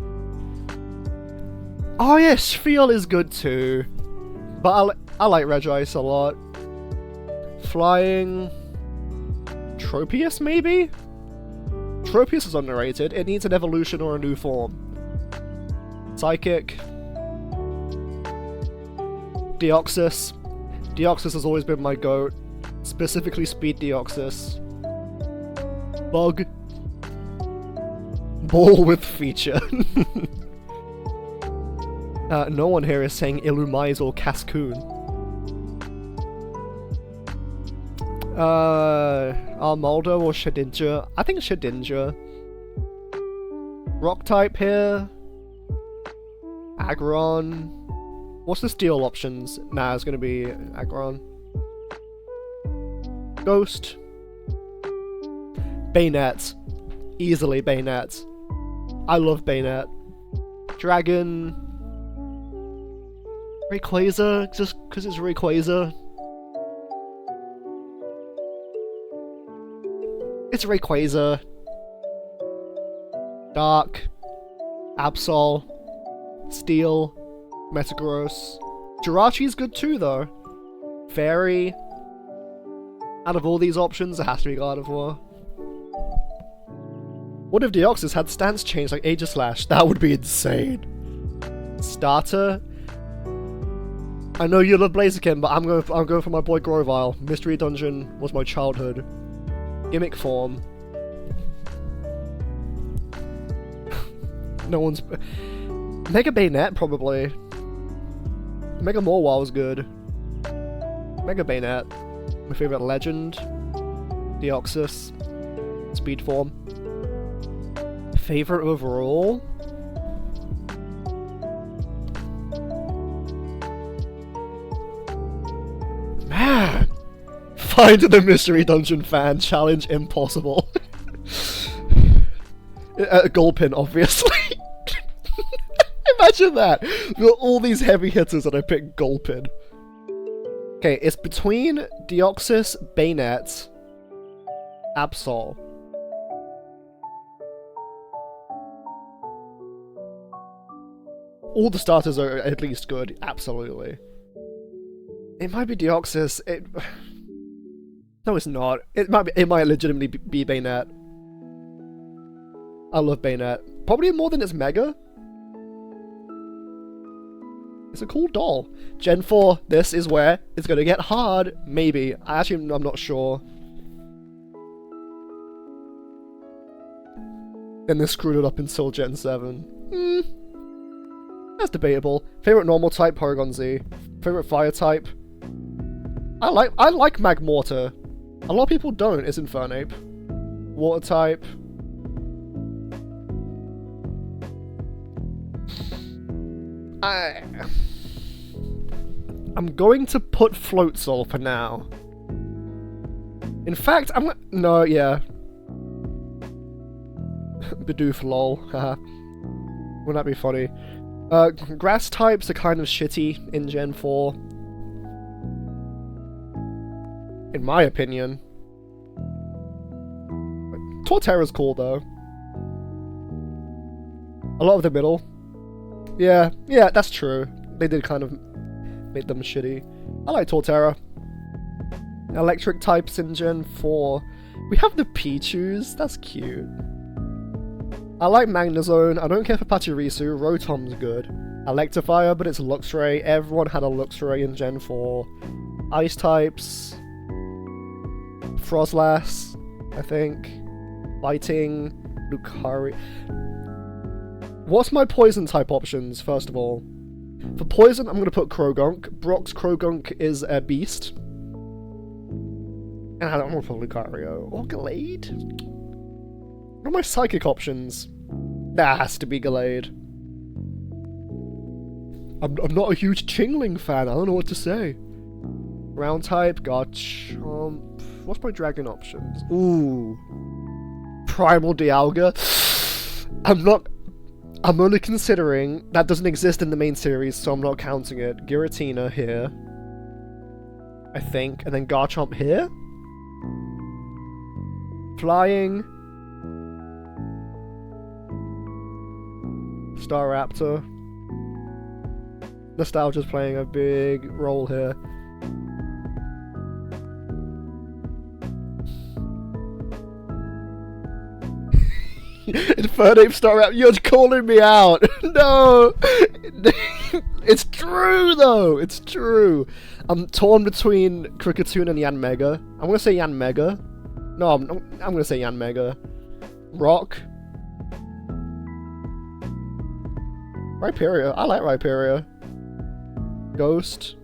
Oh yeah, Spheal is good too. But I like Regice a lot. Flying... Tropius, maybe? Tropius is underrated. It needs an evolution or a new form. Psychic. Deoxys. Deoxys has always been my goat. Specifically Speed Deoxys. Bug. Ball with feature. No one here is saying Illumise or Cascoon. Armaldo or Shedinja? I think Shedinja. Rock type here. Aggron. What's the steel options? Nah, it's gonna be Aggron. Ghost. Bayonet. Easily Bayonet. I love Bayonet. Dragon. Rayquaza, just because it's Rayquaza. It's Rayquaza. Dark. Absol. Steel. Metagross. Jirachi's good too, though. Fairy. Out of all these options, it has to be Gardevoir. What if Deoxys had stance change like Aegislash? That would be insane. Starter. I know you love Blaziken, but I'm going for my boy Grovyle. Mystery Dungeon was my childhood. Gimmick form. No one's... Mega Bayonet, probably. Mega Mawile was good. Mega Bayonet. My favorite legend. Deoxys. Speed form. Favorite overall? Man! Find the Mystery Dungeon fan. Challenge impossible. Gulpin, obviously. Imagine that! We've got all these heavy hitters and I pick Gulpin. Okay, it's between Deoxys, Bayonet, Absol. All the starters are at least good, absolutely. It might be Deoxys. No, it's not. It might legitimately be Bayonet. I love Bayonet. Probably more than its Mega. It's a cool doll. Gen 4, this is where it's gonna get hard. Maybe. I'm not sure. And they screwed it up until Gen 7. That's debatable. Favorite normal type, Porygon Z. Favorite fire type. I like Magmortar. A lot of people don't, it's Infernape. Water type. I'm going to put Floatzel for now. In fact, no, yeah. Bidoof, lol. Haha. Wouldn't that be funny? Grass types are kind of shitty in Gen 4. In my opinion. Torterra's cool, though. A lot of the middle. Yeah, that's true. They did kind of make them shitty. I like Torterra. Electric types in Gen 4. We have the Pichus, that's cute. I like Magnezone, I don't care for Pachirisu, Rotom's good. Electivire, but it's Luxray, everyone had a Luxray in Gen 4. Ice types. Frostlass, I think. Fighting. Lucario. What's my poison type options, first of all? For poison, I'm going to put Krogunk. Brock's Krogunk is a beast. And I don't want to put Lucario. Or Gallade? What are my psychic options? That has to be Gallade. I'm not a huge Chingling fan, I don't know what to say. Ground type, Garchomp. What's my dragon options? Ooh. Primal Dialga. I'm only considering that doesn't exist in the main series, so I'm not counting it. Giratina here. I think. And then Garchomp here. Flying. Staraptor. Nostalgia's playing a big role here. Infernape Staraptor, you're calling me out! No! It's true though! It's true! I'm torn between Kricketune and Yanmega. I'm gonna say Yanmega. No, I'm gonna say Yanmega. Rock. Rhyperia. I like Rhyperia. Ghost.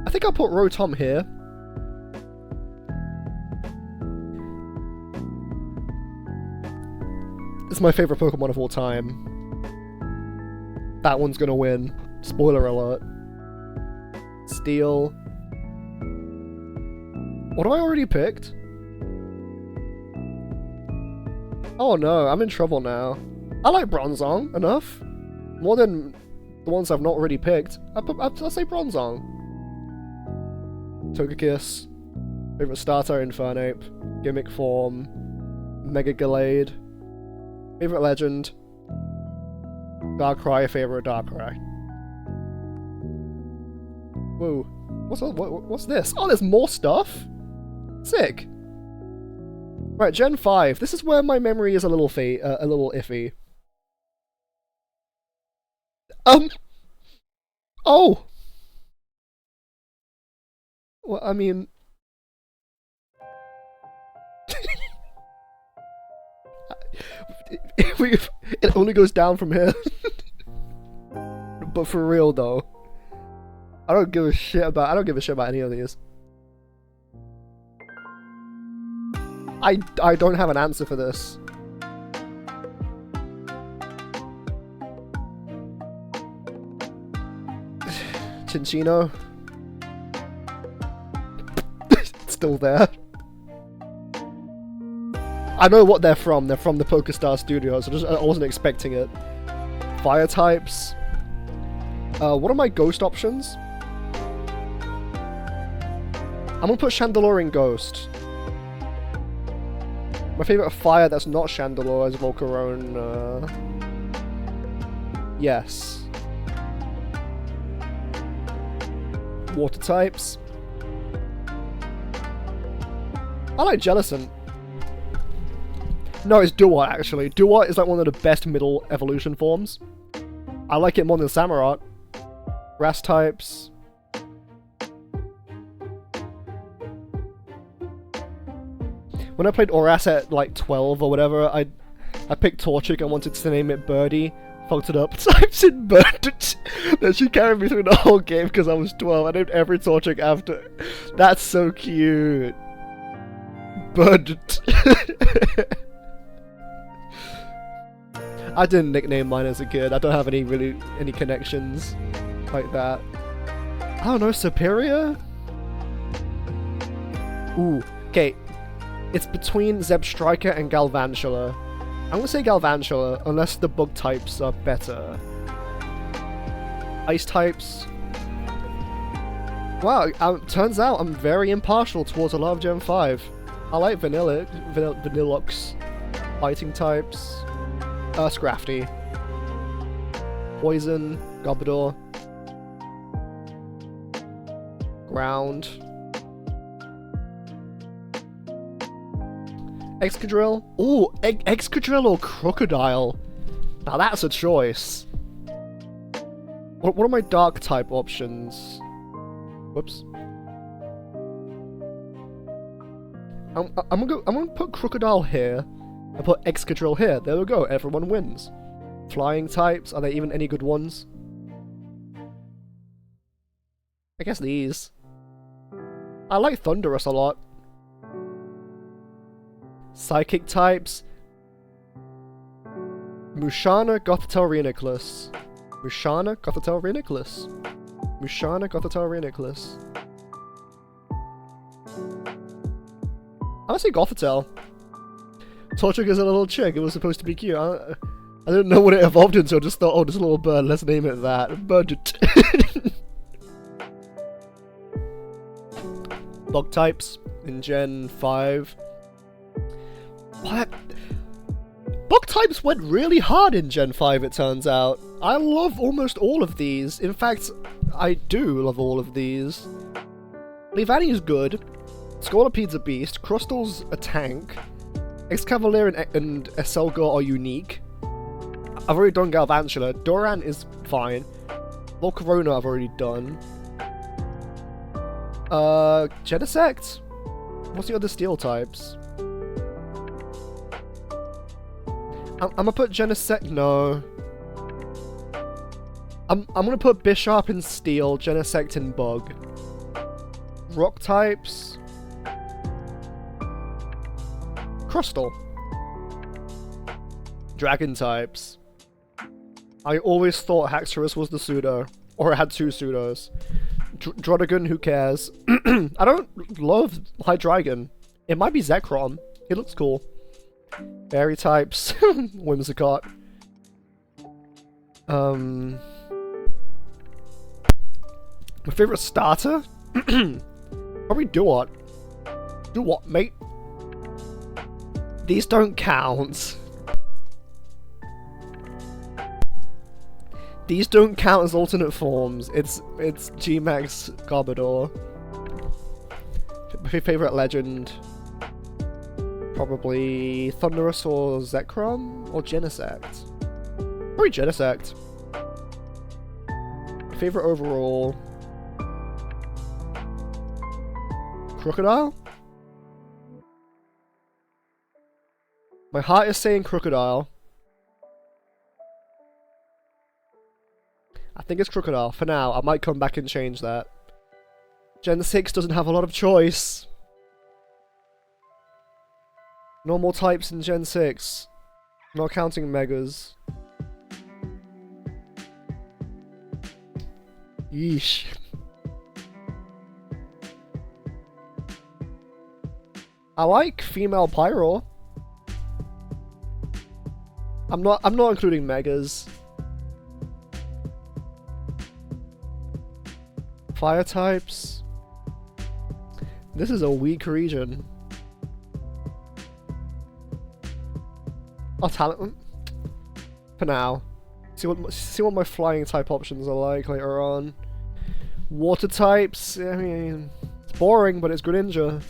I think I'll put Rotom here. It's my favorite Pokemon of all time. That one's gonna win. Spoiler alert. Steel. What have I already picked? Oh no, I'm in trouble now. I like Bronzong enough. More than the ones I've not already picked. I'll say Bronzong. Togekiss. Favorite starter, Infernape. Gimmick form. Mega Gallade. Favorite legend. Darkrai, favorite Darkrai. Whoa. What's this? Oh, there's more stuff? Sick. Right, Gen 5. This is where my memory is a little iffy. Oh! Well, I mean... it only goes down from here. But for real though, I don't give a shit about any of these. I don't have an answer for this. Chinchino. It's still there. I know what they're from. They're from the PokeStar Studios. I wasn't expecting it. Fire types. What are my ghost options? I'm gonna put Chandelure in ghost. My favorite fire that's not Chandelure is Volcarona. Yes. Water types. I like Jellicent. No, it's Duat actually. Duat is like one of the best middle evolution forms. I like it more than Samurott. Grass types. When I played Oras at like 12 or whatever, I picked Torchic and wanted to name it Birdie. Fucked it up. Types in Bird. Then she carried me through the whole game because I was 12. I named every Torchic after. That's so cute. Bird. I didn't nickname mine as a kid. I don't have any connections like that. I don't know, Superior? Ooh, okay. It's between Zebstrika and Galvantula. I'm gonna say Galvantula, unless the bug types are better. Ice types. Wow, turns out I'm very impartial towards a lot of Gen 5. I like Vanillux. Fighting types. Scrafty. Poison. Gobodor. Ground. Excadrill? Ooh, Excadrill or Crocodile? Now that's a choice. What are my dark type options? Whoops. I'm gonna put Crocodile here and put Excadrill here. There we go, everyone wins. Flying types, are there even any good ones? I guess these. I like Thundurus a lot. Psychic types. Mushana, Gothitelle, Reuniclus. Mushana, Gothitelle, Reuniclus. Mushana, Gothitelle, Reuniclus. I'm gonna say Gothitelle. Torchic is a little chick, it was supposed to be cute. I didn't know what it evolved into, I just thought, oh, this little bird, let's name it that. Budget. Bug types in Gen 5. What? Bug types went really hard in Gen 5, it turns out. I love almost all of these. In fact, I do love all of these. Leavanny's good. Scorpide's a beast. Crustal's a tank. Excavalier and Esselgar are unique. I've already done Galvantula. Doran is fine. Volcarona I've already done. Genesect? What's the other steel types? I'm gonna put Genesect. No. I'm gonna put Bishop in steel, Genesect in bug. Rock types. Crustal. Dragon types. I always thought Haxorus was the pseudo, or it had two pseudos. Drodagon, who cares? I don't love Hydreigon. It might be Zekrom. It looks cool. Fairy types. Whimsicott. My favorite starter? Probably Duot. Duot, mate. These don't count. These don't count as alternate forms. It's G-Max Garbodor. My favorite legend. Probably Thundurus or Zekrom? Or Genesect? Probably Genesect. Favorite overall? Crocodile? My heart is saying Crocodile. I think it's Crocodile. For now, I might come back and change that. Gen 6 doesn't have a lot of choice. Normal types in Gen 6. Not counting Megas. Yeesh. I like female Pyro. I'm not including Megas. Fire types. This is a weak region. Oh, talent. For now. See what my flying type options are like later on. Water types. I mean, it's boring, but it's Greninja.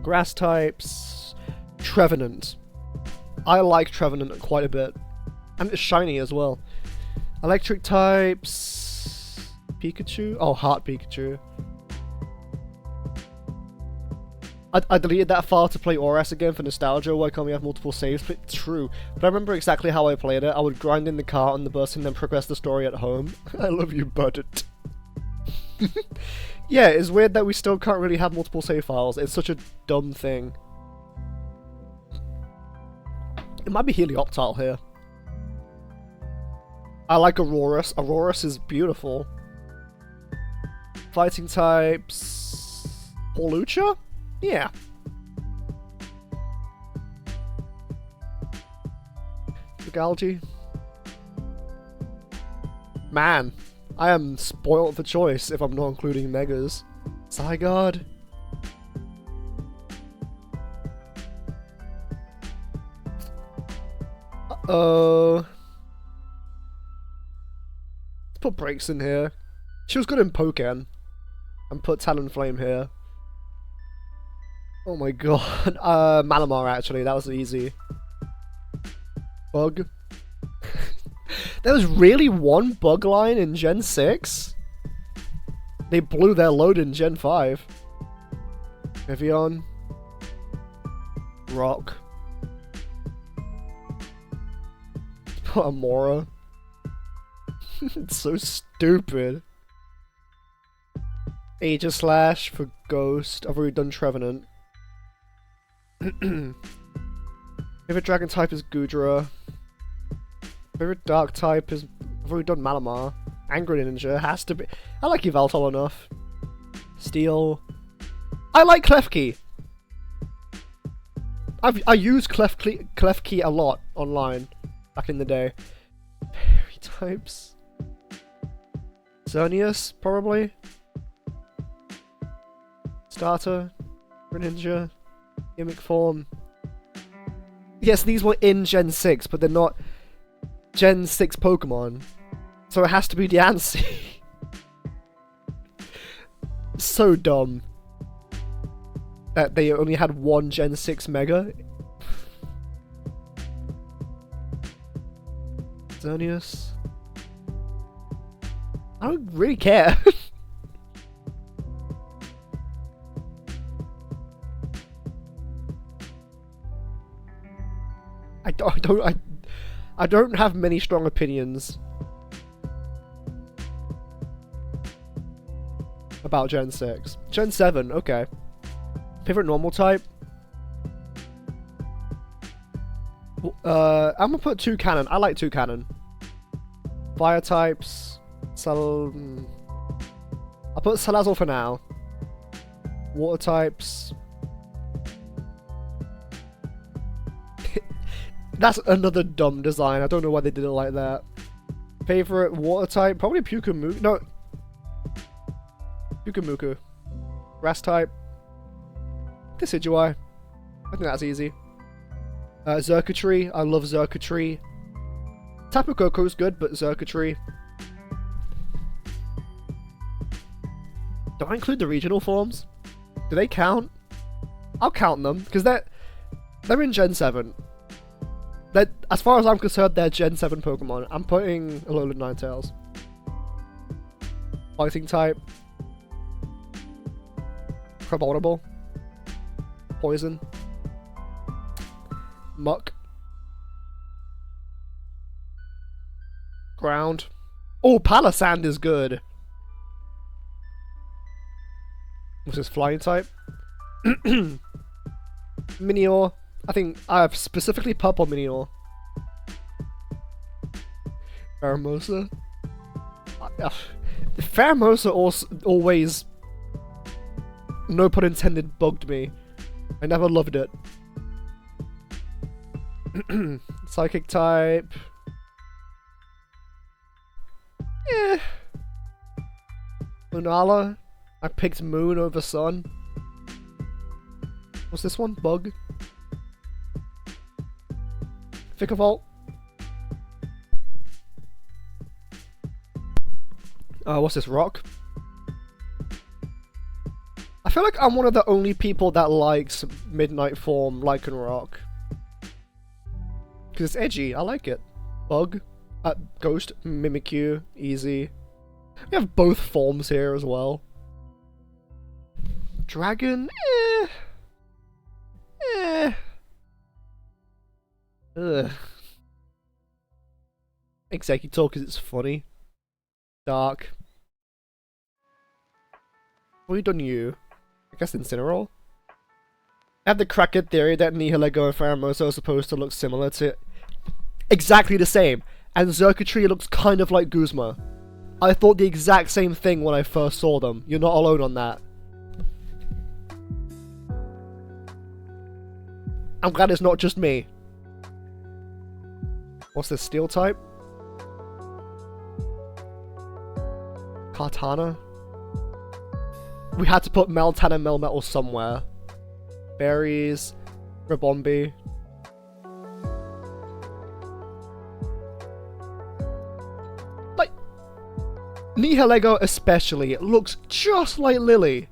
Grass types. Trevenant. I like Trevenant quite a bit. And it's shiny as well. Electric types. Pikachu? Oh, Heart Pikachu. I deleted that file to play ORAS again for nostalgia. Why can't we have multiple saves? But it's true. But I remember exactly how I played it. I would grind in the car on the bus and then progress the story at home. I love you, Buddit. Yeah, it's weird that we still can't really have multiple save files. It's such a dumb thing. It might be Helioptile here. I like Aurorus. Aurorus is beautiful. Fighting types... Hawlucha? Yeah. Galgi. Man, I am spoiled for choice if I'm not including Megas. Zygarde. Uh-oh. Let's put Brakes in here. She was good in Pokken. And put Talonflame here. Oh my god. Malamar actually, that was easy. Bug. There was really one bug line in Gen 6? They blew their load in Gen 5. Evian. Rock. Put Amora. It's so stupid. Aegislash for Ghost. I've already done Trevenant. Favorite dragon type is Goodra. Favorite dark type is... I've already done Malamar. Angry Ninja has to be... I like Yveltal enough. Steel. I like Klefki! I used Klefki a lot online back in the day. Fairy types. Xerneas, probably. Starter. Greninja. Gimmick form. Yes, these were in Gen 6, but they're not Gen 6 Pokemon. So it has to be Diancie. So dumb. That they only had one Gen 6 Mega. Xerneas. I don't really care. I don't have many strong opinions about Gen 6. Gen 7, okay. Favorite normal type? I'm gonna put 2 cannon. I like 2 cannon. Fire types. I'll put Salazzle for now. Water types. That's another dumb design. I don't know why they did it like that. Favorite water type? Probably Pyukumuku. No. Pyukumuku. Grass type. Decidueye. I think that's easy. Xurkitree. I love Xurkitree. Tapu Koko's good, but Xurkitree. Do I include the regional forms? Do they count? I'll count them, because they're in Gen 7. As far as I'm concerned, they're Gen 7 Pokemon. I'm putting Alolan Ninetales. Fighting type. Crabominable. Poison. Muck. Ground. Oh, Palisand is good. What's this flying type? Minior. I think I have specifically purple Minior. Pheromosa. Pheromosa always, no pun intended, bugged me. I never loved it. Psychic type. Eh. Lunala. I picked Moon over Sun. What's this one? Bug. Vikavolt. What's this? Rock. I feel like I'm one of the only people that likes Midnight Form Lycanroc. Because it's edgy, I like it. Bug. Ghost. Mimikyu. Easy. We have both forms here as well. Dragon? Ugh. Executor because it's funny. Dark. What have we done you? I guess Incineroar? I have the cracked theory that Nihilego and Pheromosa are supposed to look similar to... Exactly the same! And Xurkitree looks kind of like Guzma. I thought the exact same thing when I first saw them. You're not alone on that. I'm glad it's not just me. What's this, Steel type? Kartana? We had to put Meltan and Melmetal somewhere. Berries. Ribombee. Like, Nihilego especially, it looks just like Lily.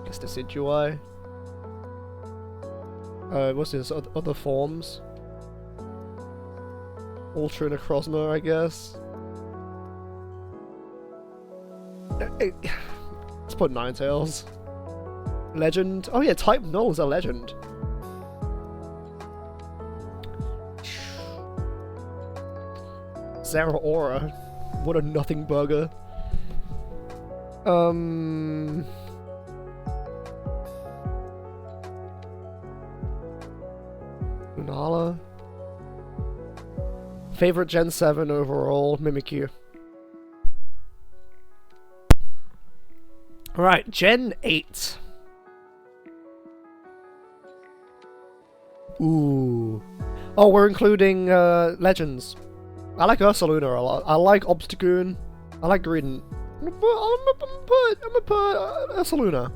Guess Decidueye. What's this? Other forms? Ultra Necrozma, I guess. Let's put Ninetales. Legend. Oh yeah, Type Null is a legend. Zeraora. What a nothing burger. Lunala. Favorite Gen 7 overall, Mimikyu. Alright, Gen 8. Ooh. Oh, we're including legends. I like Ursaluna a lot. I like Obstagoon. I like Greedent. I'm gonna put Ursaluna.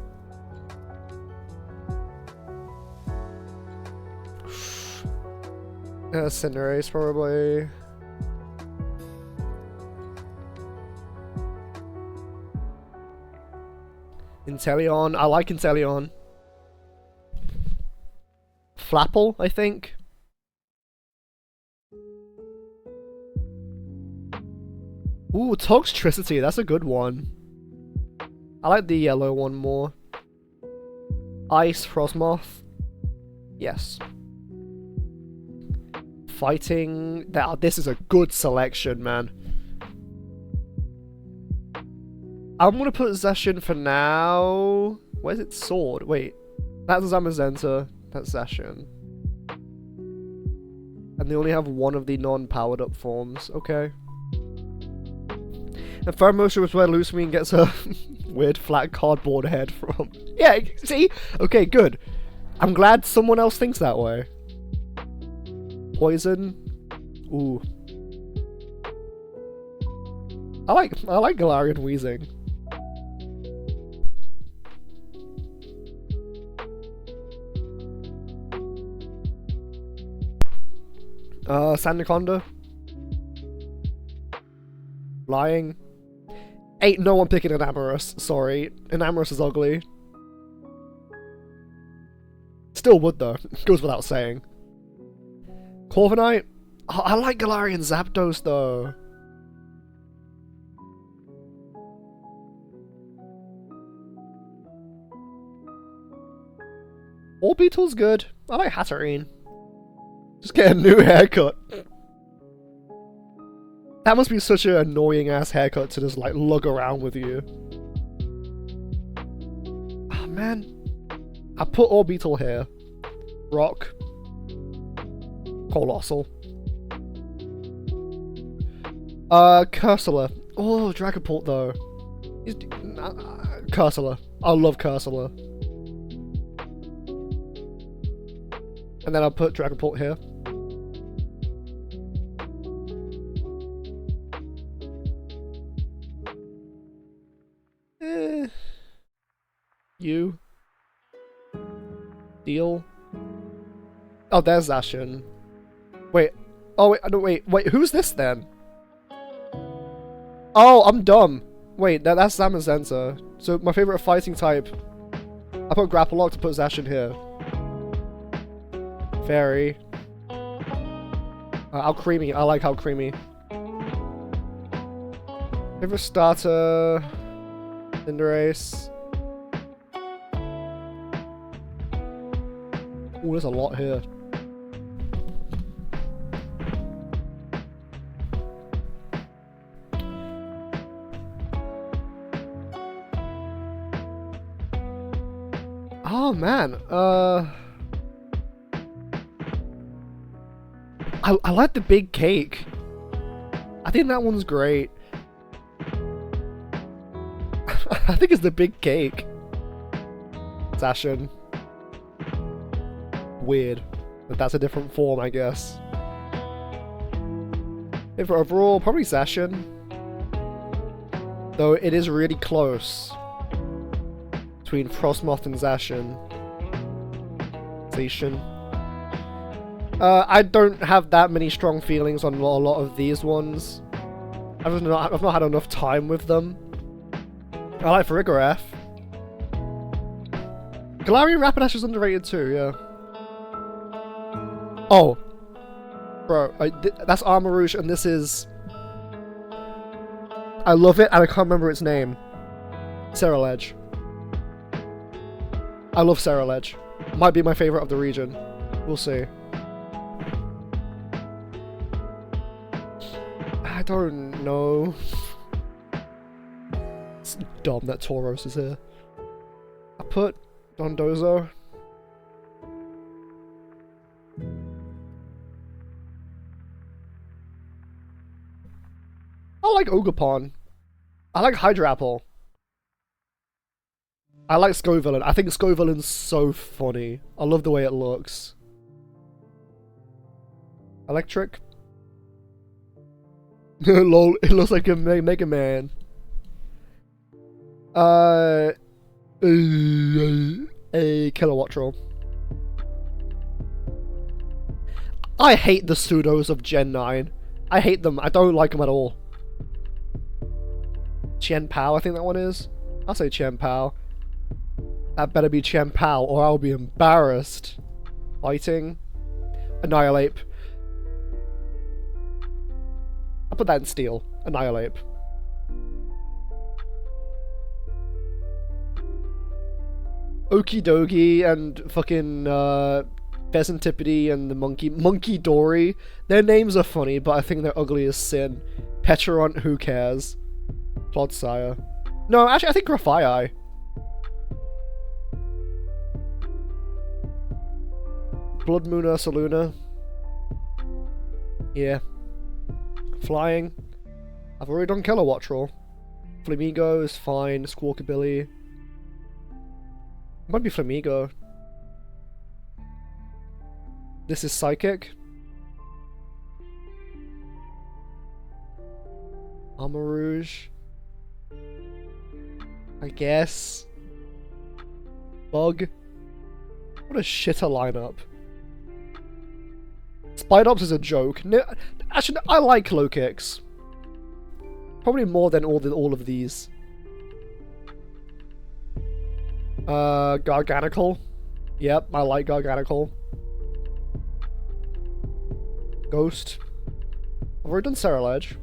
Cinderace probably. Inteleon. I like Inteleon. Flapple, I think. Ooh, Toxtricity. That's a good one. I like the yellow one more. Ice, Frosmoth. Yes. Fighting. This is a good selection, man. I'm gonna put Zacian for now. Where's its sword? Wait. That's Zamazenta. That's Zacian. And they only have one of the non-powered up forms. Okay. And third motion was where Lucamine gets a weird flat cardboard head from. Yeah, see? Okay, good. I'm glad someone else thinks that way. Poison. Ooh. I like Galarian wheezing. Sandaconda. Lying. Ain't no one picking Enamorous, sorry. Enamorous is ugly. Still would though, goes without saying. Corviknight? Oh, I like Galarian Zapdos though. Orbeetle's good. I like Hatterene. Just get a new haircut. That must be such an annoying ass haircut to just like lug around with you. Ah, man. I put Orbeetle here. Rock. Colossal. Cursula. Oh, Dragapult though. Cursula. I love Cursula. And then I'll put Dragapult here. You. Deal. Oh, there's Zacian. Wait. Oh, wait, no, wait, who's this then? Oh, I'm dumb. Wait, that's Zamazenta. So, my favorite fighting type. I put Grapploct to put Zacian here. Fairy. Alcremie. I like Alcremie. Favorite starter. Cinderace. Ooh, there's a lot here. Oh man, I like the big cake. I think that one's great. I think it's the big cake. Zacian. Weird. But that's a different form, I guess. For overall, probably Zacian. Though it is really close between Frostmoth and Zacian. I don't have that many strong feelings on a lot of these ones. I've not had enough time with them. I like Farigiraf. Galarian Rapidash is underrated too, yeah. Oh. Bro, that's Armarouge and this is... I love it and I can't remember its name. Ceruledge. I love Ceruledge. Might be my favourite of the region. We'll see. I don't know. It's dumb that Tauros is here. I put Dondozo. I like Ogerpon. I like Hydrapple. I like Scovillain. I think Scovillain's so funny. I love the way it looks. Electric. Lol, it looks like a Mega Man. A Kilowattrel. I hate the pseudos of Gen 9. I hate them. I don't like them at all. Chien-Pao, I think that one is. I'll say Chien-Pao. That better be Chien-Pao or I'll be embarrassed. Fighting. Annihilate. I'll put that in Steel. Annihilate. Okie dokie and fucking Pheasantipede and the Monkey Dory. Their names are funny, but I think they're ugly as sin. Petaront, who cares? Clodsire. No, actually, I think Graphii. Blood Moon Ursaluna. Yeah. Flying. I've already done Kilowattrel. Flamigo is fine. Squawkabilly. Might be Flamigo. This is Psychic. Armarouge. I guess. Bug. What a shitter lineup. Spidops is a joke. No, actually, I like low kicks. Probably more than all of these. Garganical. Yep, I like Garganical. Ghost. I've already done Ceruledge.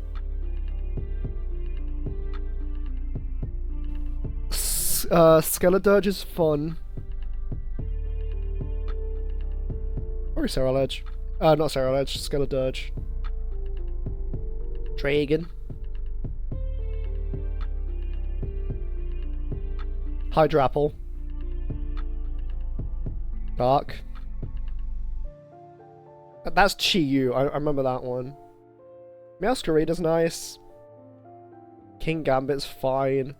Skeledirge is fun. Or Ceruledge. Not Ceruledge, Skeledirge. Dragon. Hydrapple. Dark. That's Chi-Yu, I remember that one. Meowscarader's nice. King Gambit's fine.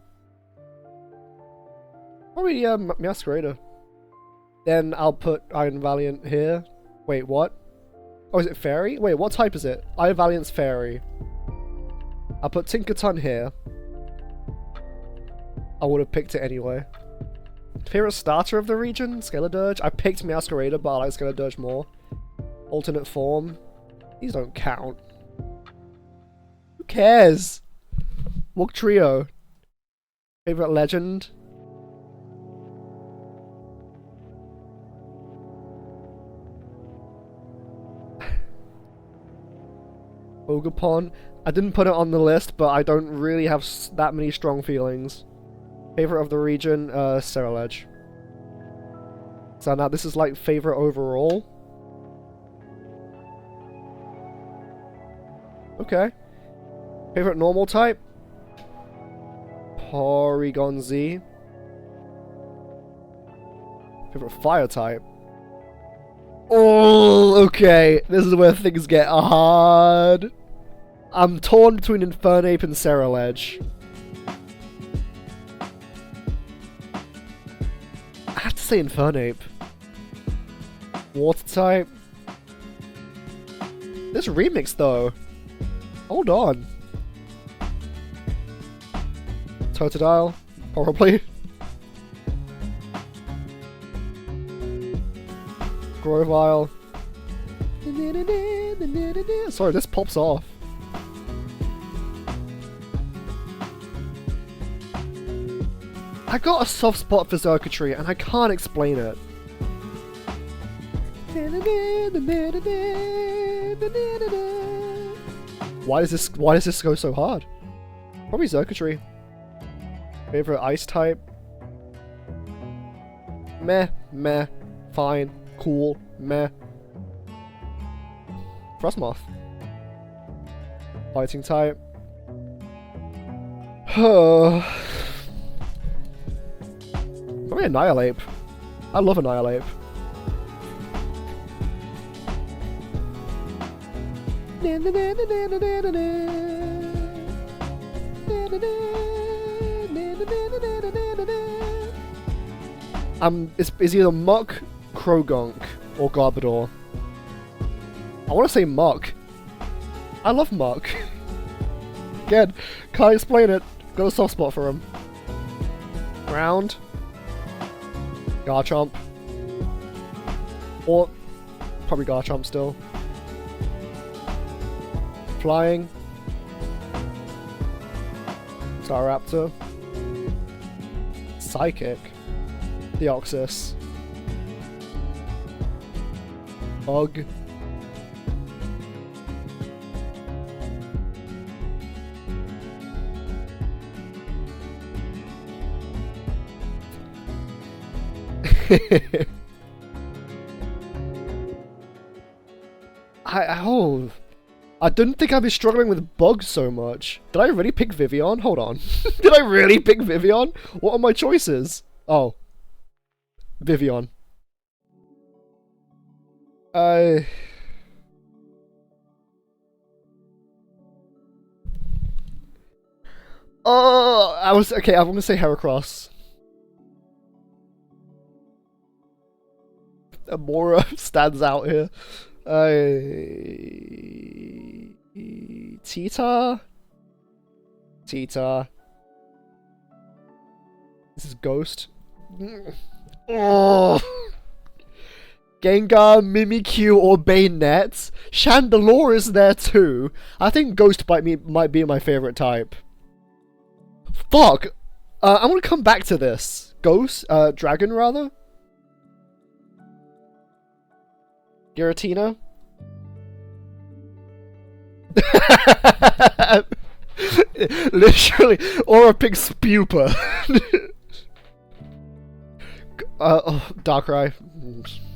Probably, yeah, Meowscarader. Then I'll put Iron Valiant here. Wait, what? Oh, is it Fairy? Wait, what type is it? Iron Valiant's Fairy. I'll put Tinkerton here. I would have picked it anyway. Favorite starter of the region? Skeledirge? I picked Meowscarader, but I like Skeledirge more. Alternate form? These don't count. Who cares? Walk Trio. Favorite legend? Ogerpon. I didn't put it on the list, but I don't really have that many strong feelings. Favorite of the region, Ceruledge. So now this is like favorite overall. Okay. Favorite normal type? Porygon Z. Favorite fire type? Oh, okay. This is where things get hard. I'm torn between Infernape and Ceruledge. I have to say Infernape. Water type. This remix though. Hold on. Totodile, probably. Grovyle. Sorry, this pops off. I got a soft spot for Xurkitree and I can't explain it. Why does this go so hard? Probably Xurkitree. Favorite ice type? Meh, meh, fine, cool, meh. Frostmoth. Fighting type. Probably Annihilate. I love Annihilate. It's either Muck, Krogunk, or Garbodor. I want to say Muck. I love Muck. Again, can't explain it. Got a soft spot for him. Ground. Garchomp. Or probably Garchomp still. Flying. Staraptor. Psychic. Deoxys. Bug. I didn't think I'd be struggling with bugs so much. Did I really pick Vivian? Hold on. Did I really pick Vivian? What are my choices? Oh. Vivian. Oh, okay, I'm gonna say Heracross. Amora stands out here. Tita? Tita. This is Ghost. Oh. Gengar, Mimikyu, or Bayonet. Chandelure is there too. I think Ghost might be my favorite type. Fuck! I'm gonna come back to this. Ghost? Dragon, rather? Giratina? Literally, or a big spuper. Darkrai.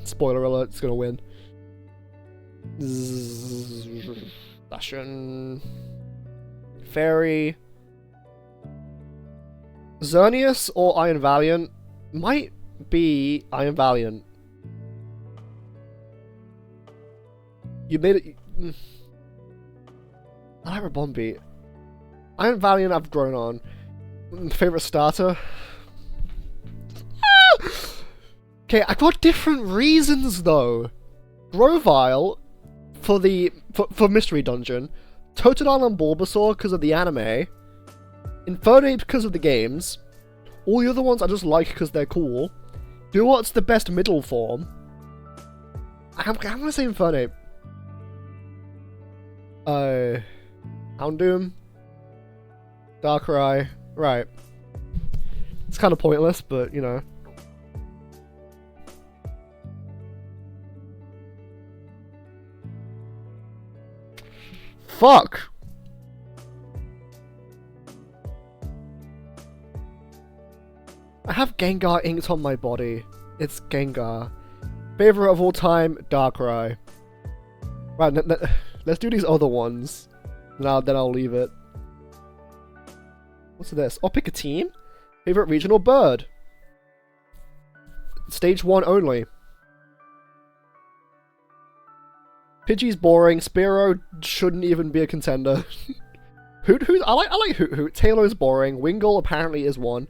Spoiler alert, it's gonna win. Bastion. Fairy. Xerneas or Iron Valiant? Might be Iron Valiant. You made it. I like Rabombi. Iron Valiant I've grown on. Favorite starter? Okay, I got different reasons though. Grovyle for Mystery Dungeon, Totodile and Bulbasaur because of the anime, Infernape because of the games. All the other ones I just like because they're cool. Do you know what's the best middle form? I'm gonna say Infernape. Houndoom, Darkrai, right. It's kind of pointless, but you know. Fuck! I have Gengar inked on my body. It's Gengar. Favorite of all time, Darkrai. Right, let's do these other ones. Then I'll leave it. What's this? I'll pick a team? Favorite regional bird? Stage 1 only. Pidgey's boring. Spearow shouldn't even be a contender. I like Hoot Hoot. Taylor's boring. Wingull apparently is one.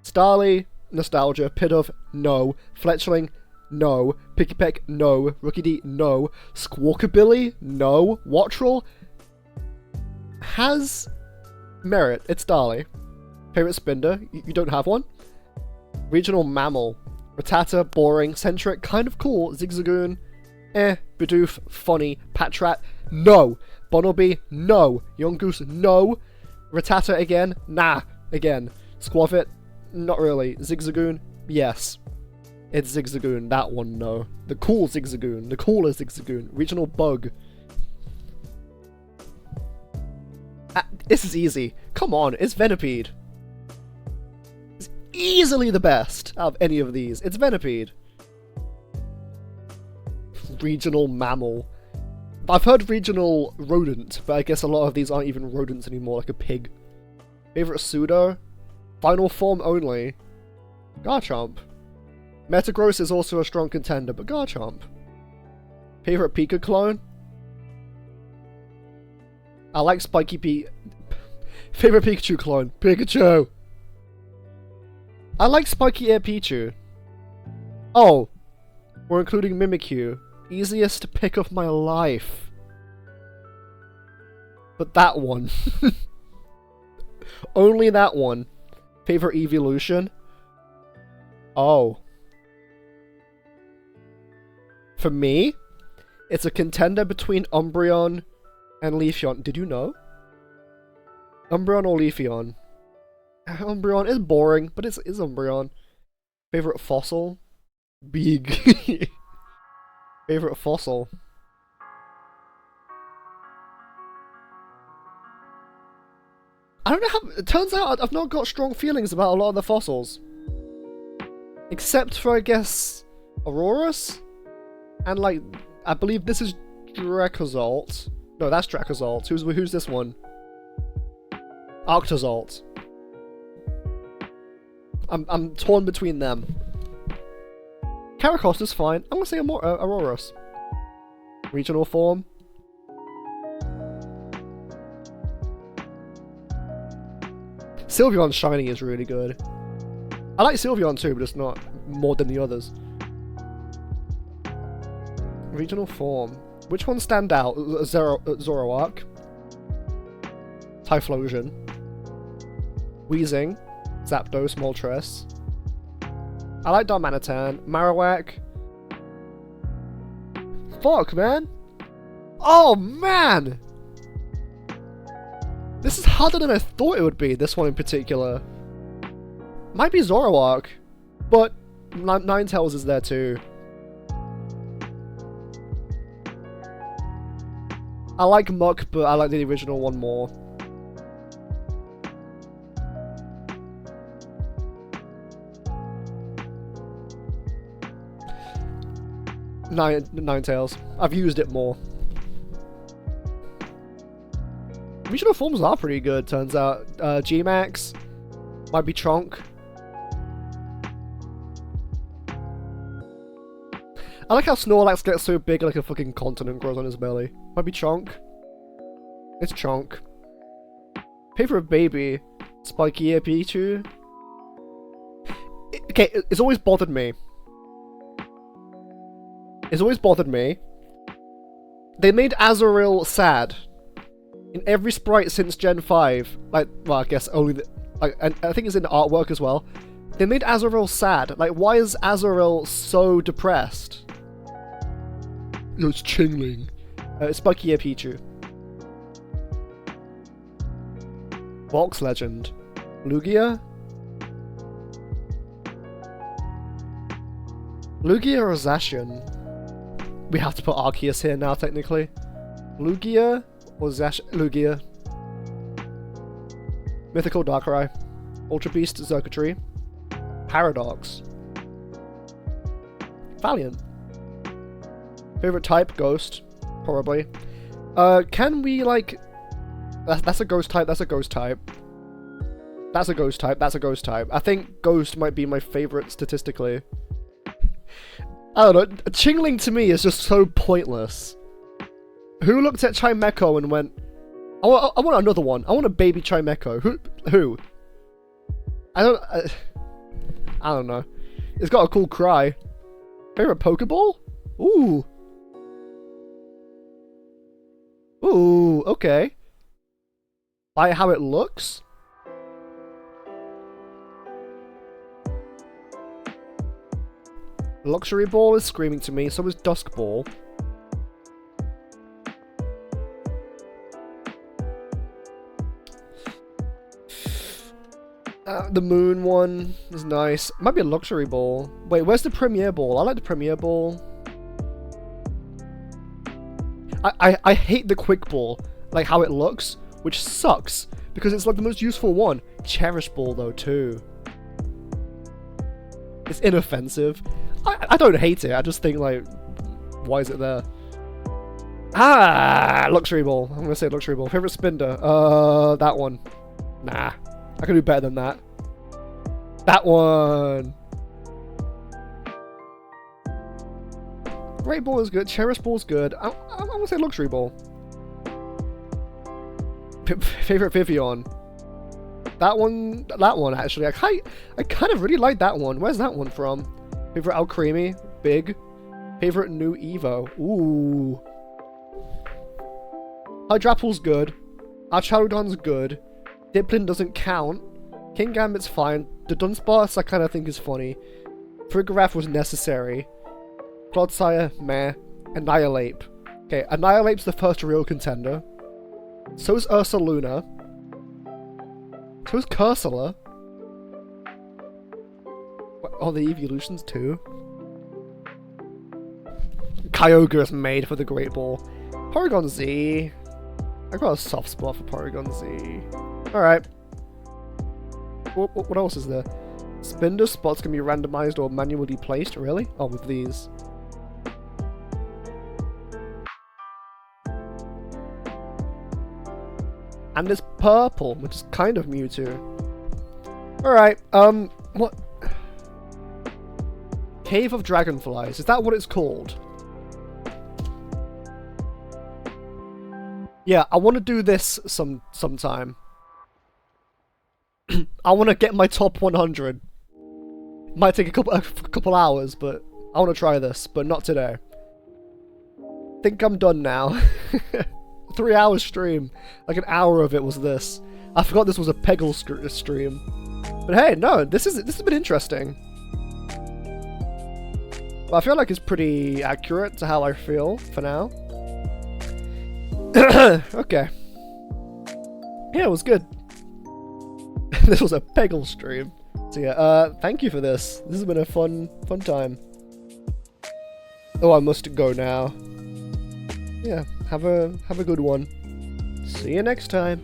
Starly, nostalgia. Pidove, no. Fletchling, no. Pikipek, no. Rookie D, no. Squawkabilly, no. Wattrel has merit. It's Starly. Favorite Spinder? You don't have one? Regional mammal. Rattata, boring. Centric, kind of cool. Zigzagoon, Bidoof, funny. Patrat, no. Bunnelby, no. Yungoos, no. Rattata again, nah. Again. Squavit, not really. Zigzagoon, yes. It's Zigzagoon, that one, no. The cool Zigzagoon, the cooler Zigzagoon. Regional bug. This is easy. Come on, it's Venipede. It's easily the best out of any of these. It's Venipede. Regional mammal. I've heard regional rodent, but I guess a lot of these aren't even rodents anymore, like a pig. Favorite pseudo? Final form only. Garchomp. Metagross is also a strong contender, but Garchomp. Favorite Pika clone? I like Spiky P. Favorite Pikachu clone? Pikachu! I like Spiky Air Pichu. Oh, we're including Mimikyu. Easiest pick of my life. But that one. Only that one. Favorite evolution? Oh. For me, it's a contender between Umbreon and Leafeon. Did you know? Umbreon or Leafeon? Umbreon is boring, but it's Umbreon. Favorite fossil? Big. Favorite fossil? I don't know how. It turns out I've not got strong feelings about a lot of the fossils. Except for, I guess, Aurorus? And, like, I believe this is Dracozolt. No, that's Dracozolt. Who's this one? Arctozolt. I'm torn between them. Caracos is fine. I'm gonna say Aurorus. Regional form. Sylveon's shiny is really good. I like Sylveon too, but it's not more than the others. Regional form. Which ones stand out? Zoroark. Typhlosion. Weezing. Zapdos, Moltres. I like Darmanitan. Marowak. Fuck, man! Oh, man! This is harder than I thought it would be, this one in particular. Might be Zoroark, but Ninetales is there too. I like Muck, but I like the original one more. Ninetales. I've used it more. Regional forms are pretty good, turns out. G-Max. Might be Tronk. I like how Snorlax gets so big like a fucking continent grows on his belly. Might be Chonk. It's Chonk. Favorite baby. Spiky Ear Pichu. Okay, it's always bothered me. It's always bothered me. They made Azurill sad. In every sprite since Gen 5. Like, well, I guess only and I think it's in the artwork as well. They made Azurill sad. Like, why is Azurill so depressed? It's Chingling. Spiky Ear Pichu. Box Legend. Lugia? Lugia or Zacian? We have to put Arceus here now, technically. Lugia or Zacian? Lugia. Mythical Darkrai. Ultra Beast Xurkitree. Paradox. Valiant. Favorite type? Ghost. Probably. Can we, like... That's a ghost type, that's a ghost type. That's a ghost type, that's a ghost type. I think Ghost might be my favorite statistically. I don't know, Chingling to me is just so pointless. Who looked at Chimecho and went, I want another one. I want a baby Chimecho. Who? I don't know. It's got a cool cry. Favorite Pokeball? Ooh. Ooh, okay. By how it looks? Luxury Ball is screaming to me, so is Dusk Ball. The Moon one is nice. Might be a Luxury Ball. Wait, where's the Premier Ball? I like the Premier Ball. I hate the Quick Ball, like how it looks, which sucks, because it's like the most useful one. Cherish Ball though, too. It's inoffensive. I don't hate it, I just think like, why is it there? Ah, Luxury Ball. I'm gonna say Luxury Ball. Favorite Spinder? That one. Nah, I can do better than that. That one. Great Ball is good. Cherish Ball's good. I'm gonna say Luxury Ball. Favorite Vivian? That one actually. I kind of really like that one. Where's that one from? Favorite Alcremie? Big. Favorite new Evo? Ooh. Hydrapple's good. Archarodon's good. Dipplin doesn't count. King Gambit's fine. The Dunsparce I kind of think is funny. Frigarath was necessary. Clodsire, meh. Annihilate. Okay, Annihilate's the first real contender. So is Ursaluna. So is Cursula. Oh, the evolutions too. Kyogre is made for the Great Ball. Porygon Z. I got a soft spot for Porygon Z. Alright. What else is there? Spinder spots can be randomized or manually placed, really? Oh, with these. And it's purple, which is kind of Mewtwo. Alright, what? Cave of Dragonflies, is that what it's called? Yeah, I want to do this sometime. I want to get my top 100. Might take a couple hours, but I want to try this, but not today. Think I'm done now. 3 hours stream. Like an hour of it was this. I forgot this was a Peggle stream. But hey, no, this has been interesting. But I feel like it's pretty accurate to how I feel for now. Okay. Yeah, it was good. This was a Peggle stream. So yeah, thank you for this. This has been a fun time. Oh, I must go now. Yeah, have a good one. See you next time.